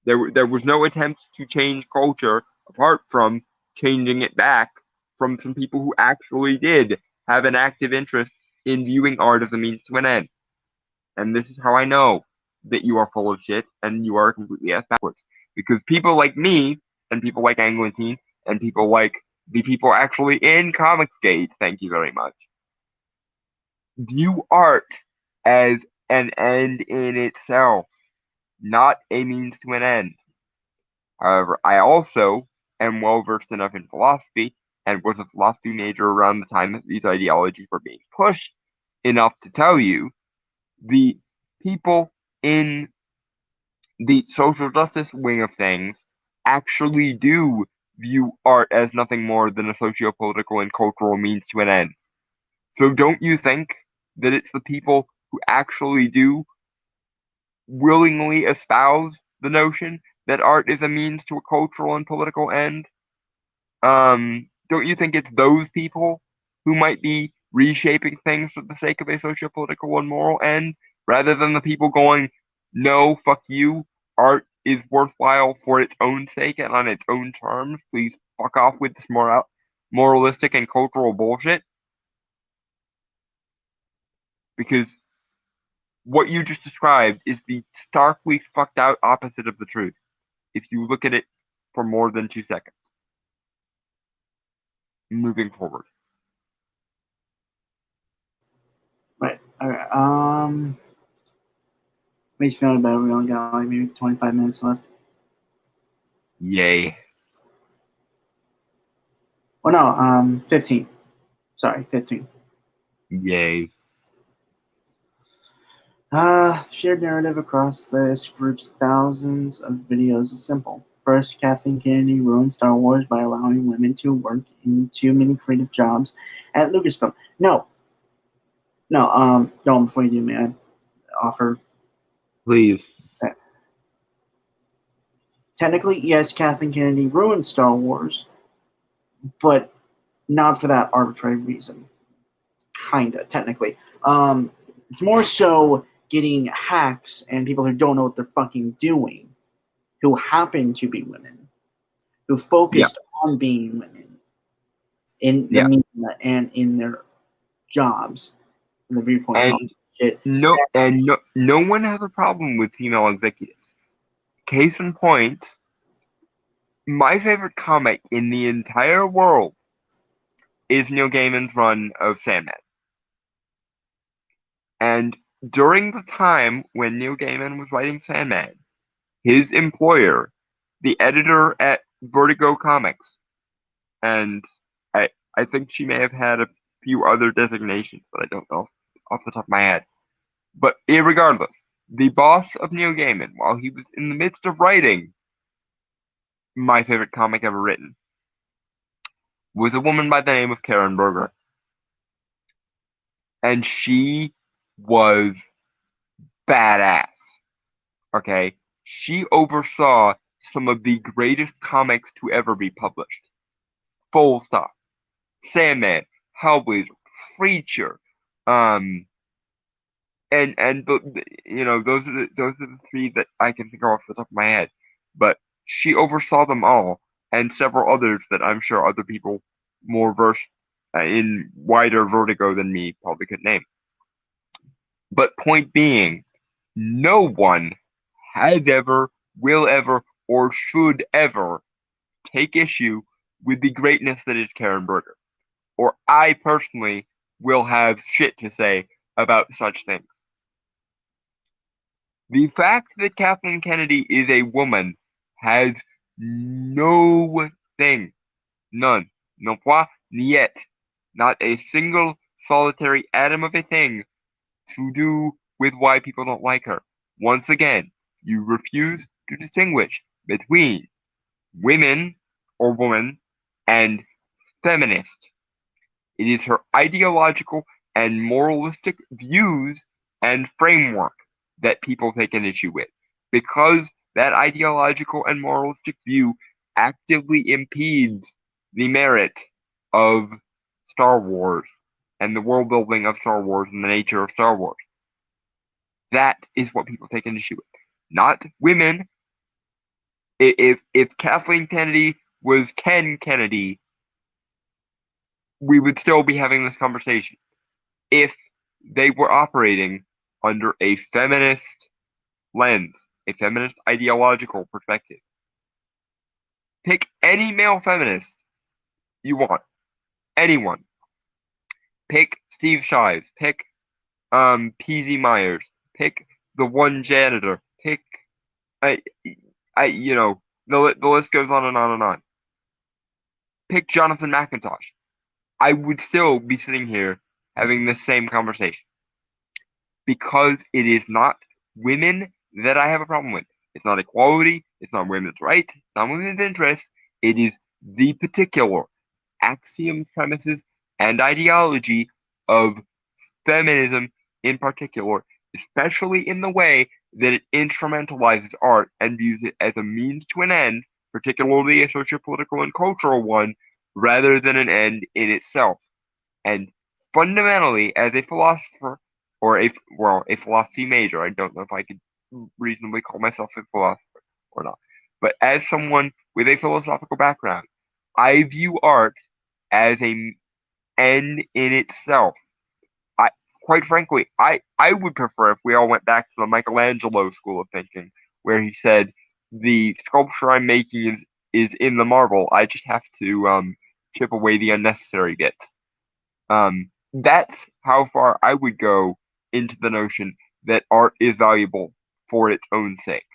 There was no attempt to change culture apart from changing it back from some people who actually did have an active interest in viewing art as a means to an end. And this is how I know that you are full of shit and you are completely ass backwards. Because people like me, and people like Anglantine, and people like the people actually in Comicsgate, thank you very much, view art as an end in itself, not a means to an end. However, I also am well versed enough in philosophy and was a philosophy major around the time that these ideologies were being pushed enough to tell you the people in the social justice wing of things actually do view art as nothing more than a socio-political and cultural means to an end. So don't you think that it's the people who actually do willingly espouse the notion that art is a means to a cultural and political end? Don't you think it's those people who might be reshaping things for the sake of a socio-political and moral end, rather than the people going, no, fuck you, art is worthwhile for its own sake and on its own terms. Please fuck off with this moralistic and cultural bullshit. Because what you just described is the starkly fucked out opposite of the truth, if you look at it for more than 2 seconds. Moving forward. Right. All right. Makes you feeling better. We only got like maybe 25 minutes left. Yay. Oh no, 15. Sorry, 15. Yay. Shared narrative across this group's thousands of videos is simple. First, Kathleen Kennedy ruined Star Wars by allowing women to work in too many creative jobs at Lucasfilm. No, before you do, may I offer? Please. Technically, yes, Kathleen Kennedy ruined Star Wars, but not for that arbitrary reason. Kinda, technically. It's more so getting hacks and people who don't know what they're fucking doing, who happen to be women, who focused on being women in the media and in their jobs and the viewpoints. And no one has a problem with female executives. Case in point, my favorite comic in the entire world is Neil Gaiman's run of Sandman. And during the time when Neil Gaiman was writing Sandman, his employer, the editor at Vertigo Comics, and I think she may have had a few other designations, but I don't know off the top of my head. But irregardless, the boss of Neil Gaiman, while he was in the midst of writing my favorite comic ever written, was a woman by the name of Karen Berger. And she was badass. Okay? She oversaw some of the greatest comics to ever be published. Full stop. Sandman, Hellblazer, Preacher, and you know, those are the three that I can think of off the top of my head. But she oversaw them all, and several others that I'm sure other people more versed in wider Vertigo than me probably could name. But point being, no one has ever, will ever, or should ever take issue with the greatness that is Karen Berger. Or I personally will have shit to say about such things. The fact that Kathleen Kennedy is a woman has no thing, none, no point, ni yet, not a single solitary atom of a thing to do with why people don't like her. Once again, you refuse to distinguish between women or woman and feminist. It is her ideological and moralistic views and framework that people take an issue with, because that ideological and moralistic view actively impedes the merit of Star Wars and the world building of Star Wars and the nature of Star Wars. That is what people take an issue with, not women. If Kathleen Kennedy was Ken Kennedy, we would still be having this conversation. If they were operating under a feminist lens, a feminist ideological perspective. Pick any male feminist you want, anyone. Pick Steve Shives, pick PZ Myers, pick the one janitor, pick I the list goes on and on and on. Pick Jonathan McIntosh. I would still be sitting here having the same conversation because it is not women that I have a problem with. It's not equality. It's not women's rights. It's not women's interests. It is the particular axioms, premises, and ideology of feminism in particular, especially in the way that it instrumentalizes art and views it as a means to an end, particularly a sociopolitical and cultural one, rather than an end in itself. And fundamentally, as a philosopher, or a philosophy major, I don't know if I could reasonably call myself a philosopher or not, but as someone with a philosophical background, I view art as an end in itself. Quite frankly, I would prefer if we all went back to the Michelangelo school of thinking, where he said the sculpture I'm making is in the marble. I just have to chip away the unnecessary bits. That's how far I would go into the notion that art is valuable for its own sake.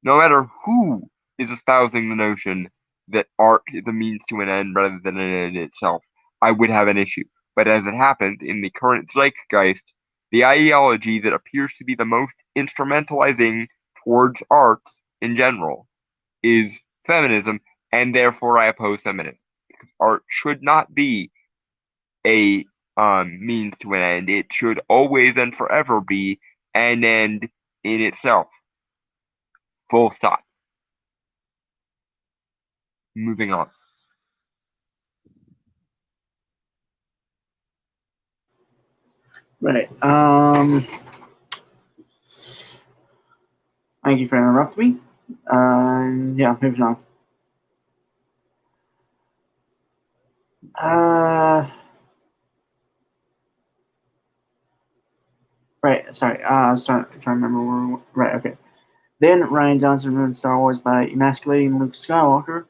No matter who is espousing the notion that art is a means to an end rather than an end in itself, I would have an issue. But as it happens, in the current zeitgeist, the ideology that appears to be the most instrumentalizing towards arts in general is feminism, and therefore I oppose feminism. Because art should not be a means to an end. It should always and forever be an end in itself. Full stop. Moving on. Right. Thank you for interrupting me. Yeah, moving on. Right. Sorry. I was trying to remember where. Right. Okay. Then Rian Johnson ruined Star Wars by emasculating Luke Skywalker,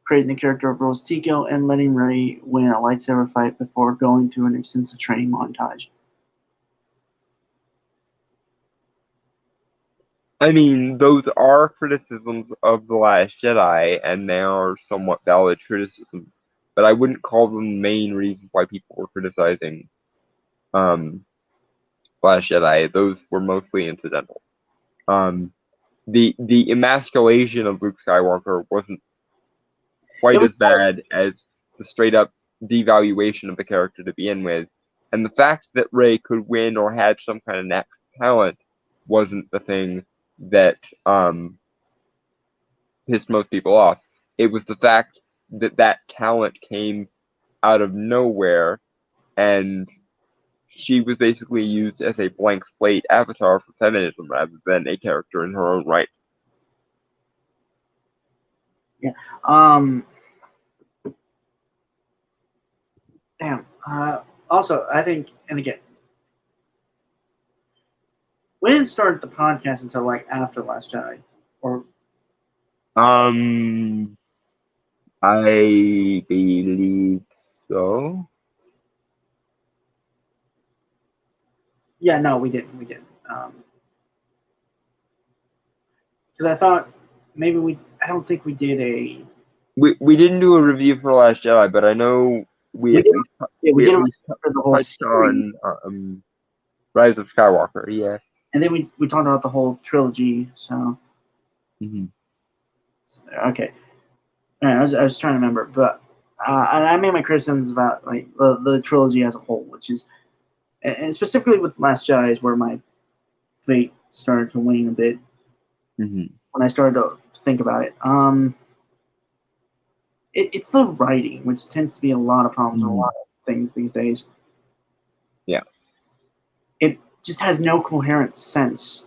creating the character of Rose Tico, and letting Rey win a lightsaber fight before going through an extensive training montage. I mean, those are criticisms of The Last Jedi, and they are somewhat valid criticisms, but I wouldn't call them the main reasons why people were criticizing Last Jedi. Those were mostly incidental. The emasculation of Luke Skywalker wasn't quite as bad as the straight up devaluation of the character to begin with, and the fact that Rey could win or had some kind of natural talent wasn't the thing that pissed most people off. It was the fact that that talent came out of nowhere, and she was basically used as a blank slate avatar for feminism rather than a character in her own right. Yeah. Damn. Also, I think, and again, we didn't start the podcast until like after Last Jedi, or I believe so. yeah, no, we didn't. We didn't. Because I thought maybe we. I don't think we did a. We didn't do a review for Last Jedi, but I know we at did, least we did at least for the whole touched series, on Rise of Skywalker. Yeah. and then we talked about the whole trilogy. So okay, I was trying to remember, but and I made my criticisms about like the trilogy as a whole, which is, and specifically with Last Jedi, is where my fate started to wane a bit when I started to think about it. It's the writing, which tends to be a lot of problems with a lot of things these days. Yeah. It just has no coherent sense.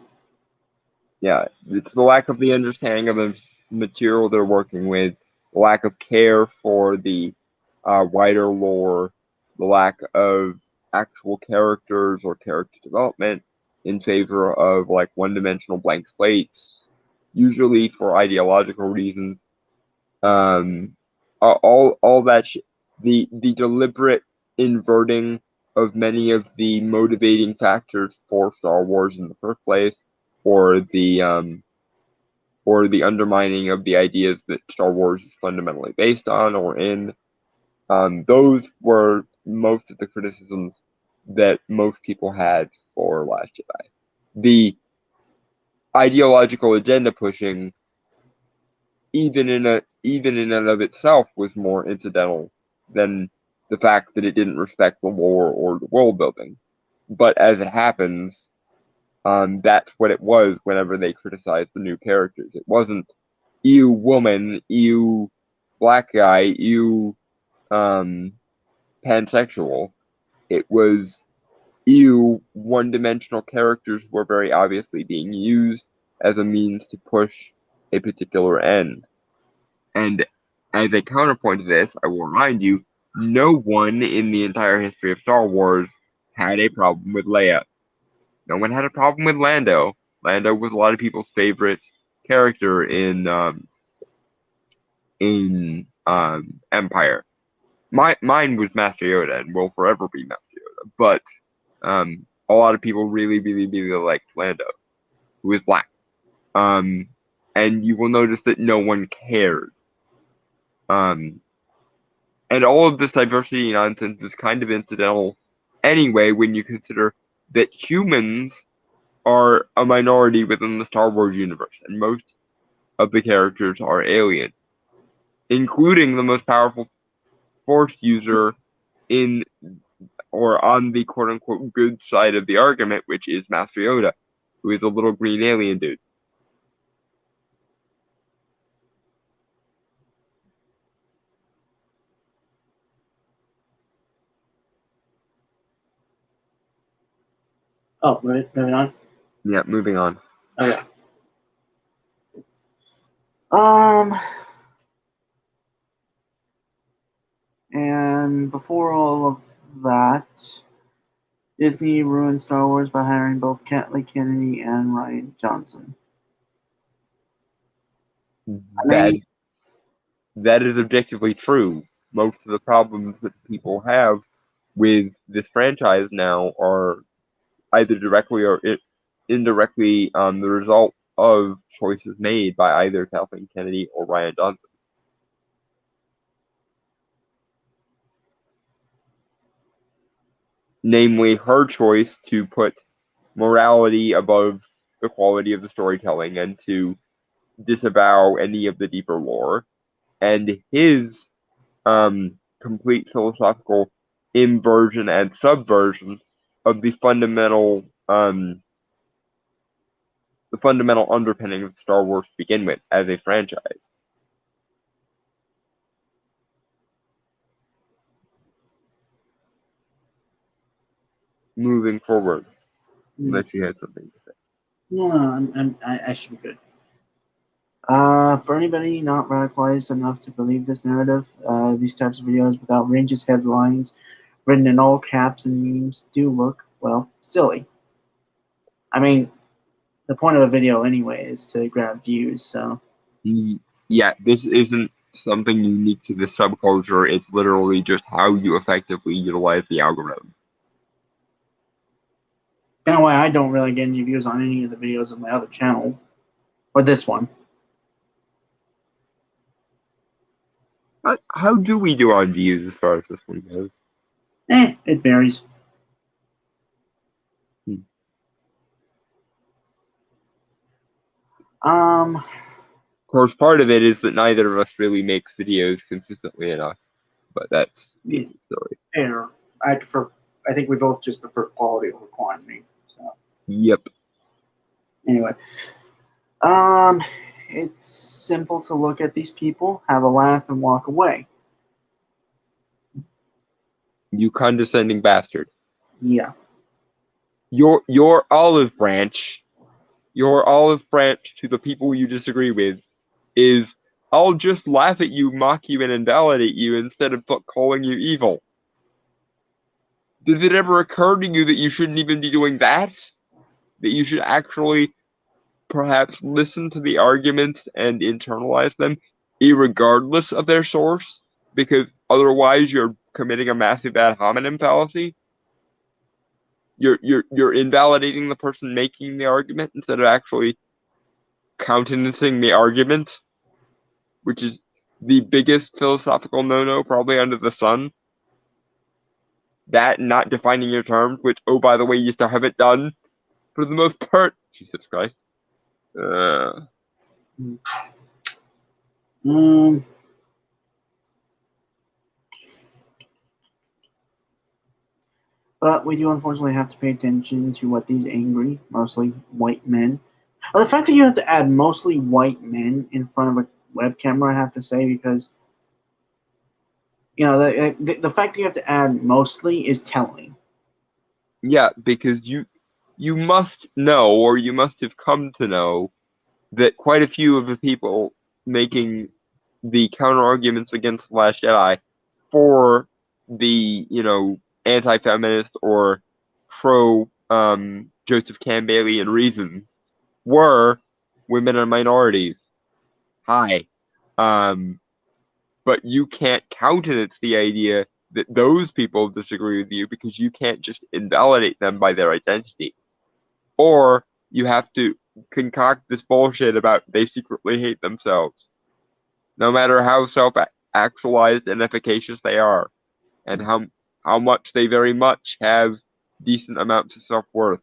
Yeah, it's the lack of the understanding of the material they're working with, the lack of care for the wider lore, the lack of actual characters or character development in favor of like one-dimensional blank slates, usually for ideological reasons. All that the deliberate inverting of many of the motivating factors for Star Wars in the first place, or the undermining of the ideas that Star Wars is fundamentally based on or in. Those were most of the criticisms that most people had for Last Jedi. The ideological agenda pushing, even in and of itself, was more incidental than the fact that it didn't respect the lore or the world building. But as it happens, that's what it was whenever they criticized the new characters. It wasn't ew woman, ew black guy, ew pansexual. It was ew one-dimensional characters were very obviously being used as a means to push a particular end. And as a counterpoint to this, I will remind you, no one in the entire history of Star Wars had a problem with Leia. No one had a problem with Lando. Lando was a lot of people's favorite character in Empire. Mine was Master Yoda and will forever be Master Yoda. But a lot of people really, really, really liked Lando, who is black. And you will notice that no one cared. And all of this diversity nonsense is kind of incidental anyway when you consider that humans are a minority within the Star Wars universe, and most of the characters are alien, including the most powerful Force user in or on the quote-unquote good side of the argument, which is Master Yoda, who is a little green alien dude. Oh, moving on. Yeah, moving on. Okay. And before all of that, Disney ruined Star Wars by hiring both Kathleen Kennedy and Rian Johnson. That is objectively true. Most of the problems that people have with this franchise now are either directly or indirectly the result of choices made by either Kathleen Kennedy or Rian Johnson. Namely, her choice to put morality above the quality of the storytelling and to disavow any of the deeper lore, and his complete philosophical inversion and subversion of the fundamental underpinning of Star Wars to begin with as a franchise. Moving forward, unless you had something to say. No, I should be good. For anybody not radicalized enough to believe this narrative, these types of videos with outrageous headlines written in all caps and memes do look, well, silly. I mean, the point of a video anyway is to grab views, so. Yeah, this isn't something unique to the subculture. It's literally just how you effectively utilize the algorithm. Kind of why I don't really get any views on any of the videos of my other channel, or this one. How do we do on views as far as this one goes? It varies. Of course, part of it is that neither of us really makes videos consistently enough, but that's the story. Fair. I think we both just prefer quality over quantity. So. Yep. Anyway, it's simple to look at these people, have a laugh, and walk away. You condescending bastard. Yeah. Your olive branch to the people you disagree with is, I'll just laugh at you, mock you, and invalidate you instead of calling you evil. Does it ever occur to you that you shouldn't even be doing that? That you should actually perhaps listen to the arguments and internalize them, irregardless of their source, because otherwise you're committing a massive ad hominem fallacy. You're invalidating the person making the argument instead of actually countenancing the argument, which is the biggest philosophical no-no probably under the sun. That and not defining your terms, which, oh, by the way, you still haven't done for the most part. Jesus Christ. But we do unfortunately have to pay attention to what these angry, mostly white men. Well, the fact that you have to add mostly white men in front of a web camera, I have to say, because the fact that you have to add mostly is telling. Yeah, because you must know, or you must have come to know, that quite a few of the people making the counter arguments against The Last Jedi for the, anti-feminist or pro Joseph Campbellian reasons were women and minorities. Hi. But you can't countenance the idea that those people disagree with you because you can't just invalidate them by their identity. Or you have to concoct this bullshit about they secretly hate themselves, no matter how self-actualized and efficacious they are, and how much they very much have decent amounts of self-worth.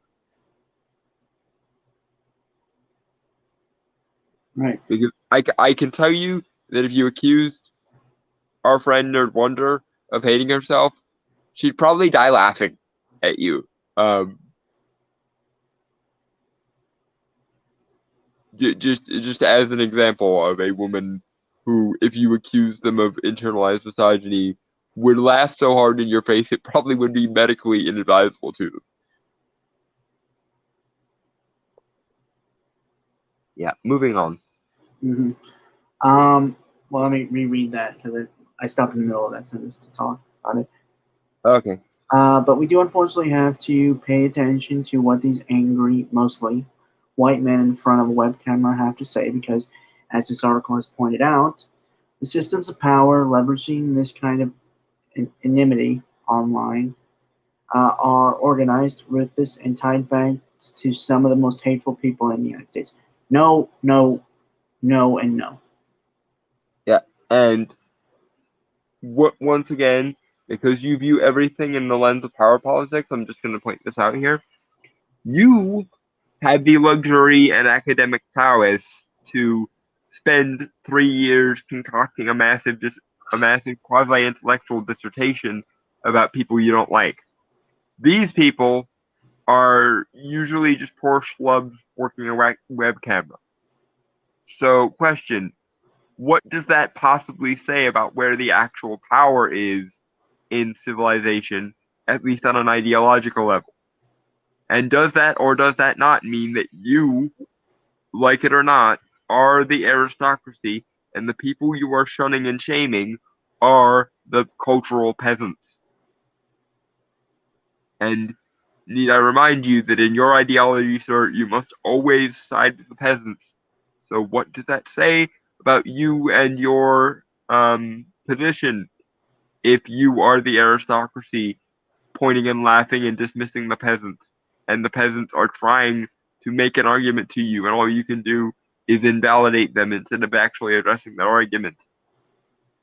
Right. Because I can tell you that if you accused our friend Nerd Wonder of hating herself, she'd probably die laughing at you. Just as an example of a woman who, if you accuse them of internalized misogyny, would laugh so hard in your face it probably would be medically inadvisable to them. Yeah, moving on. Mm-hmm. Well, let me reread that because I stopped in the middle of that sentence to talk about it. Okay. But we do unfortunately have to pay attention to what these angry, mostly white men in front of a web camera have to say because, as this article has pointed out, the systems of power leveraging this kind of anonymity online are organized, ruthless, and tied back to some of the most hateful people in the United States. No, no, no, and no. Yeah, and once again, because you view everything in the lens of power politics, I'm just going to point this out here. You have the luxury and academic prowess to spend 3 years concocting a massive quasi-intellectual dissertation about people you don't like. These people are usually just poor schlubs working a web camera. So, question, what does that possibly say about where the actual power is in civilization, at least on an ideological level? And does that or does that not mean that you, like it or not, are the aristocracy and the people you are shunning and shaming are the cultural peasants? And need I remind you that in your ideology, sir, you must always side with the peasants. So what does that say about you and your position if you are the aristocracy pointing and laughing and dismissing the peasants, and the peasants are trying to make an argument to you, and all you can do is invalidate them instead of actually addressing that argument?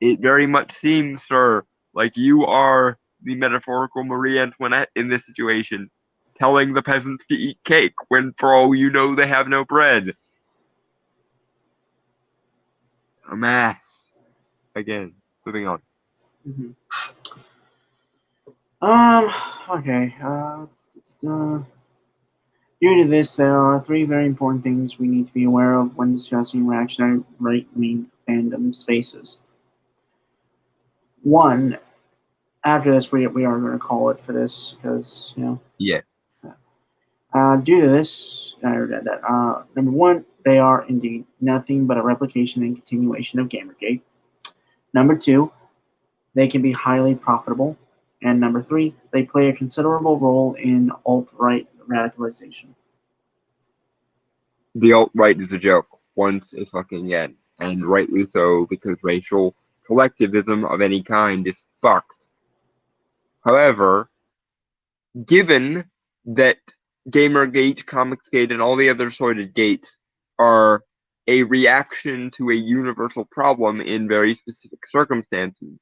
It very much seems, sir, like you are the metaphorical Marie Antoinette in this situation, telling the peasants to eat cake when, for all you know, they have no bread. A mass. Again, moving on. Mm-hmm. Okay. Due to this, there are 3 very important things we need to be aware of when discussing reactionary right-wing fandom spaces. 1, after this, we are going to call it for this because, Yeah. Due to this, I read that. Number 1, they are indeed nothing but a replication and continuation of Gamergate. Number 2, they can be highly profitable. And number 3, they play a considerable role in alt-right radicalization. The alt-right is a joke, once a fucking again, and rightly so, because racial collectivism of any kind is fucked. However, given that Gamergate, Comicsgate, and all the other sorted gates are a reaction to a universal problem in very specific circumstances,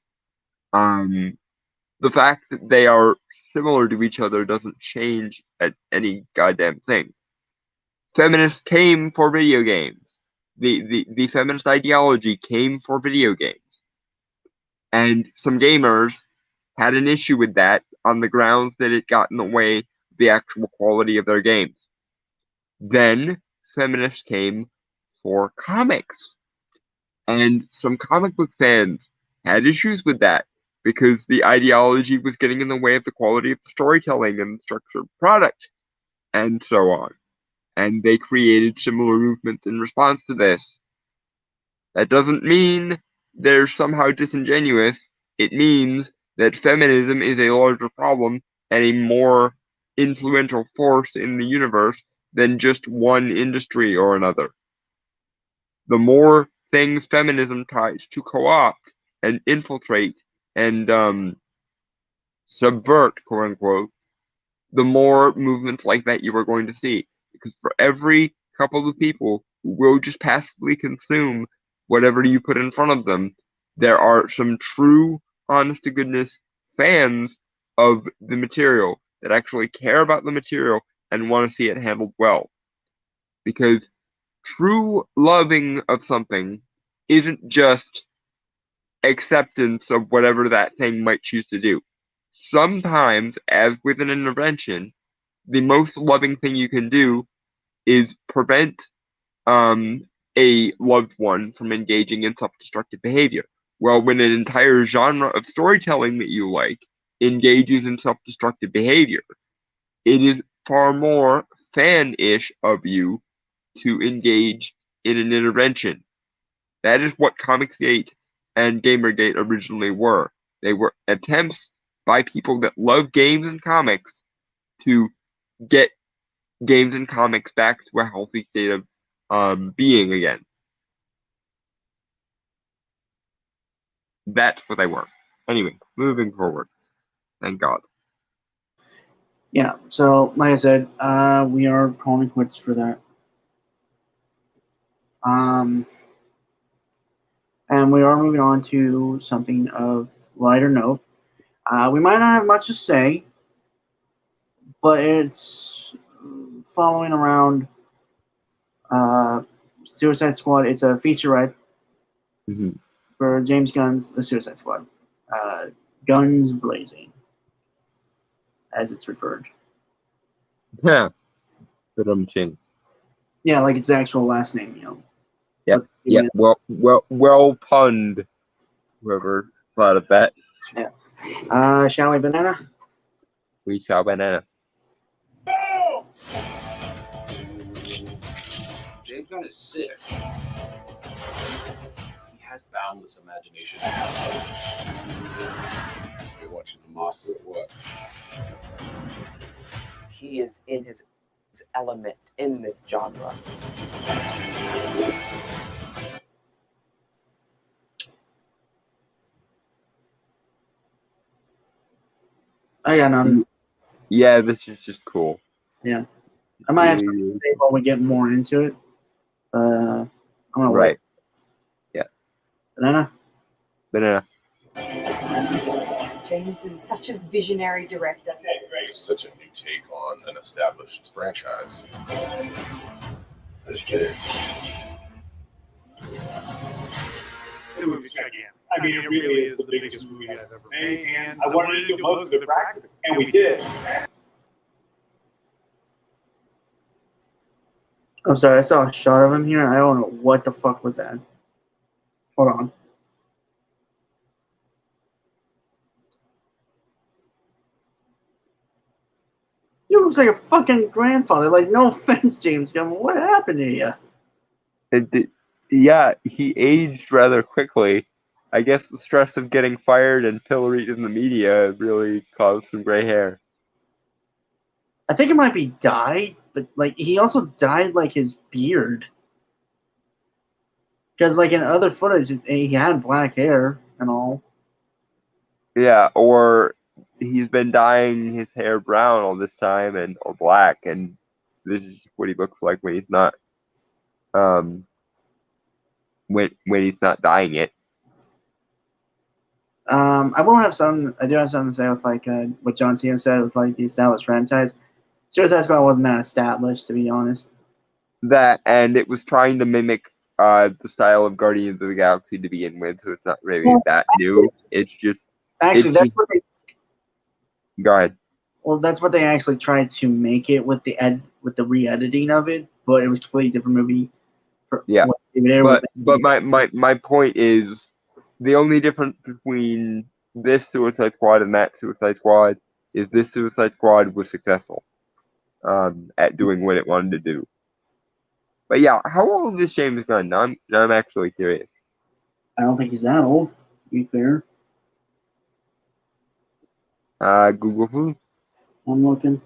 the fact that they are similar to each other doesn't change at any goddamn thing. Feminists came for video games. The feminist ideology came for video games. And some gamers had an issue with that on the grounds that it got in the way of the actual quality of their games. Then feminists came for comics. And some comic book fans had issues with that because the ideology was getting in the way of the quality of the storytelling and the structure of the product, and so on. And they created similar movements in response to this. That doesn't mean they're somehow disingenuous. It means that feminism is a larger problem and a more influential force in the universe than just one industry or another. The more things feminism tries to co-opt and infiltrate and subvert, quote unquote, the more movements like that you are going to see. Because for every couple of people who will just passively consume whatever you put in front of them, there are some true, honest to goodness fans of the material that actually care about the material and want to see it handled well. Because true loving of something isn't just acceptance of whatever that thing might choose to do. Sometimes, as with an intervention, the most loving thing you can do is prevent a loved one from engaging in self-destructive behavior. Well, when an entire genre of storytelling that you like engages in self-destructive behavior, it is far more fan-ish of you to engage in an intervention. That is what Comicsgate and Gamergate originally were. They were attempts by people that love games and comics to get games and comics back to a healthy state of being again. That's what they were. Anyway, moving forward. Thank God. Yeah, so like I said, we are calling quits for that. And we are moving on to something of lighter note. We might not have much to say, but it's following around Suicide Squad. It's a featurette for James Gunn's The Suicide Squad. Guns Blazing, as it's referred. Yeah. Yeah, like its actual last name, you know. Yeah. Well punned. Whoever thought of that. Yeah. Shall we, Banana? We shall, Banana. James Gunn is sick. He has boundless imagination. You're watching the master at work. He is in his element in this genre. I got none. Yeah, this is just cool. Yeah. I might have to say while we get more into it. I'm gonna Right. wait. Yeah. Banana? James is such a visionary director. He's such a new take on an established franchise. Let's get it. The movie's gigantic. I mean, it really is the biggest movie I've ever made, and I wanted to do most of it practically, and we did. I'm sorry, I saw a shot of him here. I don't know what the fuck was that. Hold on. You looks like a fucking grandfather. Like, no offense, James Gunn. What happened to you? Yeah, he aged rather quickly. I guess the stress of getting fired and pilloried in the media really caused some gray hair. I think it might be dyed, but like he also dyed like his beard. Because like in other footage, he had black hair and all. Yeah, or he's been dyeing his hair brown all this time or black, and this is what he looks like when he's not when he's not dyeing it. I will have some. I do have something to say with like what John Cena said with like the established franchise. Suicide Squad wasn't that established, to be honest. That, and it was trying to mimic the style of Guardians of the Galaxy to begin with, so it's not really that new. It's just Actually, it's that's just what they. go ahead. Well, that's what they actually tried to make it with the re-editing of it, but it was a completely different movie. Yeah, but my point is the only difference between this Suicide Squad and that Suicide Squad is this Suicide Squad was successful at doing what it wanted to do. But yeah, how old is James Gunn? Now I'm actually curious. I don't think he's that old, to be fair. Google who? I'm looking.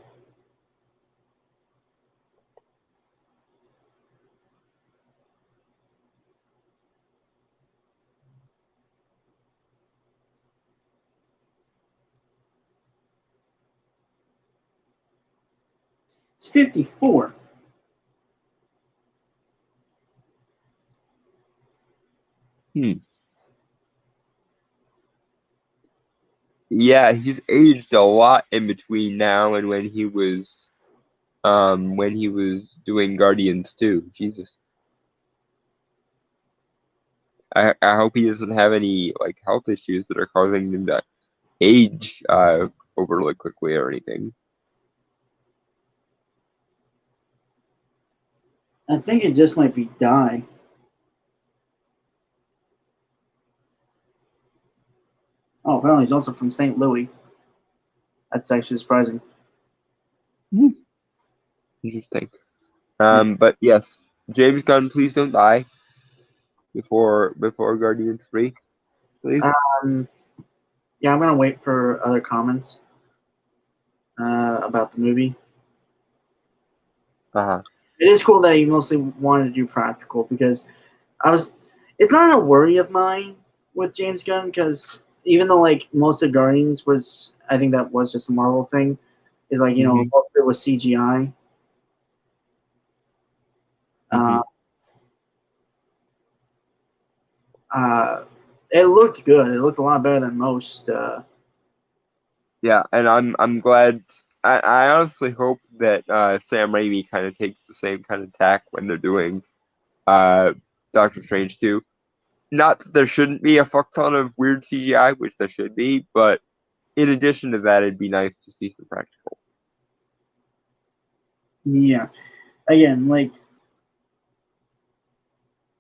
It's 54. Yeah, he's aged a lot in between now and when he was doing Guardians 2. Jesus. I hope he doesn't have any like health issues that are causing him to age overly quickly or anything. I think it just might be dye. Oh, well, he's also from St. Louis. That's actually surprising. Interesting. But yes, James Gunn, please don't die before Guardians 3, please. Yeah, I'm gonna wait for other comments about the movie. It is cool that he mostly wanted to do practical because it's not a worry of mine with James Gunn because even though like most of Guardians was, I think that was just a Marvel thing, is like most of it was CGI. It looked good. It looked a lot better than most. Yeah, and I'm glad. I honestly hope that Sam Raimi kind of takes the same kind of tack when they're doing Doctor Strange 2. Not that there shouldn't be a fuck ton of weird CGI, which there should be, but in addition to that, it'd be nice to see some practical. Yeah, again, like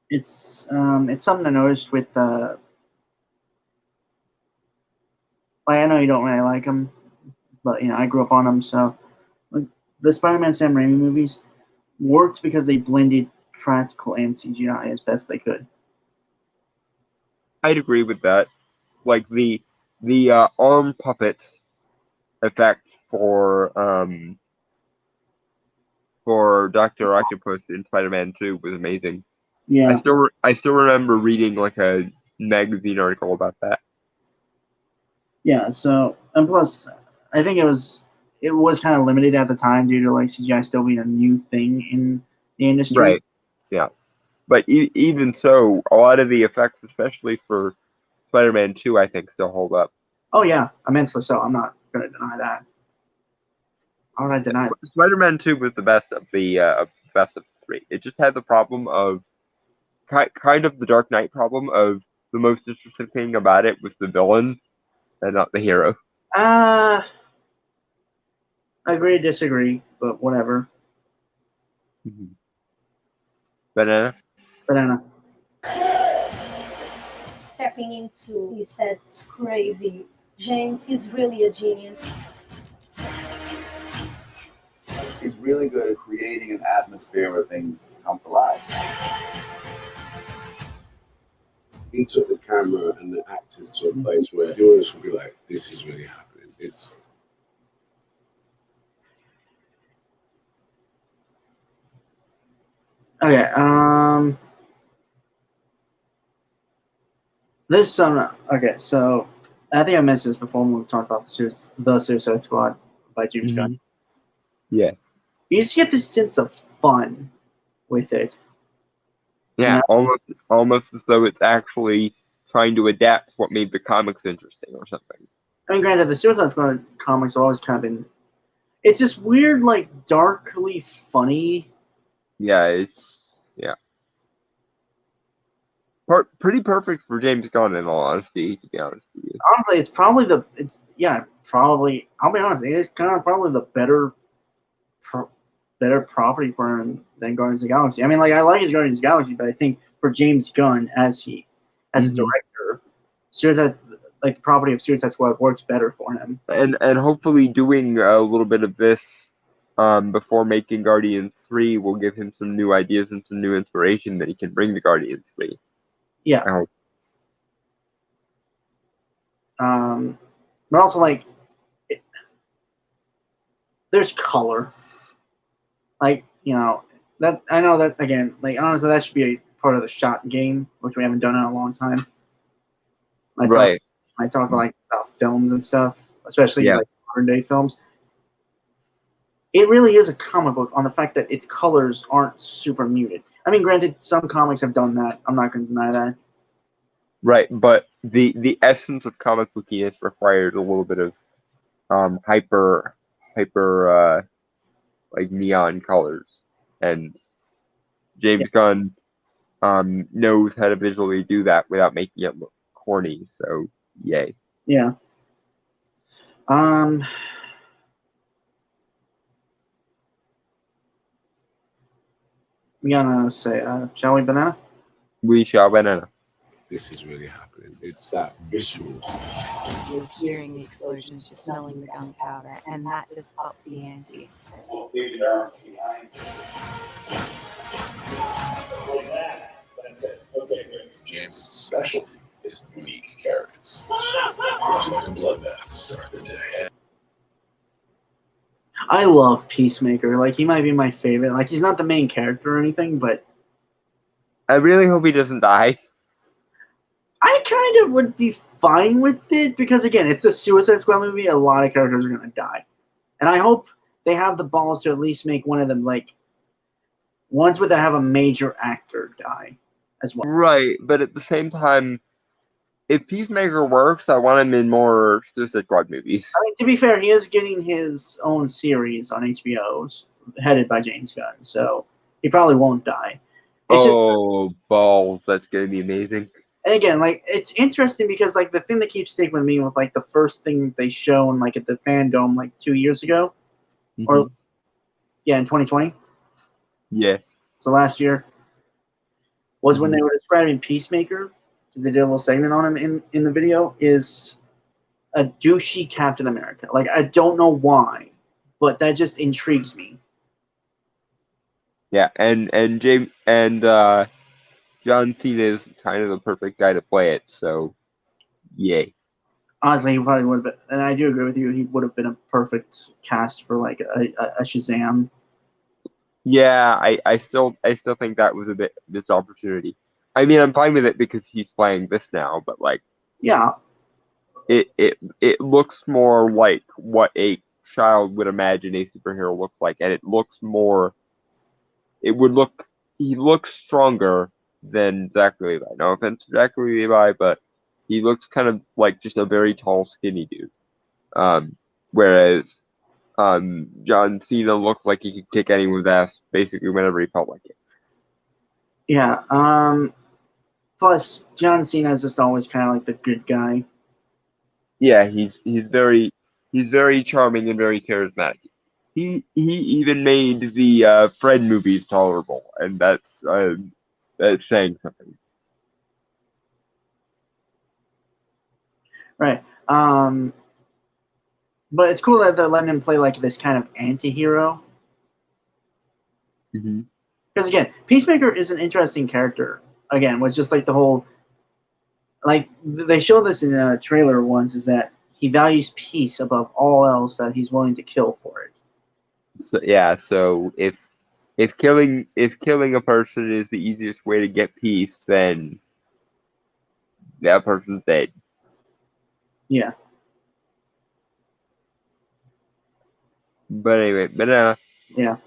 it's something to notice with. I know you don't really like him, but I grew up on him, so like the Spider-Man Sam Raimi movies worked because they blended practical and CGI as best they could. I'd agree with that. Like the arm puppet effect for Dr. Octopus in Spider-Man 2 was amazing. Yeah. I still remember reading like a magazine article about that. Yeah, so and plus I think it was kind of limited at the time due to like CGI still being a new thing in the industry. Right. Yeah. But even so, a lot of the effects, especially for Spider-Man 2, I think still hold up. Oh yeah, immensely so. I'm not going to deny that. How would I deny that? Spider-Man 2 was the best of the three. It just had the problem of kind of the Dark Knight problem of the most interesting thing about it was the villain and not the hero. Agree, disagree, but whatever. Banana. Stepping into his set's crazy. James is really a genius. He's really good at creating an atmosphere where things come to life. he took the camera and the actors to a place where the audience would be like, "This is really happening." It's Okay. This okay. So I think I mentioned this before when we talked about the Suicide Squad by James Gunn. Yeah. You just get this sense of fun with it. Yeah, You almost as though it's actually trying to adapt what made the comics interesting or something. I mean, granted, the Suicide Squad comics have always kind of been. It's just weird, like darkly funny. Yeah, it's pretty perfect for James Gunn, in all honesty, to be honest with you. Honestly, it's probably probably. I'll be honest, it is kind of probably the better property for him than Guardians of the Galaxy. I mean, like I like his Guardians of the Galaxy, but I think for James Gunn as a director, the property of Suicide Squad works better for him. And hopefully doing a little bit of this before making Guardians 3 will give him some new ideas and some new inspiration that he can bring to Guardians 3. Yeah. I hope. But also there's color. Like, that I know that again, like honestly that should be a part of the shot game, which we haven't done in a long time. Right. I talk about films and stuff, especially like modern day films. It really is a comic book on the fact that its colors aren't super muted. I mean, granted, some comics have done that. I'm not going to deny that. Right, but the essence of comic bookiness required a little bit of hyper like neon colors, and James Gunn knows how to visually do that without making it look corny. So yay. Yeah. We gotta say, shall we, Banana? We shall, Banana. this is really happening. It's that visual. You're hearing the explosions, you're smelling the gunpowder, and that just ups the ante. James' specialty is unique characters. Like a bloodbath to start the day. I love Peacemaker. Like, he might be my favorite. Like, he's not the main character or anything, but I really hope he doesn't die. I kind of would be fine with it because, again, it's a Suicide Squad movie. A lot of characters are going to die. And I hope they have the balls to at least make one of them, like, ones where they have a major actor die as well. Right, but at the same time, if Peacemaker works, I want him in more Suicide Squad movies. I mean, to be fair, he is getting his own series on HBO, headed by James Gunn, so he probably won't die. It's balls! That's gonna be amazing. And again, like, it's interesting because, like, the thing that keeps sticking with me with, like, the first thing they shown, like, at the Fandom, like, 2 years ago, or in 2020. Yeah. So last year was when they were describing Peacemaker, because they did a little segment on him in the video, is a douchey Captain America. Like, I don't know why, but that just intrigues me. Yeah, and James and John Cena is kind of the perfect guy to play it. So, yay. Honestly, he probably would have been, and I do agree with you. He would have been a perfect cast for like a Shazam. Yeah, I still think that was a bit missed opportunity. I mean, I'm fine with it because he's playing this now, but like, yeah, it looks more like what a child would imagine a superhero looks like, and it looks more. He looks stronger than Zachary Levi. No offense to Zachary Levi, but he looks kind of like just a very tall, skinny dude. Whereas John Cena looked like he could kick anyone's ass basically whenever he felt like it. Yeah. Plus, John Cena is just always kind of like the good guy. Yeah, he's very charming and very charismatic. He even made the Fred movies tolerable, and that's saying something. Right. But it's cool that they're letting him play like this kind of anti-hero. Mm-hmm. Because again, Peacemaker is an interesting character. Again, with just like the whole like they showed this in a trailer once, is that he values peace above all else, that he's willing to kill for it. So yeah, so if killing a person is the easiest way to get peace, then that person's dead. Yeah. But anyway, Yeah.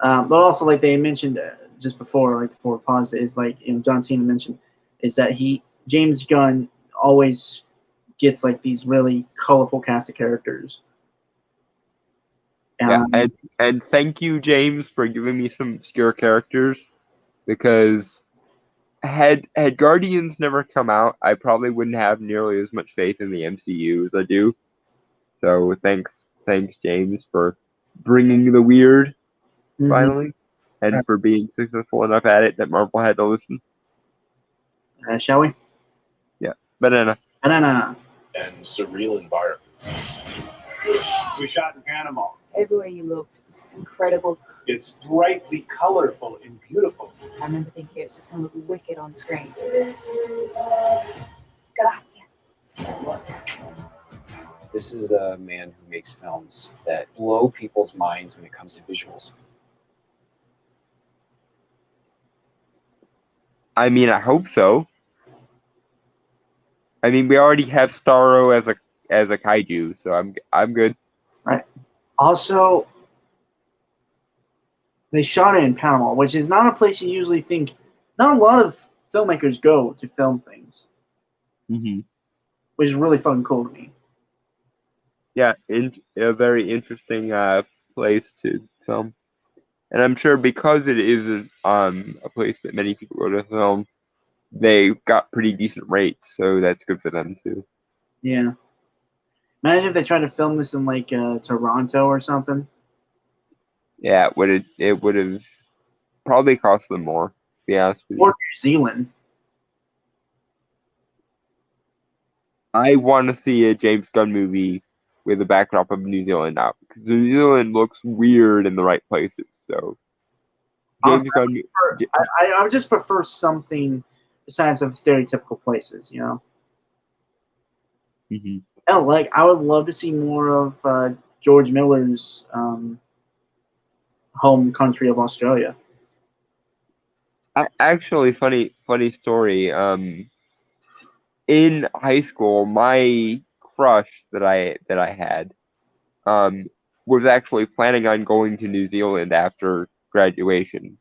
But also, like they mentioned just before, like before pause, is like John Cena mentioned, is that James Gunn always gets like these really colorful cast of characters. yeah, and thank you, James, for giving me some obscure characters, because had Guardians never come out, I probably wouldn't have nearly as much faith in the MCU as I do. So thanks, James, for bringing the weird finally, and Right. for being successful enough at it that Marvel had to listen. Shall we? Yeah, banana. Banana. And surreal environments. We shot in Panama. Everywhere you looked, it was incredible. It's brightly colorful and beautiful. I remember thinking it's just going to look wicked on screen. This is a man who makes films that blow people's minds when it comes to visuals. I mean, I hope so. I mean, we already have Starro as a kaiju, so I'm good. Right. Also, they shot it in Panama, which is not a place you usually think. Not a lot of filmmakers go to film things, Mm-hmm. which is really fucking cool to me. Yeah, a very interesting place to film, and I'm sure because it isn't a place that many people go to film, they got pretty decent rates, so that's good for them too. Yeah. Imagine if they tried to film this in like Toronto or something. Yeah, it would have probably cost them more. To be honest with Or you. New Zealand. I want to see a James Gunn movie with a backdrop of New Zealand now, because New Zealand looks weird in the right places. So James Gunn. I would just prefer something besides of stereotypical places, you know. Mm-hmm. Hell, like I would love to see more of George Miller's home country of Australia. Actually, funny story. In high school, my crush that I had was actually planning on going to New Zealand after graduation.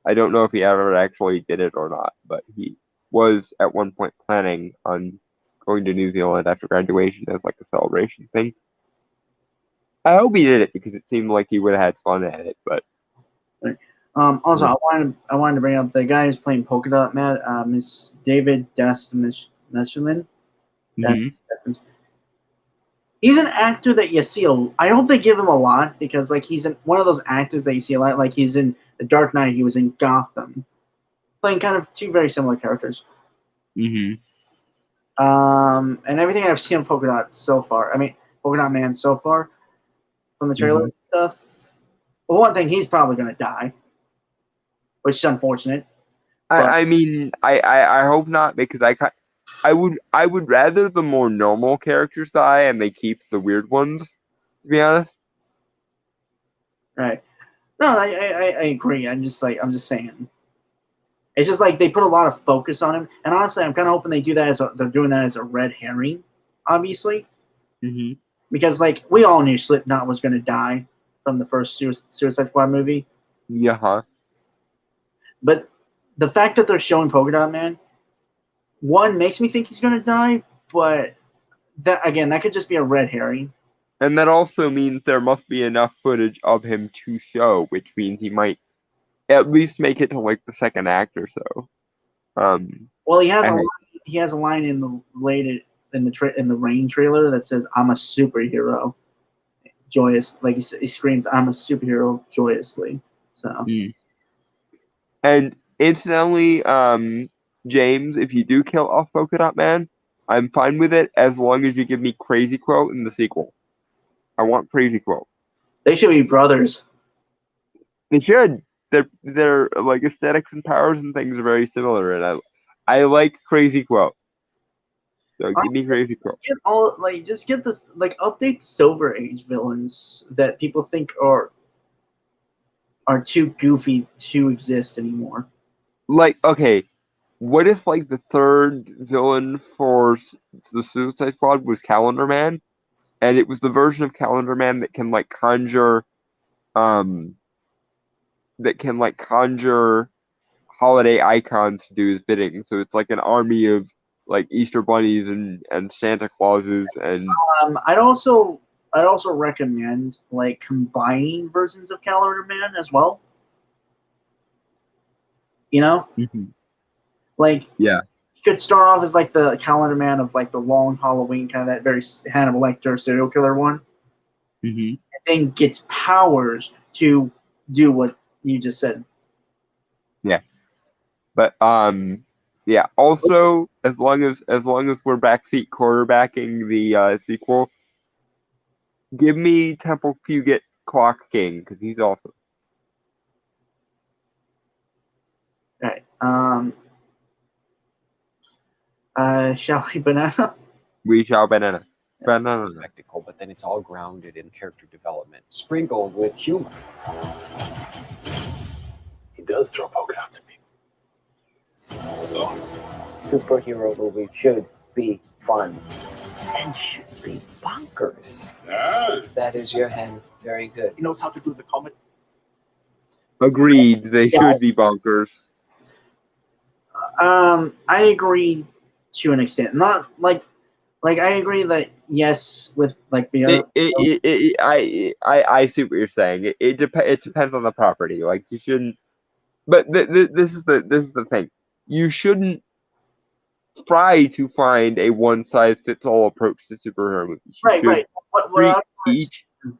I don't know if he ever actually did it or not, but he was at one point planning on going to New Zealand after graduation as like a celebration thing. I hope he did it because it seemed like he would have had fun at it, but Also, I wanted to bring up the guy who's playing Polka Dot Man, Miss David Michelin. He's an actor that you see. I hope they give him a lot, because like he's one of those actors that you see a lot. Like he's in The Dark Knight. He was in Gotham, playing kind of two very similar characters. Mm-hmm. And everything I've seen of Polka Dot Man so far, from the trailer and stuff. Well, one thing, he's probably going to die, which is unfortunate. I mean, I hope not, because I would rather the more normal characters die and they keep the weird ones, to be honest. Right. No, I agree. I'm just saying. It's just like they put a lot of focus on him, and honestly, I'm kind of hoping they do that they're doing that as a red herring, obviously. Mm-hmm. Because like we all knew Slipknot was going to die from the first Suicide Squad movie. Yeah. But the fact that they're showing Polka Dot Man, one, makes me think he's going to die, but that could just be a red herring. And that also means there must be enough footage of him to show, which means he might at least make it to like the second act or so. Well, he has a line in the Rain trailer that says, "I'm a superhero," joyous, like he screams, "I'm a superhero," joyously. So. And incidentally, James, if you do kill off Polka Dot Man, I'm fine with it as long as you give me Crazy Quilt in the sequel. I want Crazy Quilt. They should be brothers. They should. Their like aesthetics and powers and things are very similar, and I like Crazy Quilt. So give me Crazy Crow. Get all just get this update the Silver Age villains that people think are too goofy to exist anymore. Like, okay, what if like the third villain for the Suicide Squad was Calendar Man, and it was the version of Calendar Man that can like conjure, holiday icons to do his bidding. So it's like an army of like Easter bunnies and Santa Clauses and I'd also recommend like combining versions of Calendar Man as well. You know, like yeah. you could start off as like the Calendar Man of like the Long Halloween, kind of that very Hannibal Lecter serial killer one, and then gets powers to do what you just said. Yeah. But yeah. Also, as long as we're backseat quarterbacking the sequel, give me Temple Fugit Clock King because he's awesome. All right. Shall we banana? We shall banana. Banana. Spectacle, but then it's all grounded in character development, sprinkled with humor. He does throw poke outs at people. Superhero movies should be fun and should be bonkers. Ah. That is your hand. Very good. He knows how to do the comedy. Agreed. They should be bonkers. I agree to an extent. Not like I agree that yes, with like the other. I see what you're saying. It depends on the property. Like you shouldn't. But this is the thing. You shouldn't try to find a one size fits all approach to superhero movies. Right.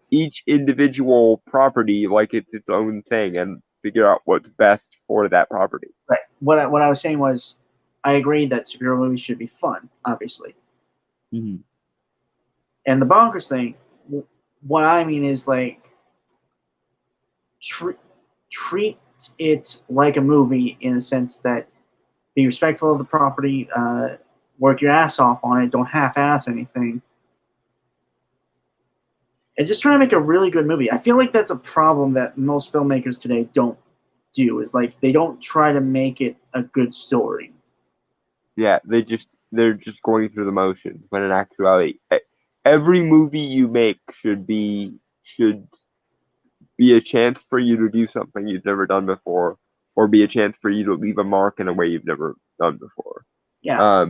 Each individual property like it's its own thing and figure out what's best for that property. Right. What I was saying was, I agree that superhero movies should be fun, obviously. Mm-hmm. And the bonkers thing, what I mean is like treat it like a movie in a sense that be respectful of the property, work your ass off on it, don't half-ass anything, and just try to make a really good movie. I feel like that's a problem that most filmmakers today don't do. Is like they don't try to make it a good story. Yeah, they're just going through the motions. When in actuality, every movie you make should be a chance for you to do something you've never done before, or be a chance for you to leave a mark in a way you've never done before. Yeah.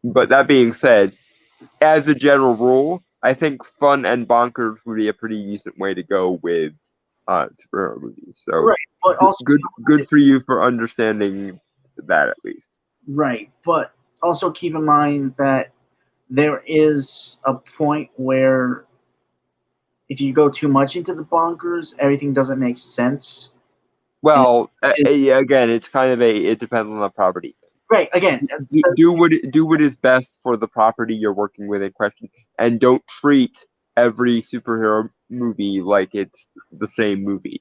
But that being said, as a general rule, I think fun and bonkers would be a pretty decent way to go with superhero movies. So right, but also good for you for understanding that at least. Right, but also keep in mind that there is a point where if you go too much into the bonkers, everything doesn't make sense. Well, again, it's kind of it depends on the property. Right. Again, do what is best for the property you're working with in question, and don't treat every superhero movie like it's the same movie.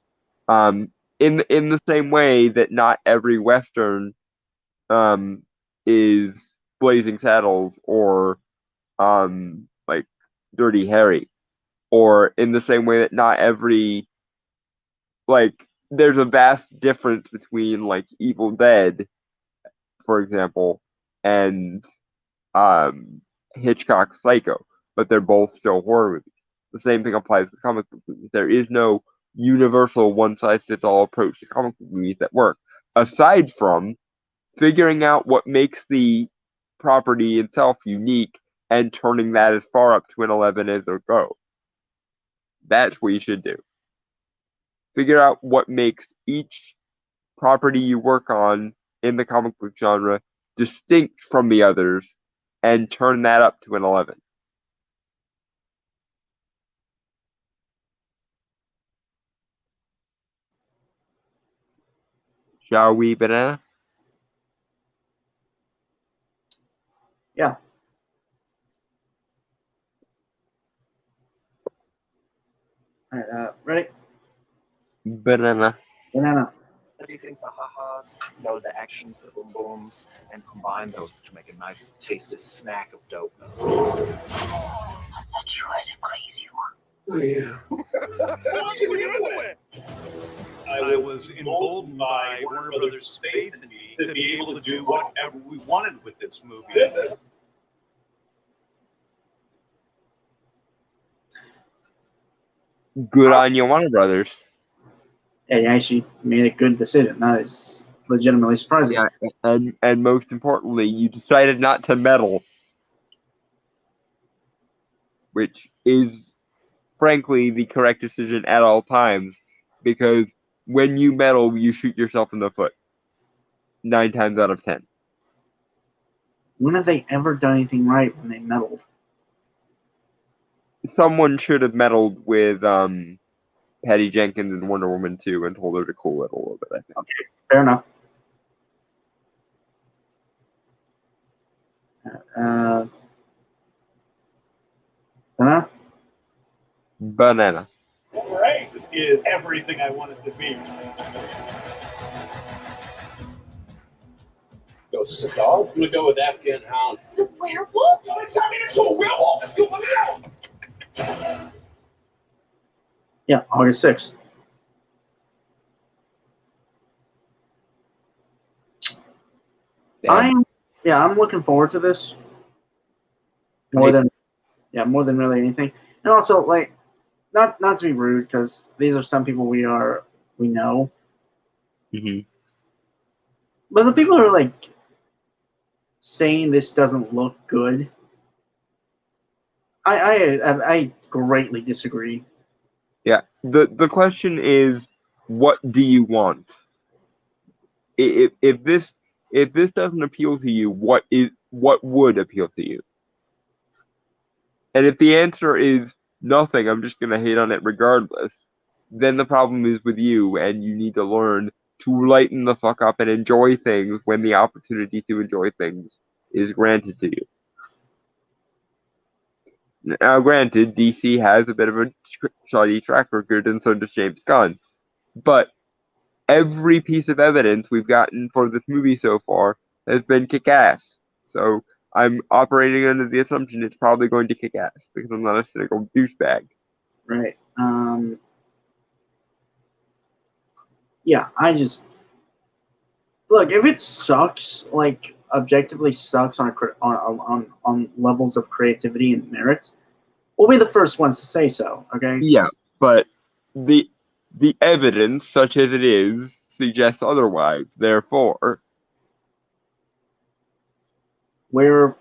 In the same way that not every Western is Blazing Saddles or like Dirty Harry, or in the same way that not every there's a vast difference between like Evil Dead, for example, and Hitchcock's Psycho, but they're both still horror movies. The same thing applies to comic book movies. There is no universal one-size-fits-all approach to comic book movies that work, aside from figuring out what makes the property itself unique and turning that as far up to an 11 as it'll go. That's what you should do. Figure out what makes each property you work on in the comic book genre distinct from the others and turn that up to an 11. Shall we, banana? Yeah. All right, ready? Banana. Banana. comedy things, the ha-has, the actions, the boom booms, and combine those to make a nice, tasty snack of dopeness. I thought you were the crazy one. Oh, yeah. I was emboldened by Warner Brothers' faith in me to be able to do whatever we wanted with this movie. Good on you, Warner Brothers. Yeah, you actually made a good decision. That is legitimately surprising. Yeah, and most importantly, you decided not to meddle, which is, frankly, the correct decision at all times, because when you meddle, you shoot yourself in the foot. 9 times out of 10. When have they ever done anything right when they meddled? Someone should have meddled with Patty Jenkins in Wonder Woman 2 and told her to cool it a little bit, I think. Okay, fair enough. Banana. Right is everything I wanted to be. Yo, is this a dog? I'm gonna go with Afghan Hound. It's a werewolf? It's a werewolf! You look out! Yeah, August 6th. I'm looking forward to this more than really anything. And also, like, not to be rude, because these are some people we know. Mm-hmm. But the people who are like saying this doesn't look good, I greatly disagree. Yeah. The question is, what do you want? If this doesn't appeal to you, what would appeal to you? And if the answer is nothing, I'm just gonna hate on it regardless, then the problem is with you, and you need to learn to lighten the fuck up and enjoy things when the opportunity to enjoy things is granted to you. Now, granted, DC has a bit of a shoddy track record, and so does James Gunn. But every piece of evidence we've gotten for this movie so far has been kick-ass. So I'm operating under the assumption it's probably going to kick ass, because I'm not a cynical douchebag. Right. Yeah, I just look, if it sucks, like objectively sucks on levels of creativity and merit, we'll be the first ones to say so. Okay. Yeah, but the evidence, such as it is, suggests otherwise. Therefore, we're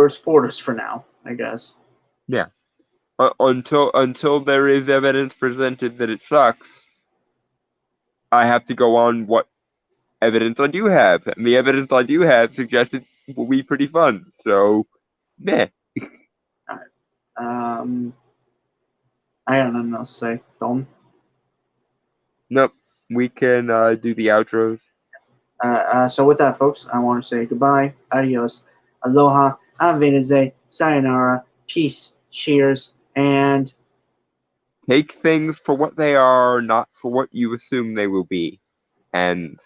supporters for now, I guess. Yeah. Until there is evidence presented that it sucks, I have to go on what evidence I do have, and the evidence I do have suggests it will be pretty fun. So, meh. All right. I got nothing else to say. Dalton? Nope. We can do the outros. So with that, folks, I want to say goodbye, adios, aloha, avenize, sayonara, peace, cheers, and Take things for what they are, not for what you assume they will be. And